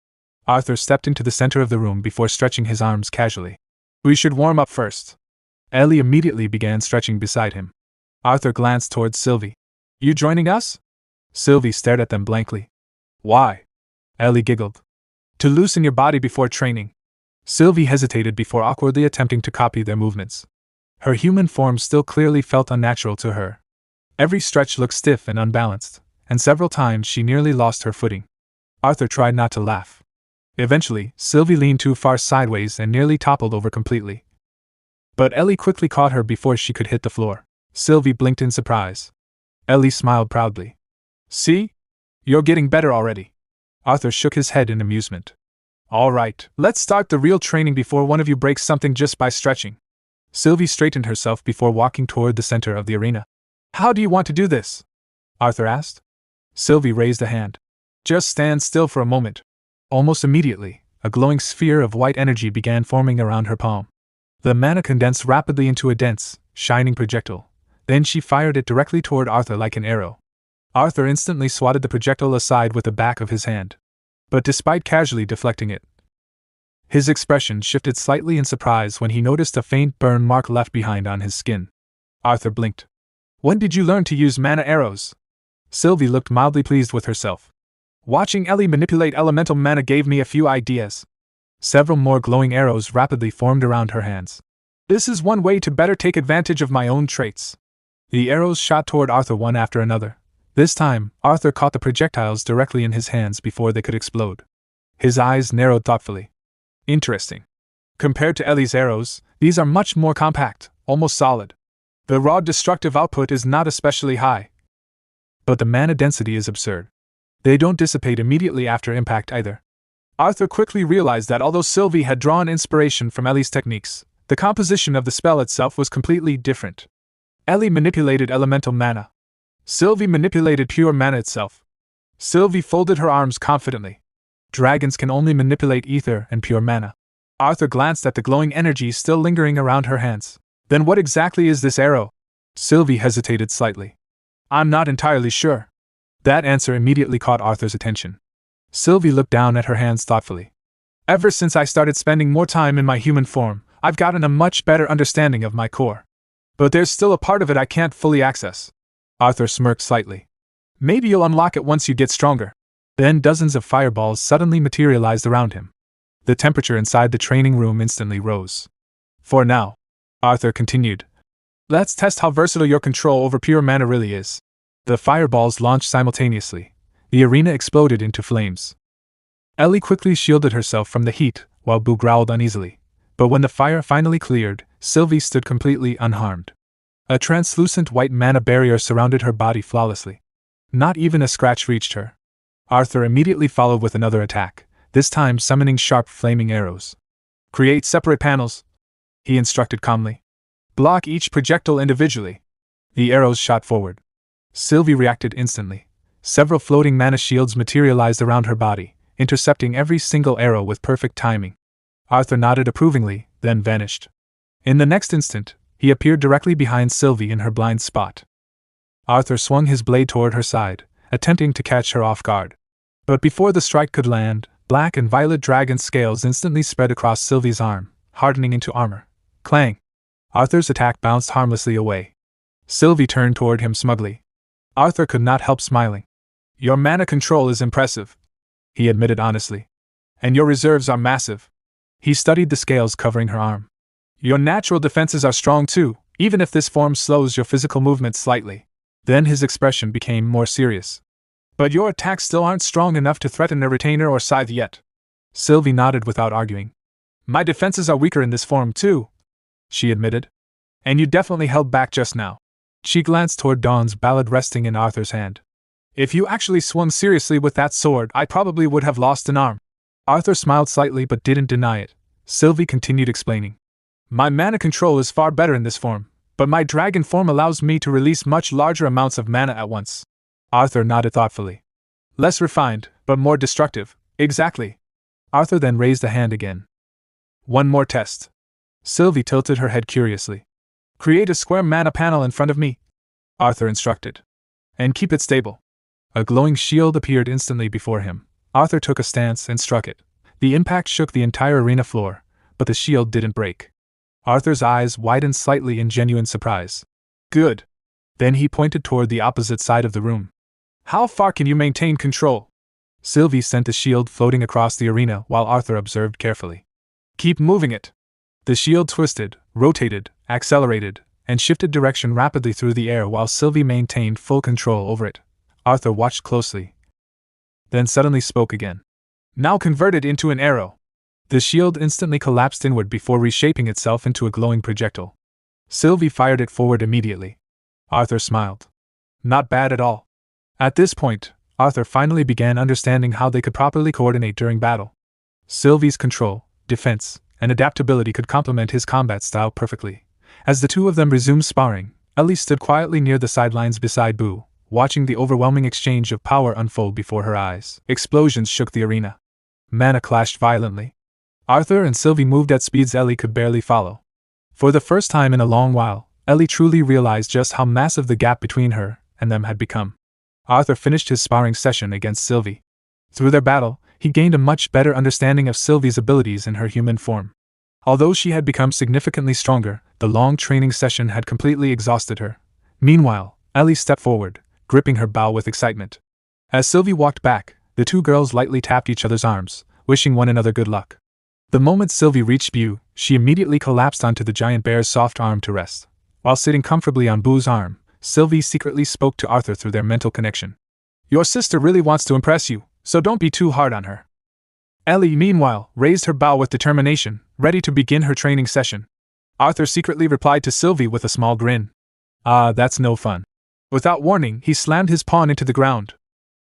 Arthur stepped into the center of the room before stretching his arms casually. We should warm up first. Ellie immediately began stretching beside him. Arthur glanced towards Sylvie. You joining us? Sylvie stared at them blankly. Why? Ellie giggled. To loosen your body before training. Sylvie hesitated before awkwardly attempting to copy their movements. Her human form still clearly felt unnatural to her. Every stretch looked stiff and unbalanced, and several times she nearly lost her footing. Arthur tried not to laugh. Eventually, Sylvie leaned too far sideways and nearly toppled over completely. But Ellie quickly caught her before she could hit the floor. Sylvie blinked in surprise. Ellie smiled proudly. See? You're getting better already. Arthur shook his head in amusement. All right, let's start the real training before one of you breaks something just by stretching. Sylvie straightened herself before walking toward the center of the arena. How do you want to do this? Arthur asked. Sylvie raised a hand. Just stand still for a moment. Almost immediately, A glowing sphere of white energy began forming around her palm. The mana condensed rapidly into a dense, shining projectile. Then she fired it directly toward Arthur like an arrow. Arthur instantly swatted the projectile aside with the back of his hand. But despite casually deflecting it, his expression shifted slightly in surprise when he noticed a faint burn mark left behind on his skin. Arthur blinked. "When did you learn to use mana arrows?" Sylvie looked mildly pleased with herself. "Watching Ellie manipulate elemental mana gave me a few ideas." Several more glowing arrows rapidly formed around her hands. "This is one way to better take advantage of my own traits." The arrows shot toward Arthur one after another. This time, Arthur caught the projectiles directly in his hands before they could explode. His eyes narrowed thoughtfully. "Interesting. Compared to Ellie's arrows, these are much more compact, almost solid. The raw destructive output is not especially high. But the mana density is absurd. They don't dissipate immediately after impact either." Arthur quickly realized that although Sylvie had drawn inspiration from Ellie's techniques, the composition of the spell itself was completely different. Ellie manipulated elemental mana. Sylvie manipulated pure mana itself. Sylvie folded her arms confidently. Dragons can only manipulate ether and pure mana. Arthur glanced at the glowing energy still lingering around her hands. "Then what exactly is this arrow?" Sylvie hesitated slightly. "I'm not entirely sure." That answer immediately caught Arthur's attention. Sylvie looked down at her hands thoughtfully. "Ever since I started spending more time in my human form, I've gotten a much better understanding of my core. But there's still a part of it I can't fully access." Arthur smirked slightly. "Maybe you'll unlock it once you get stronger." Then dozens of fireballs suddenly materialized around him. The temperature inside the training room instantly rose. "For now," Arthur continued, "let's test how versatile your control over pure mana really is." The fireballs launched simultaneously. The arena exploded into flames. Ellie quickly shielded herself from the heat, while Boo growled uneasily. But when the fire finally cleared, Sylvie stood completely unharmed. A translucent white mana barrier surrounded her body flawlessly. Not even a scratch reached her. Arthur immediately followed with another attack, this time summoning sharp flaming arrows. "Create separate panels," he instructed calmly. "Block each projectile individually." The arrows shot forward. Sylvie reacted instantly. Several floating mana shields materialized around her body, intercepting every single arrow with perfect timing. Arthur nodded approvingly, then vanished. In the next instant, he appeared directly behind Sylvie in her blind spot. Arthur swung his blade toward her side, attempting to catch her off guard. But before the strike could land, black and violet dragon scales instantly spread across Sylvie's arm, hardening into armor. Clang! Arthur's attack bounced harmlessly away. Sylvie turned toward him smugly. Arthur could not help smiling. "Your mana control is impressive," he admitted honestly. "And your reserves are massive." He studied the scales covering her arm. "Your natural defenses are strong too, even if this form slows your physical movement slightly." Then his expression became more serious. "But your attacks still aren't strong enough to threaten a retainer or scythe yet." Sylvie nodded without arguing. "My defenses are weaker in this form too," she admitted. "And you definitely held back just now." She glanced toward Dawn's ballad resting in Arthur's hand. "If you actually swung seriously with that sword, I probably would have lost an arm." Arthur smiled slightly but didn't deny it. Sylvie continued explaining. "My mana control is far better in this form, but my dragon form allows me to release much larger amounts of mana at once." Arthur nodded thoughtfully. "Less refined, but more destructive." "Exactly." Arthur then raised a hand again. "One more test." Sylvie tilted her head curiously. "Create a square mana panel in front of me," Arthur instructed. "And keep it stable." A glowing shield appeared instantly before him. Arthur took a stance and struck it. The impact shook the entire arena floor, but the shield didn't break. Arthur's eyes widened slightly in genuine surprise. "Good." Then he pointed toward the opposite side of the room. "How far can you maintain control?" Sylvie sent the shield floating across the arena while Arthur observed carefully. "Keep moving it." The shield twisted, rotated, accelerated, and shifted direction rapidly through the air while Sylvie maintained full control over it. Arthur watched closely, then suddenly spoke again. "Now convert it into an arrow." The shield instantly collapsed inward before reshaping itself into a glowing projectile. Sylvie fired it forward immediately. Arthur smiled. "Not bad at all." At this point, Arthur finally began understanding how they could properly coordinate during battle. Sylvie's control, defense, and adaptability could complement his combat style perfectly. As the two of them resumed sparring, Ellie stood quietly near the sidelines beside Boo, watching the overwhelming exchange of power unfold before her eyes. Explosions shook the arena. Mana clashed violently. Arthur and Sylvie moved at speeds Ellie could barely follow. For the first time in a long while, Ellie truly realized just how massive the gap between her and them had become. Arthur finished his sparring session against Sylvie. Through their battle, he gained a much better understanding of Sylvie's abilities in her human form. Although she had become significantly stronger, the long training session had completely exhausted her. Meanwhile, Ellie stepped forward, gripping her bow with excitement. As Sylvie walked back, the two girls lightly tapped each other's arms, wishing one another good luck. The moment Sylvie reached Bu, she immediately collapsed onto the giant bear's soft arm to rest. While sitting comfortably on Bu's arm, Sylvie secretly spoke to Arthur through their mental connection. "Your sister really wants to impress you, so don't be too hard on her." Ellie, meanwhile, raised her bow with determination, ready to begin her training session. Arthur secretly replied to Sylvie with a small grin. "Ah, that's no fun." Without warning, he slammed his pawn into the ground.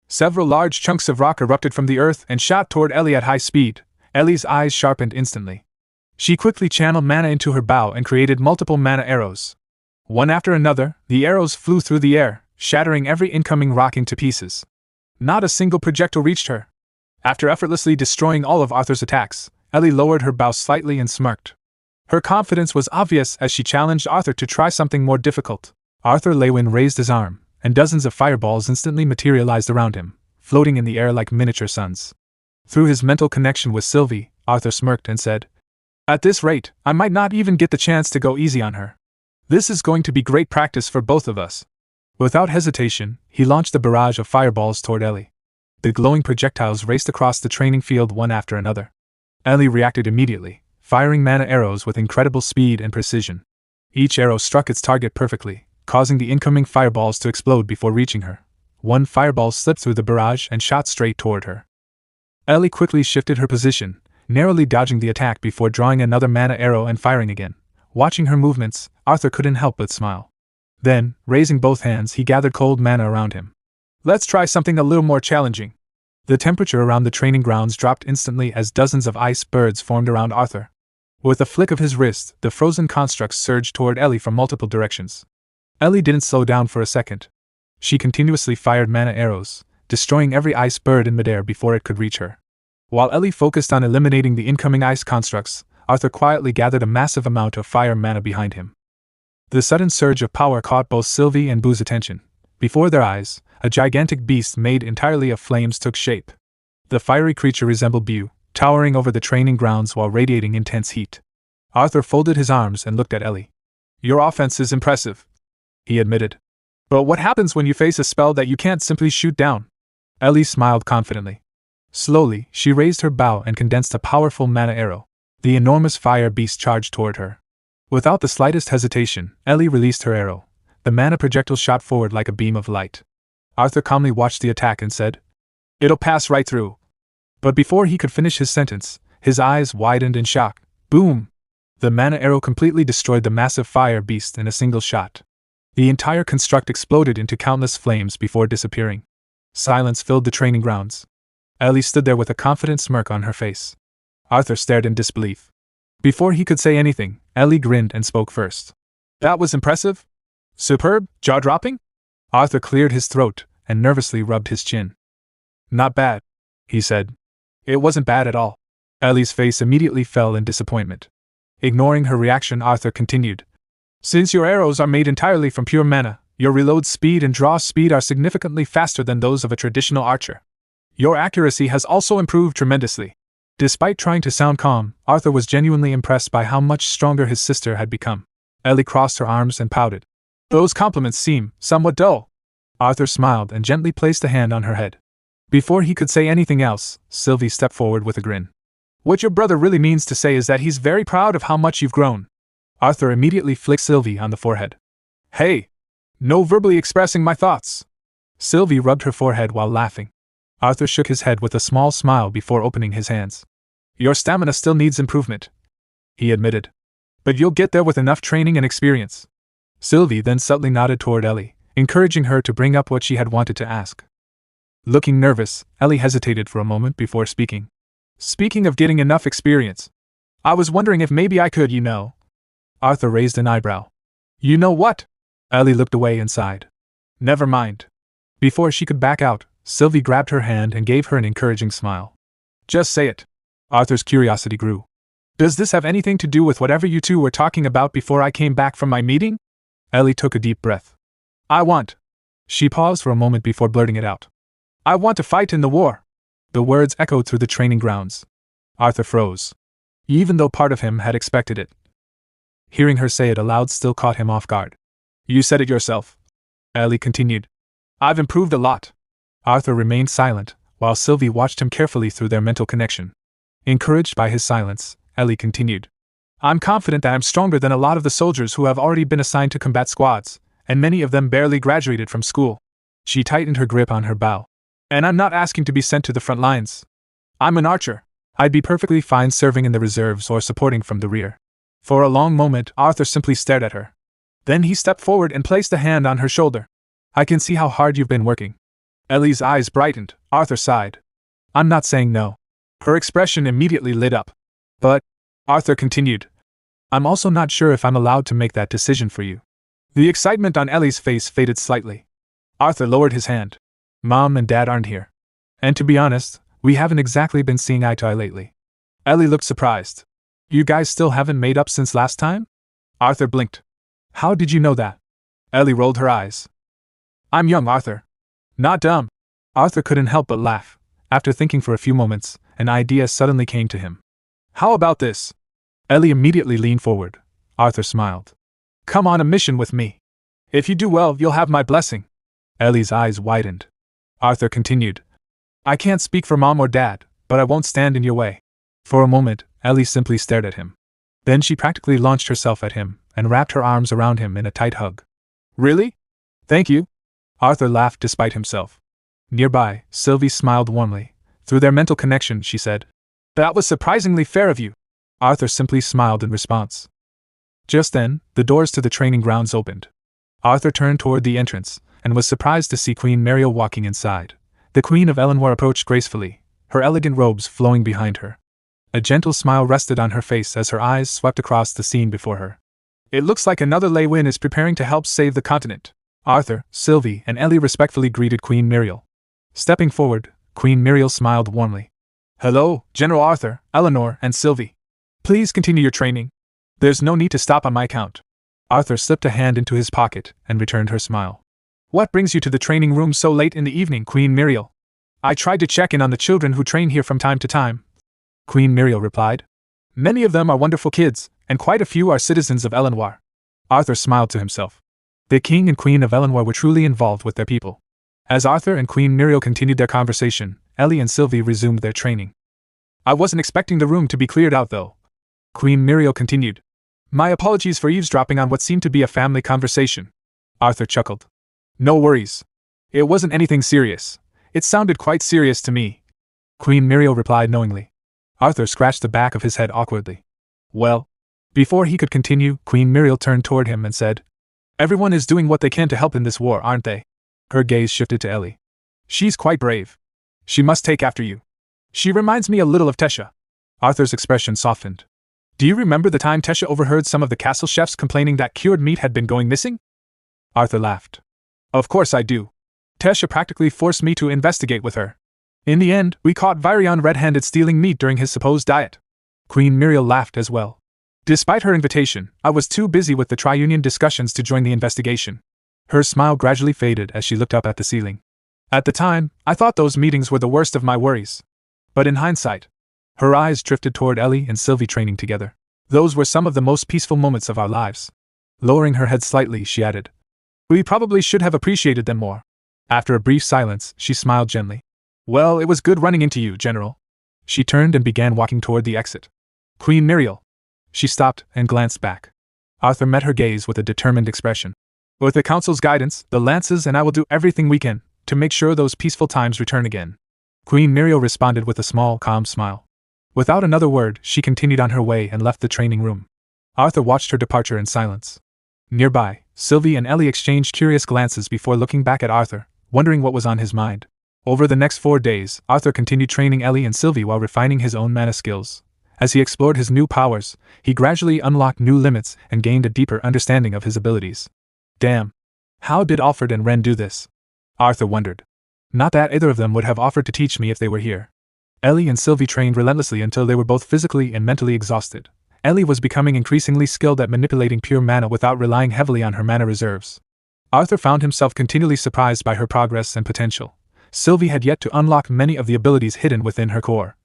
Several large chunks of rock erupted from the earth and shot toward Ellie at high speed. Ellie's eyes sharpened instantly. She quickly channeled mana into her bow and created multiple mana arrows. One after another, the arrows flew through the air, shattering every incoming rock into pieces. Not a single projectile reached her. After effortlessly destroying all of Arthur's attacks, Ellie lowered her bow slightly and smirked. Her confidence was obvious as she challenged Arthur to try something more difficult. Arthur Lewin raised his arm, and dozens of fireballs instantly materialized around him, floating in the air like miniature suns. Through his mental connection with Sylvie, Arthur smirked and said, "At this rate, I might not even get the chance to go easy on her. This is going to be great practice for both of us." Without hesitation, he launched a barrage of fireballs toward Ellie. The glowing projectiles raced across the training field one after another. Ellie reacted immediately, firing mana arrows with incredible speed and precision. Each arrow struck its target perfectly, causing the incoming fireballs to explode before reaching her. One fireball slipped through the barrage and shot straight toward her. Ellie quickly shifted her position, narrowly dodging the attack before drawing another mana arrow and firing again. Watching her movements, Arthur couldn't help but smile. Then, raising both hands, he gathered cold mana around him. "Let's try something a little more challenging." The temperature around the training grounds dropped instantly as dozens of ice birds formed around Arthur. With a flick of his wrist, the frozen constructs surged toward Ellie from multiple directions. Ellie didn't slow down for a second. She continuously fired mana arrows, destroying every ice bird in midair before it could reach her. While Ellie focused on eliminating the incoming ice constructs, Arthur quietly gathered a massive amount of fire mana behind him. The sudden surge of power caught both Sylvie and Bu's attention. Before their eyes, a gigantic beast made entirely of flames took shape. The fiery creature resembled Bu, towering over the training grounds while radiating intense heat. Arthur folded his arms and looked at Ellie. "Your offense is impressive," he admitted. "But what happens when you face a spell that you can't simply shoot down?" Ellie smiled confidently. Slowly, she raised her bow and condensed a powerful mana arrow. The enormous fire beast charged toward her. Without the slightest hesitation, Ellie released her arrow. The mana projectile shot forward like a beam of light. Arthur calmly watched the attack and said, "It'll pass right through." But before he could finish his sentence, his eyes widened in shock. Boom! The mana arrow completely destroyed the massive fire beast in a single shot. The entire construct exploded into countless flames before disappearing. Silence filled the training grounds. Ellie stood there with a confident smirk on her face. Arthur stared in disbelief. Before he could say anything, Ellie grinned and spoke first. "That was impressive? Superb? Jaw-dropping?" Arthur cleared his throat and nervously rubbed his chin. "Not bad," he said. "It wasn't bad at all." Ellie's face immediately fell in disappointment. Ignoring her reaction, Arthur continued. "Since your arrows are made entirely from pure mana, your reload speed and draw speed are significantly faster than those of a traditional archer. Your accuracy has also improved tremendously." Despite trying to sound calm, Arthur was genuinely impressed by how much stronger his sister had become. Ellie crossed her arms and pouted. "Those compliments seem somewhat dull." Arthur smiled and gently placed a hand on her head. Before he could say anything else, Sylvie stepped forward with a grin. "What your brother really means to say is that he's very proud of how much you've grown." Arthur immediately flicked Sylvie on the forehead. "Hey! No verbally expressing my thoughts." Sylvie rubbed her forehead while laughing. Arthur shook his head with a small smile before opening his hands. "Your stamina still needs improvement," he admitted. "But you'll get there with enough training and experience." Sylvie then subtly nodded toward Ellie, encouraging her to bring up what she had wanted to ask. Looking nervous, Ellie hesitated for a moment before speaking. "Speaking of getting enough experience, I was wondering if maybe I could, Arthur raised an eyebrow. "You know what?" Ellie looked away and sighed. "Never mind." Before she could back out, Sylvie grabbed her hand and gave her an encouraging smile. "Just say it." Arthur's curiosity grew. Does this have anything to do with whatever you two were talking about before I came back from my meeting? Ellie took a deep breath. I want. She paused for a moment before blurting it out. I want to fight in the war. The words echoed through the training grounds. Arthur froze, even though part of him had expected it. Hearing her say it aloud still caught him off guard. You said it yourself, Ellie continued. I've improved a lot. Arthur remained silent, while Sylvie watched him carefully through their mental connection. Encouraged by his silence, Ellie continued. I'm confident that I'm stronger than a lot of the soldiers who have already been assigned to combat squads, and many of them barely graduated from school. She tightened her grip on her bow. And I'm not asking to be sent to the front lines. I'm an archer. I'd be perfectly fine serving in the reserves or supporting from the rear. For a long moment, Arthur simply stared at her. Then he stepped forward and placed a hand on her shoulder. I can see how hard you've been working. Ellie's eyes brightened. Arthur sighed. I'm not saying no. Her expression immediately lit up. But, Arthur continued, I'm also not sure if I'm allowed to make that decision for you. The excitement on Ellie's face faded slightly. Arthur lowered his hand. Mom and Dad aren't here. And to be honest, we haven't exactly been seeing eye to eye lately. Ellie looked surprised. You guys still haven't made up since last time? Arthur blinked. How did you know that? Ellie rolled her eyes. I'm young, Arthur. Not dumb. Arthur couldn't help but laugh. After thinking for a few moments, an idea suddenly came to him. How about this? Ellie immediately leaned forward. Arthur smiled. Come on a mission with me. If you do well, you'll have my blessing. Ellie's eyes widened. Arthur continued. I can't speak for Mom or Dad, but I won't stand in your way. For a moment, Ellie simply stared at him. Then she practically launched herself at him and wrapped her arms around him in a tight hug. Really? Thank you. Arthur laughed despite himself. Nearby, Sylvie smiled warmly. Through their mental connection, she said, That was surprisingly fair of you. Arthur simply smiled in response. Just then, the doors to the training grounds opened. Arthur turned toward the entrance and was surprised to see Queen Muriel walking inside. The Queen of Elenwar approached gracefully, her elegant robes flowing behind her. A gentle smile rested on her face as her eyes swept across the scene before her. It looks like another Lei Win is preparing to help save the continent. Arthur, Sylvie, and Ellie respectfully greeted Queen Muriel. Stepping forward, Queen Muriel smiled warmly. Hello, General Arthur, Eleanor, and Sylvie. Please continue your training. There's no need to stop on my account. Arthur slipped a hand into his pocket and returned her smile. What brings you to the training room so late in the evening, Queen Muriel? I tried to check in on the children who train here from time to time. Queen Muriel replied. Many of them are wonderful kids, and quite a few are citizens of Elenwar. Arthur smiled to himself. The King and Queen of Elenwar were truly involved with their people. As Arthur and Queen Muriel continued their conversation, Ellie and Sylvie resumed their training. I wasn't expecting the room to be cleared out, though. Queen Muriel continued. My apologies for eavesdropping on what seemed to be a family conversation. Arthur chuckled. No worries. It wasn't anything serious. It sounded quite serious to me. Queen Muriel replied knowingly. Arthur scratched the back of his head awkwardly. Well, before he could continue, Queen Muriel turned toward him and said, Everyone is doing what they can to help in this war, aren't they? Her gaze shifted to Ellie. She's quite brave. She must take after you. She reminds me a little of Tesha. Arthur's expression softened. Do you remember the time Tesha overheard some of the castle chefs complaining that cured meat had been going missing? Arthur laughed. Of course I do. Tesha practically forced me to investigate with her. In the end, we caught Virion red-handed stealing meat during his supposed diet. Queen Muriel laughed as well. Despite her invitation, I was too busy with the tri-union discussions to join the investigation. Her smile gradually faded as she looked up at the ceiling. At the time, I thought those meetings were the worst of my worries. But in hindsight, her eyes drifted toward Ellie and Sylvie training together. Those were some of the most peaceful moments of our lives. Lowering her head slightly, she added, We probably should have appreciated them more. After a brief silence, she smiled gently. Well, it was good running into you, General. She turned and began walking toward the exit. Queen Muriel. She stopped and glanced back. Arthur met her gaze with a determined expression. With the Council's guidance, the Lances and I will do everything we can to make sure those peaceful times return again. Queen Muriel responded with a small, calm smile. Without another word, she continued on her way and left the training room. Arthur watched her departure in silence. Nearby, Sylvie and Ellie exchanged curious glances before looking back at Arthur, wondering what was on his mind. Over the next 4 days, Arthur continued training Ellie and Sylvie while refining his own mana skills. As he explored his new powers, he gradually unlocked new limits and gained a deeper understanding of his abilities. Damn. How did Alfred and Ren do this? Arthur wondered. Not that either of them would have offered to teach me if they were here. Ellie and Sylvie trained relentlessly until they were both physically and mentally exhausted. Ellie was becoming increasingly skilled at manipulating pure mana without relying heavily on her mana reserves. Arthur found himself continually surprised by her progress and potential. Sylvie had yet to unlock many of the abilities hidden within her core.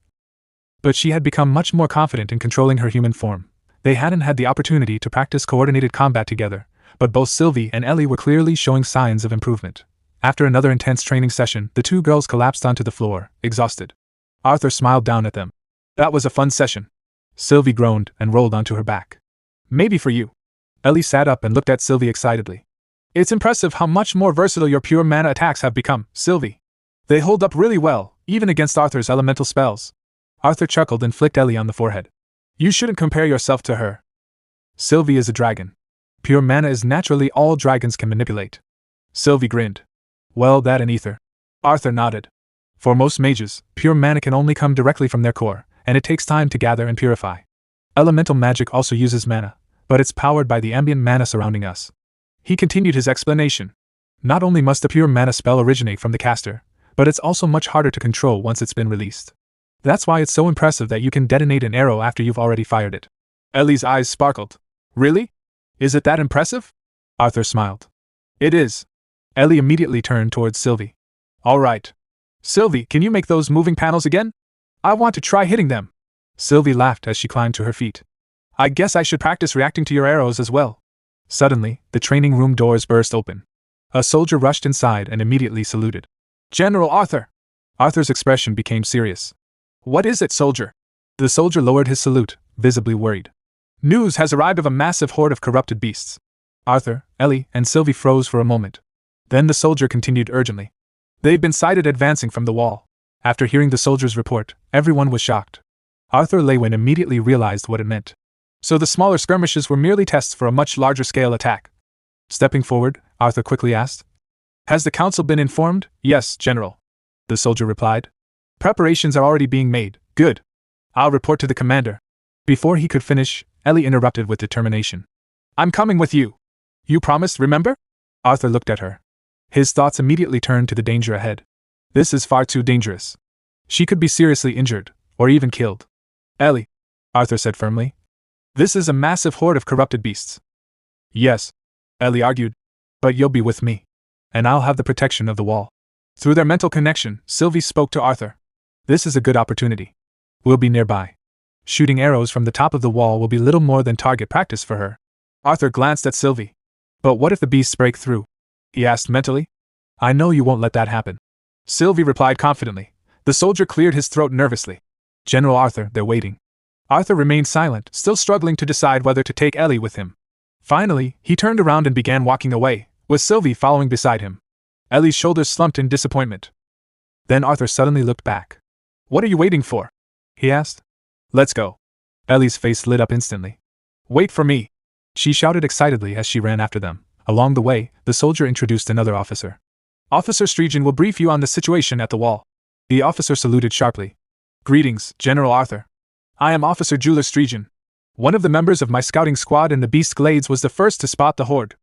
But she had become much more confident in controlling her human form. They hadn't had the opportunity to practice coordinated combat together, but both Sylvie and Ellie were clearly showing signs of improvement. After another intense training session, the two girls collapsed onto the floor, exhausted. Arthur smiled down at them. "That was a fun session." Sylvie groaned and rolled onto her back. "Maybe for you." Ellie sat up and looked at Sylvie excitedly. "It's impressive how much more versatile your pure mana attacks have become, Sylvie. They hold up really well, even against Arthur's elemental spells." Arthur chuckled and flicked Ellie on the forehead. "You shouldn't compare yourself to her. Sylvie is a dragon. Pure mana is naturally all dragons can manipulate." Sylvie grinned. "Well, that and ether." Arthur nodded. "For most mages, pure mana can only come directly from their core, and it takes time to gather and purify. Elemental magic also uses mana, but it's powered by the ambient mana surrounding us." He continued his explanation. "Not only must a pure mana spell originate from the caster, but it's also much harder to control once it's been released. That's why it's so impressive that you can detonate an arrow after you've already fired it." Ellie's eyes sparkled. "Really? Is it that impressive?" Arthur smiled. "It is." Ellie immediately turned towards Sylvie. "All right. Sylvie, can you make those moving panels again? I want to try hitting them." Sylvie laughed as she climbed to her feet. "I guess I should practice reacting to your arrows as well." Suddenly, the training room doors burst open. A soldier rushed inside and immediately saluted. "General Arthur!" Arthur's expression became serious. "What is it, soldier?" The soldier lowered his salute, visibly worried. "News has arrived of a massive horde of corrupted beasts." Arthur, Ellie, and Sylvie froze for a moment. Then the soldier continued urgently. "They've been sighted advancing from the wall." After hearing the soldier's report, everyone was shocked. Arthur Lewin immediately realized what it meant. So the smaller skirmishes were merely tests for a much larger scale attack. Stepping forward, Arthur quickly asked, "Has the council been informed?" "Yes, General," the soldier replied. "Preparations are already being made." "Good. I'll report to the commander." Before he could finish, Ellie interrupted with determination. "I'm coming with you. You promised, remember?" Arthur looked at her. His thoughts immediately turned to the danger ahead. This is far too dangerous. She could be seriously injured, or even killed. "Ellie," Arthur said firmly, "this is a massive horde of corrupted beasts." "Yes," Ellie argued, "but you'll be with me. And I'll have the protection of the wall." Through their mental connection, Sylvie spoke to Arthur. "This is a good opportunity. We'll be nearby. Shooting arrows from the top of the wall will be little more than target practice for her." Arthur glanced at Sylvie. "But what if the beasts break through?" he asked mentally. "I know you won't let that happen," Sylvie replied confidently. The soldier cleared his throat nervously. "General Arthur, they're waiting." Arthur remained silent, still struggling to decide whether to take Ellie with him. Finally, he turned around and began walking away, with Sylvie following beside him. Ellie's shoulders slumped in disappointment. Then Arthur suddenly looked back. "What are you waiting for?" he asked. "Let's go." Ellie's face lit up instantly. "Wait for me!" she shouted excitedly as she ran after them. Along the way, the soldier introduced another officer. "Officer Strijan will brief you on the situation at the wall." The officer saluted sharply. "Greetings, General Arthur. I am Officer Juler Strijan. One of the members of my scouting squad in the Beast Glades was the first to spot the horde."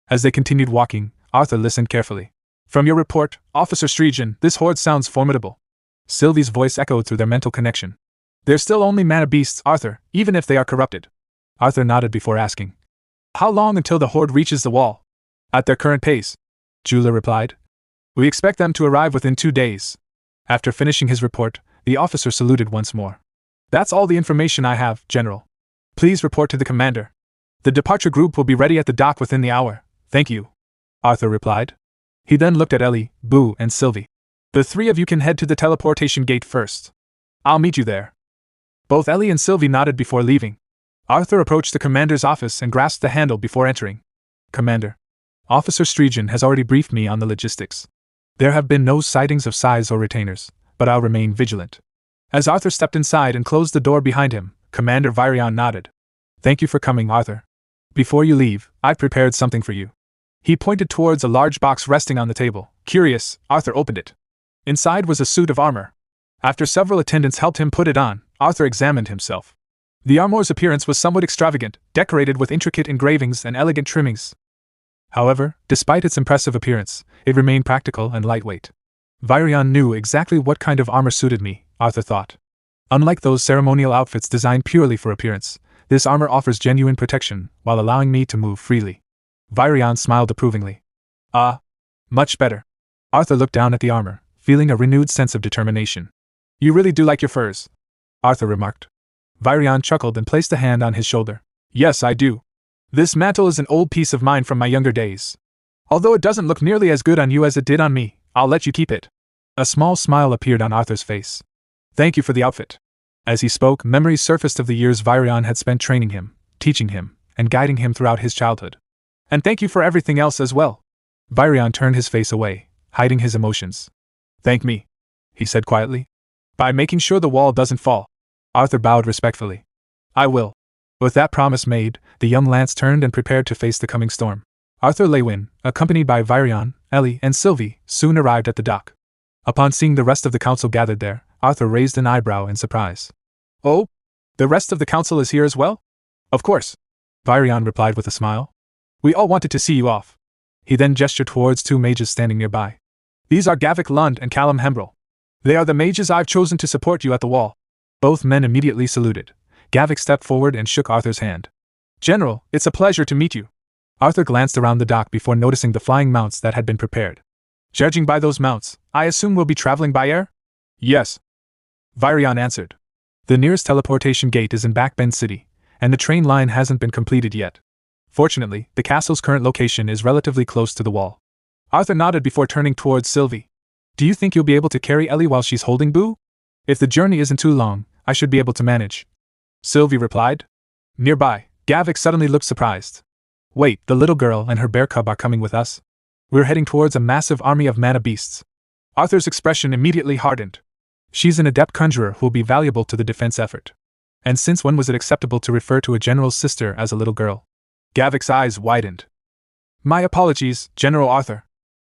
As they continued walking, Arthur listened carefully. "From your report, Officer Strijan, this horde sounds formidable." Sylvie's voice echoed through their mental connection. "They're still only mana beasts, Arthur, even if they are corrupted." Arthur nodded before asking, "How long until the horde reaches the wall?" "At their current pace," Juler replied. "We expect them to arrive within 2 days." After finishing his report, the officer saluted once more. "That's all the information I have, General. Please report to the commander. The departure group will be ready at the dock within the hour." "Thank you," Arthur replied. He then looked at Ellie, Boo, and Sylvie. "The three of you can head to the teleportation gate first. I'll meet you there." Both Ellie and Sylvie nodded before leaving. Arthur approached the commander's office and grasped the handle before entering. "Commander, Officer Strijan has already briefed me on the logistics. There have been no sightings of Sais or retainers, but I'll remain vigilant." As Arthur stepped inside and closed the door behind him, Commander Virion nodded. "Thank you for coming, Arthur. Before you leave, I've prepared something for you." He pointed towards a large box resting on the table. Curious, Arthur opened it. Inside was a suit of armor. After several attendants helped him put it on, Arthur examined himself. The armor's appearance was somewhat extravagant, decorated with intricate engravings and elegant trimmings. However, despite its impressive appearance, it remained practical and lightweight. "Virion knew exactly what kind of armor suited me," Arthur thought. Unlike those ceremonial outfits designed purely for appearance, this armor offers genuine protection while allowing me to move freely. Virion smiled approvingly. Ah, much better. Arthur looked down at the armor, feeling a renewed sense of determination. You really do like your furs, Arthur remarked. Virion chuckled and placed a hand on his shoulder. Yes, I do. This mantle is an old piece of mine from my younger days. Although it doesn't look nearly as good on you as it did on me, I'll let you keep it. A small smile appeared on Arthur's face. Thank you for the outfit. As he spoke, memories surfaced of the years Virion had spent training him, teaching him, and guiding him throughout his childhood. And thank you for everything else as well. Virion turned his face away, hiding his emotions. Thank me, he said quietly. By making sure the wall doesn't fall. Arthur bowed respectfully. I will. With that promise made, the young lance turned and prepared to face the coming storm. Arthur Lewin, accompanied by Virion, Ellie, and Sylvie, soon arrived at the dock. Upon seeing the rest of the council gathered there, Arthur raised an eyebrow in surprise. Oh? The rest of the council is here as well? Of course, Virion replied with a smile. We all wanted to see you off. He then gestured towards two mages standing nearby. These are Gavik Lund and Callum Hembrel. They are the mages I've chosen to support you at the wall. Both men immediately saluted. Gavik stepped forward and shook Arthur's hand. General, it's a pleasure to meet you. Arthur glanced around the dock before noticing the flying mounts that had been prepared. Judging by those mounts, I assume we'll be traveling by air? Yes, Virion answered. The nearest teleportation gate is in Backbend City, and the train line hasn't been completed yet. Fortunately, the castle's current location is relatively close to the wall. Arthur nodded before turning towards Sylvie. Do you think you'll be able to carry Ellie while she's holding Boo? If the journey isn't too long, I should be able to manage. Sylvie replied. Nearby, Gavik suddenly looked surprised. Wait, the little girl and her bear cub are coming with us? We're heading towards a massive army of mana beasts. Arthur's expression immediately hardened. She's an adept conjurer who will be valuable to the defense effort. And since when was it acceptable to refer to a general's sister as a little girl? Gavik's eyes widened. My apologies, General Arthur.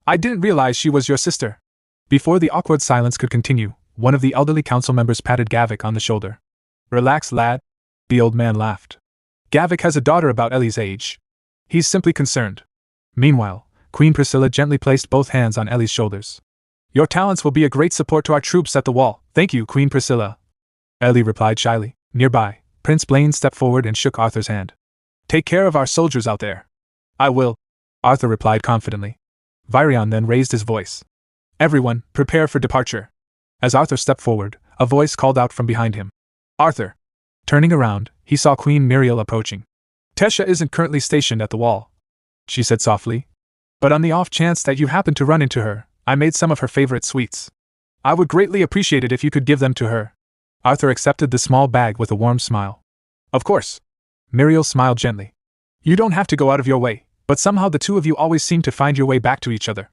I didn't realize she was your sister. Before the awkward silence could continue, one of the elderly council members patted Gavik on the shoulder. Relax, lad. The old man laughed. Gavik has a daughter about Ellie's age. He's simply concerned. Meanwhile, Queen Priscilla gently placed both hands on Ellie's shoulders. Your talents will be a great support to our troops at the wall. Thank you, Queen Priscilla. Ellie replied shyly. Nearby, Prince Blaine stepped forward and shook Arthur's hand. Take care of our soldiers out there. I will, Arthur replied confidently. Virion then raised his voice. Everyone, prepare for departure. As Arthur stepped forward, a voice called out from behind him. Arthur. Turning around, he saw Queen Muriel approaching. Tesha isn't currently stationed at the wall, she said softly. But on the off chance that you happen to run into her, I made some of her favorite sweets. I would greatly appreciate it if you could give them to her. Arthur accepted the small bag with a warm smile. Of course. Muriel smiled gently. You don't have to go out of your way, but somehow the two of you always seem to find your way back to each other.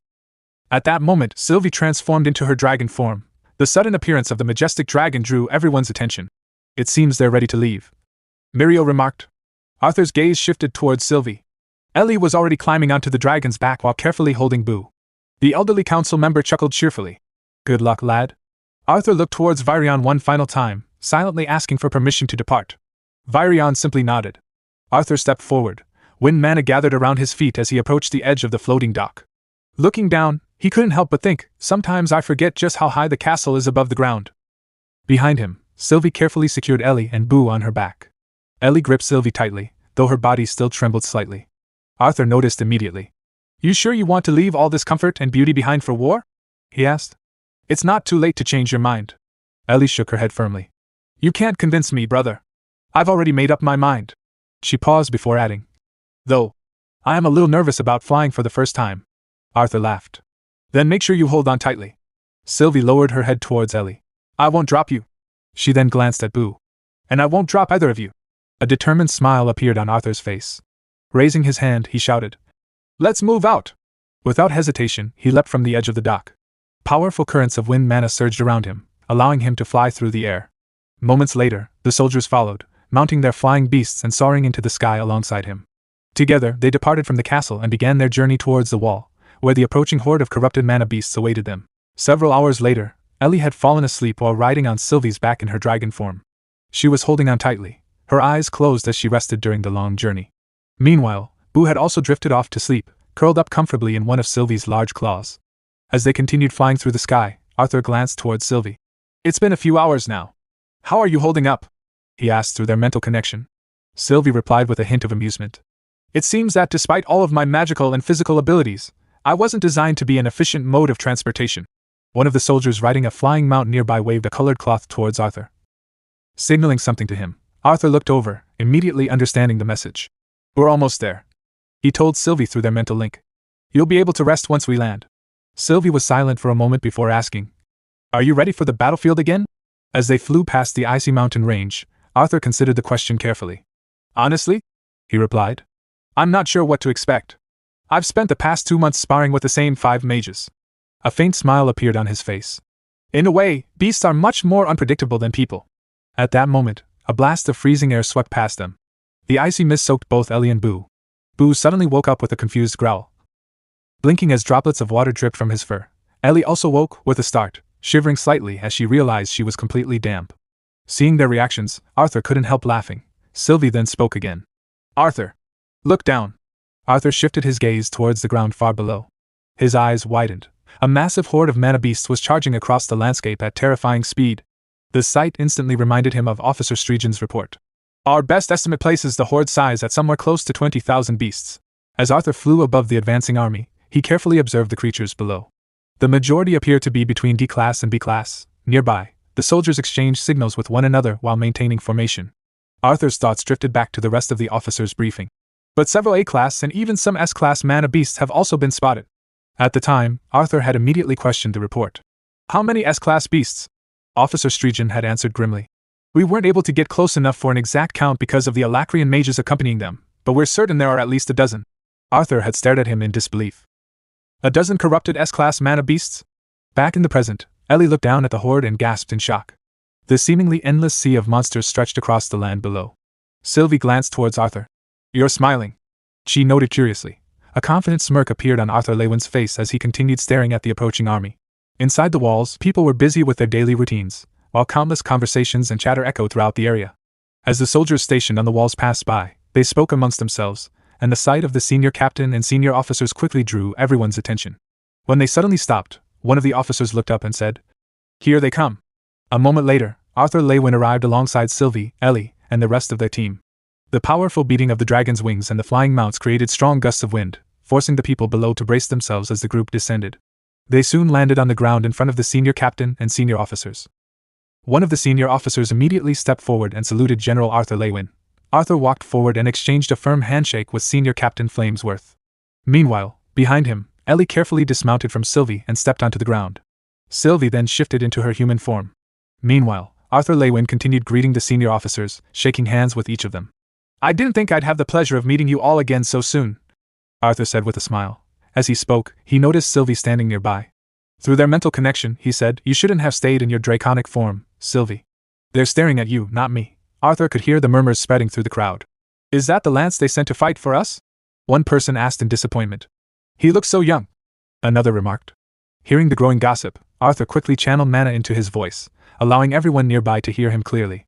At that moment, Sylvie transformed into her dragon form. The sudden appearance of the majestic dragon drew everyone's attention. It seems they're ready to leave, Muriel remarked. Arthur's gaze shifted towards Sylvie. Ellie was already climbing onto the dragon's back while carefully holding Boo. The elderly council member chuckled cheerfully. Good luck, lad. Arthur looked towards Virion one final time, silently asking for permission to depart. Virion simply nodded. Arthur stepped forward. Wind mana gathered around his feet as he approached the edge of the floating dock. Looking down, he couldn't help but think, sometimes I forget just how high the castle is above the ground. Behind him, Sylvie carefully secured Ellie and Boo on her back. Ellie gripped Sylvie tightly, though her body still trembled slightly. Arthur noticed immediately. You sure you want to leave all this comfort and beauty behind for war? He asked. It's not too late to change your mind. Ellie shook her head firmly. You can't convince me, brother. I've already made up my mind. She paused before adding. Though, I am a little nervous about flying for the first time. Arthur laughed. Then make sure you hold on tightly. Sylvie lowered her head towards Ellie. I won't drop you. She then glanced at Boo. And I won't drop either of you. A determined smile appeared on Arthur's face. Raising his hand, he shouted. Let's move out! Without hesitation, he leapt from the edge of the dock. Powerful currents of wind mana surged around him, allowing him to fly through the air. Moments later, the soldiers followed, mounting their flying beasts and soaring into the sky alongside him. Together, they departed from the castle and began their journey towards the wall, where the approaching horde of corrupted mana beasts awaited them. Several hours later, Ellie had fallen asleep while riding on Sylvie's back in her dragon form. She was holding on tightly, her eyes closed as she rested during the long journey. Meanwhile, Boo had also drifted off to sleep, curled up comfortably in one of Sylvie's large claws. As they continued flying through the sky, Arthur glanced towards Sylvie. It's been a few hours now. How are you holding up? He asked through their mental connection. Sylvie replied with a hint of amusement. It seems that despite all of my magical and physical abilities, I wasn't designed to be an efficient mode of transportation. One of the soldiers riding a flying mount nearby waved a colored cloth towards Arthur, signaling something to him. Arthur looked over, immediately understanding the message. We're almost there, he told Sylvie through their mental link. You'll be able to rest once we land. Sylvie was silent for a moment before asking, Are you ready for the battlefield again? As they flew past the icy mountain range, Arthur considered the question carefully. Honestly, he replied, I'm not sure what to expect. I've spent the past 2 months sparring with the same 5 mages. A faint smile appeared on his face. In a way, beasts are much more unpredictable than people. At that moment, a blast of freezing air swept past them. The icy mist soaked both Ellie and Boo. Boo suddenly woke up with a confused growl, blinking as droplets of water dripped from his fur. Ellie also woke with a start, shivering slightly as she realized she was completely damp. Seeing their reactions, Arthur couldn't help laughing. Sylvie then spoke again. Arthur, look down. Arthur shifted his gaze towards the ground far below. His eyes widened. A massive horde of mana beasts was charging across the landscape at terrifying speed. The sight instantly reminded him of Officer Strigen's report. Our best estimate places the horde size at somewhere close to 20,000 beasts. As Arthur flew above the advancing army, he carefully observed the creatures below. The majority appeared to be between D class and B class. Nearby, the soldiers exchanged signals with one another while maintaining formation. Arthur's thoughts drifted back to the rest of the officers' briefing. But several A-class and even some S-class mana beasts have also been spotted. At the time, Arthur had immediately questioned the report. How many S-class beasts? Officer Strigen had answered grimly. We weren't able to get close enough for an exact count because of the Alacrian mages accompanying them, but we're certain there are at least a dozen. Arthur had stared at him in disbelief. A dozen corrupted S-class mana beasts? Back in the present, Ellie looked down at the horde and gasped in shock. The seemingly endless sea of monsters stretched across the land below. Sylvie glanced towards Arthur. You're smiling, she noted curiously. A confident smirk appeared on Arthur Lewin's face as he continued staring at the approaching army. Inside the walls, people were busy with their daily routines, while countless conversations and chatter echoed throughout the area. As the soldiers stationed on the walls passed by, they spoke amongst themselves, and the sight of the senior captain and senior officers quickly drew everyone's attention. When they suddenly stopped, one of the officers looked up and said, Here they come. A moment later, Arthur Lewin arrived alongside Sylvie, Ellie, and the rest of their team. The powerful beating of the dragon's wings and the flying mounts created strong gusts of wind, forcing the people below to brace themselves as the group descended. They soon landed on the ground in front of the senior captain and senior officers. One of the senior officers immediately stepped forward and saluted General Arthur Lewin. Arthur walked forward and exchanged a firm handshake with Senior Captain Flamesworth. Meanwhile, behind him, Ellie carefully dismounted from Sylvie and stepped onto the ground. Sylvie then shifted into her human form. Meanwhile, Arthur Lewin continued greeting the senior officers, shaking hands with each of them. I didn't think I'd have the pleasure of meeting you all again so soon, Arthur said with a smile. As he spoke, he noticed Sylvie standing nearby. Through their mental connection, he said, You shouldn't have stayed in your draconic form, Sylvie. They're staring at you, not me. Arthur could hear the murmurs spreading through the crowd. Is that the lance they sent to fight for us? One person asked in disappointment. He looks so young, another remarked. Hearing the growing gossip, Arthur quickly channeled mana into his voice, allowing everyone nearby to hear him clearly.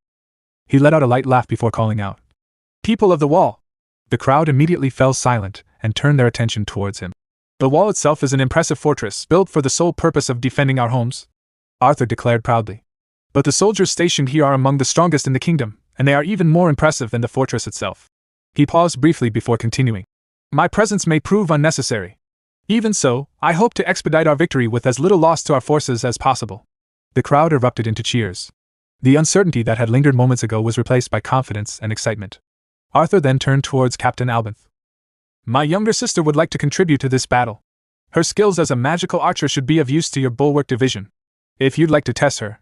He let out a light laugh before calling out, People of the wall! The crowd immediately fell silent and turned their attention towards him. The wall itself is an impressive fortress built for the sole purpose of defending our homes, Arthur declared proudly. But the soldiers stationed here are among the strongest in the kingdom, and they are even more impressive than the fortress itself. He paused briefly before continuing. My presence may prove unnecessary. Even so, I hope to expedite our victory with as little loss to our forces as possible. The crowd erupted into cheers. The uncertainty that had lingered moments ago was replaced by confidence and excitement. Arthur then turned towards Captain Albinth. My younger sister would like to contribute to this battle. Her skills as a magical archer should be of use to your bulwark division. If you'd like to test her.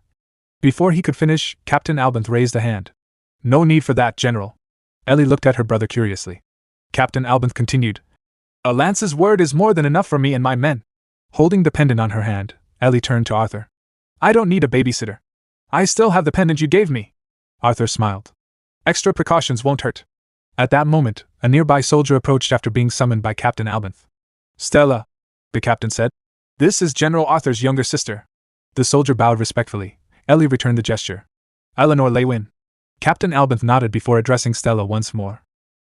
Before he could finish, Captain Albinth raised a hand. No need for that, General. Ellie looked at her brother curiously. Captain Albinth continued. A lance's word is more than enough for me and my men. Holding the pendant on her hand, Ellie turned to Arthur. I don't need a babysitter. I still have the pendant you gave me. Arthur smiled. Extra precautions won't hurt. At that moment, a nearby soldier approached after being summoned by Captain Albinth. Stella, the captain said. This is General Arthur's younger sister. The soldier bowed respectfully. Ellie returned the gesture. Eleanor Lewin. Captain Albinth nodded before addressing Stella once more.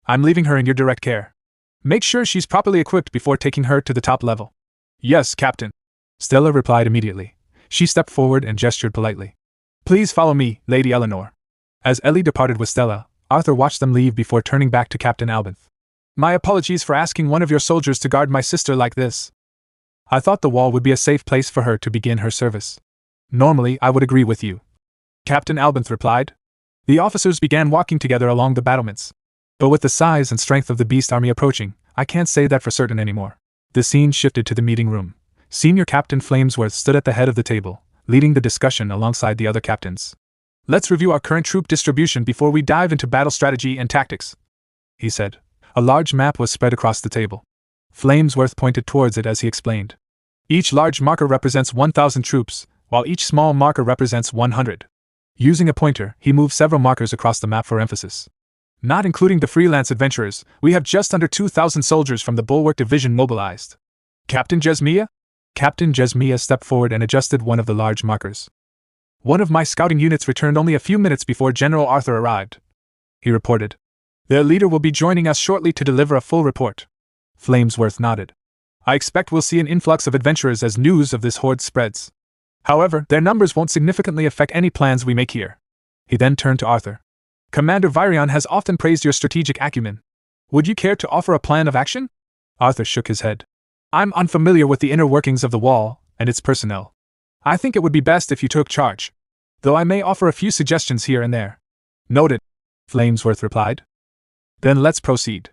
I'm leaving her in your direct care. Make sure she's properly equipped before taking her to the top level. Yes, Captain. Stella replied immediately. She stepped forward and gestured politely. Please follow me, Lady Eleanor. As Ellie departed with Stella, Arthur watched them leave before turning back to Captain Albinth. My apologies for asking one of your soldiers to guard my sister like this. I thought the wall would be a safe place for her to begin her service. Normally, I would agree with you, Captain Albinth replied. The officers began walking together along the battlements. But with the size and strength of the beast army approaching, I can't say that for certain anymore. The scene shifted to the meeting room. Senior Captain Flamesworth stood at the head of the table, leading the discussion alongside the other captains. Let's review our current troop distribution before we dive into battle strategy and tactics, he said. A large map was spread across the table. Flamesworth pointed towards it as he explained. Each large marker represents 1,000 troops, while each small marker represents 100. Using a pointer, he moved several markers across the map for emphasis. Not including the freelance adventurers, we have just under 2,000 soldiers from the Bulwark Division mobilized. Captain Jesmia? Captain Jesmia stepped forward and adjusted one of the large markers. One of my scouting units returned only a few minutes before General Arthur arrived, he reported. Their leader will be joining us shortly to deliver a full report. Flamesworth nodded. I expect we'll see an influx of adventurers as news of this horde spreads. However, their numbers won't significantly affect any plans we make here. He then turned to Arthur. Commander Virion has often praised your strategic acumen. Would you care to offer a plan of action? Arthur shook his head. I'm unfamiliar with the inner workings of the wall and its personnel. I think it would be best if you took charge, though I may offer a few suggestions here and there. Noted, Flamesworth replied. Then let's proceed.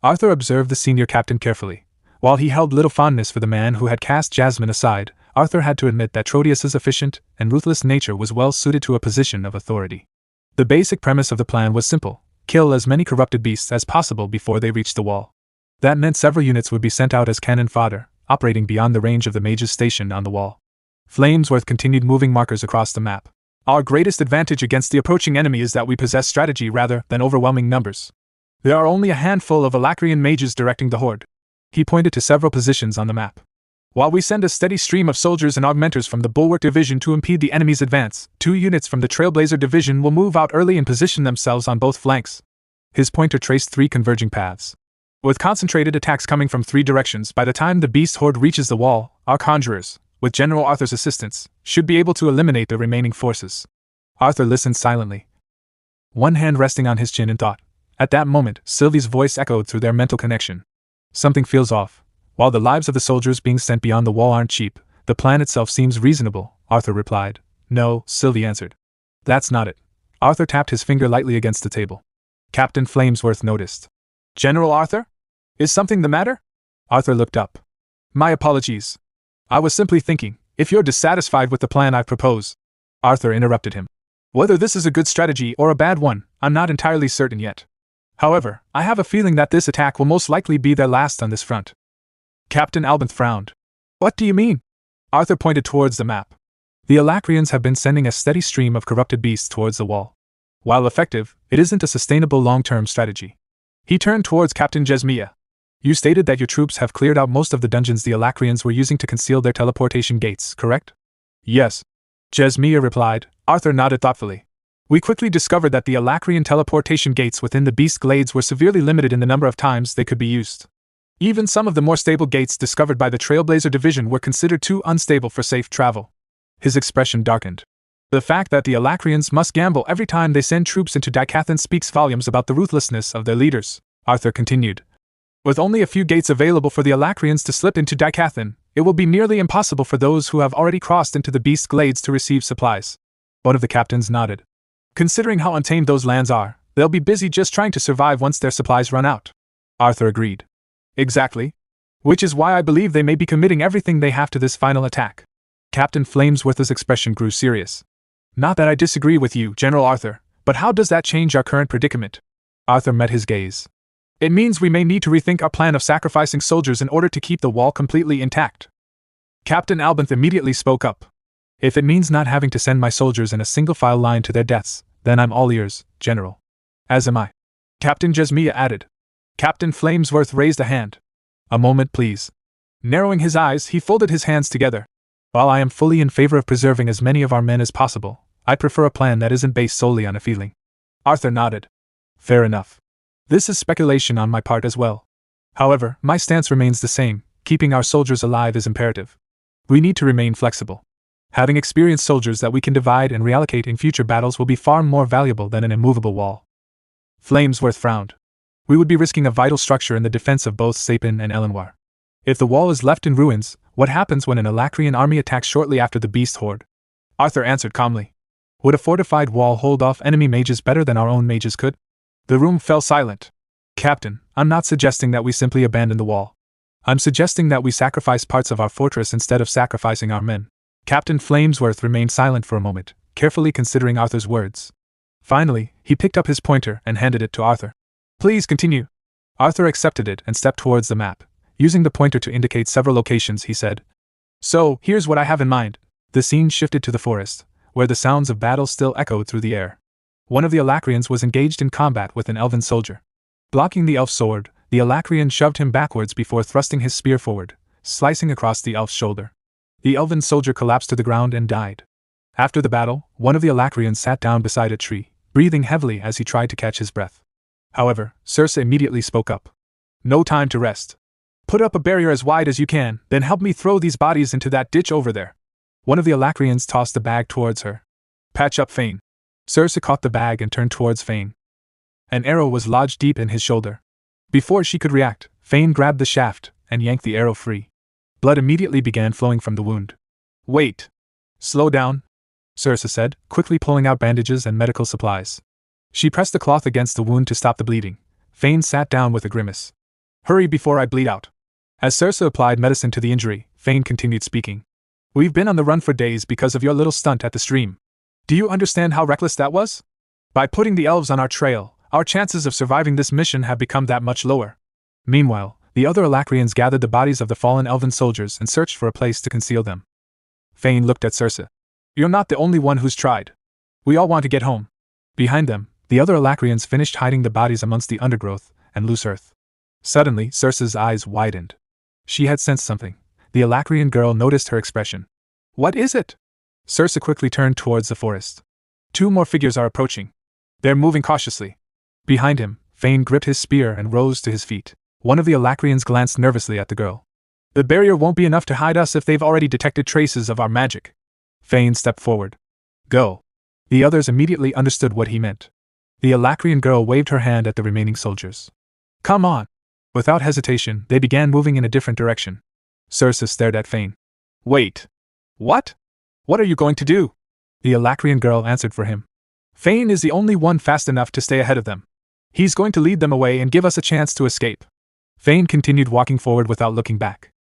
Arthur observed the senior captain carefully. While he held little fondness for the man who had cast Jasmine aside, Arthur had to admit that Trotius's efficient and ruthless nature was well suited to a position of authority. The basic premise of the plan was simple: kill as many corrupted beasts as possible before they reached the wall. That meant several units would be sent out as cannon fodder, operating beyond the range of the mages stationed on the wall. Flamesworth continued moving markers across the map. Our greatest advantage against the approaching enemy is that we possess strategy rather than overwhelming numbers. There are only a handful of Alacrian mages directing the horde. He pointed to several positions on the map. While we send a steady stream of soldiers and augmenters from the Bulwark Division to impede the enemy's advance, 2 units from the Trailblazer Division will move out early and position themselves on both flanks. His pointer traced 3 converging paths. With concentrated attacks coming from 3 directions, by the time the beast horde reaches the wall, our conjurers, with General Arthur's assistance, should be able to eliminate the remaining forces. Arthur listened silently, one hand resting on his chin in thought. At that moment, Sylvie's voice echoed through their mental connection. Something feels off. While the lives of the soldiers being sent beyond the wall aren't cheap, the plan itself seems reasonable, Arthur replied. No, Sylvie answered. That's not it. Arthur tapped his finger lightly against the table. Captain Flamesworth noticed. General Arthur? Is something the matter? Arthur looked up. My apologies. I was simply thinking, if you're dissatisfied with the plan I propose. Arthur interrupted him. Whether this is a good strategy or a bad one, I'm not entirely certain yet. However, I have a feeling that this attack will most likely be their last on this front. Captain Albinth frowned. What do you mean? Arthur pointed towards the map. The Alacrians have been sending a steady stream of corrupted beasts towards the wall. While effective, it isn't a sustainable long-term strategy. He turned towards Captain Jesmia. You stated that your troops have cleared out most of the dungeons the Alacrians were using to conceal their teleportation gates, correct? Yes. Jesmia replied. Arthur nodded thoughtfully. We quickly discovered that the Alacrian teleportation gates within the beast glades were severely limited in the number of times they could be used. Even some of the more stable gates discovered by the Trailblazer Division were considered too unstable for safe travel. His expression darkened. The fact that the Alacrians must gamble every time they send troops into Dicathan speaks volumes about the ruthlessness of their leaders, Arthur continued. With only a few gates available for the Alacrians to slip into Dicathan, it will be nearly impossible for those who have already crossed into the beast glades to receive supplies. One of the captains nodded. Considering how untamed those lands are, they'll be busy just trying to survive once their supplies run out. Arthur agreed. Exactly. Which is why I believe they may be committing everything they have to this final attack. Captain Flamesworth's expression grew serious. Not that I disagree with you, General Arthur, but how does that change our current predicament? Arthur met his gaze. It means we may need to rethink our plan of sacrificing soldiers in order to keep the wall completely intact. Captain Albinth immediately spoke up. If it means not having to send my soldiers in a single-file line to their deaths, then I'm all ears, General. As am I. Captain Jesmia added. Captain Flamesworth raised a hand. A moment, please. Narrowing his eyes, he folded his hands together. While I am fully in favor of preserving as many of our men as possible, I prefer a plan that isn't based solely on a feeling. Arthur nodded. Fair enough. This is speculation on my part as well. However, my stance remains the same. Keeping our soldiers alive is imperative. We need to remain flexible. Having experienced soldiers that we can divide and reallocate in future battles will be far more valuable than an immovable wall. Flamesworth frowned. We would be risking a vital structure in the defense of both Sapin and Elenwar. If the wall is left in ruins, what happens when an Alacrian army attacks shortly after the beast horde? Arthur answered calmly. Would a fortified wall hold off enemy mages better than our own mages could? The room fell silent. Captain, I'm not suggesting that we simply abandon the wall. I'm suggesting that we sacrifice parts of our fortress instead of sacrificing our men. Captain Flamesworth remained silent for a moment, carefully considering Arthur's words. Finally, he picked up his pointer and handed it to Arthur. Please continue. Arthur accepted it and stepped towards the map. Using the pointer to indicate several locations, he said, So, here's what I have in mind. The scene shifted to the forest, where the sounds of battle still echoed through the air. One of the Alacrians was engaged in combat with an elven soldier. Blocking the elf's sword, the Alacrian shoved him backwards before thrusting his spear forward, slicing across the elf's shoulder. The elven soldier collapsed to the ground and died. After the battle, one of the Alacrians sat down beside a tree, breathing heavily as he tried to catch his breath. However, Circe immediately spoke up. No time to rest. Put up a barrier as wide as you can, then help me throw these bodies into that ditch over there. One of the Alacrians tossed the bag towards her. Patch up Fane. Circe caught the bag and turned towards Fane. An arrow was lodged deep in his shoulder. Before she could react, Fane grabbed the shaft and yanked the arrow free. Blood immediately began flowing from the wound. Wait. Slow down, Circe said, quickly pulling out bandages and medical supplies. She pressed the cloth against the wound to stop the bleeding. Fane sat down with a grimace. Hurry before I bleed out. As Circe applied medicine to the injury, Fane continued speaking. We've been on the run for days because of your little stunt at the stream. Do you understand how reckless that was? By putting the elves on our trail, our chances of surviving this mission have become that much lower. Meanwhile, the other Alacrians gathered the bodies of the fallen elven soldiers and searched for a place to conceal them. Fane looked at Circe. You're not the only one who's tried. We all want to get home. Behind them, the other Alacrians finished hiding the bodies amongst the undergrowth and loose earth. Suddenly, Circe's eyes widened. She had sensed something. The Alacrian girl noticed her expression. What is it? Circe quickly turned towards the forest. Two more figures are approaching. They're moving cautiously. Behind him, Fane gripped his spear and rose to his feet. One of the Alacrians glanced nervously at the girl. The barrier won't be enough to hide us if they've already detected traces of our magic. Fane stepped forward. Go. The others immediately understood what he meant. The Alacrian girl waved her hand at the remaining soldiers. Come on. Without hesitation, they began moving in a different direction. Circe stared at Fane. Wait. What? What are you going to do? The Alacrian girl answered for him. Fane is the only one fast enough to stay ahead of them. He's going to lead them away and give us a chance to escape. Fane continued walking forward without looking back.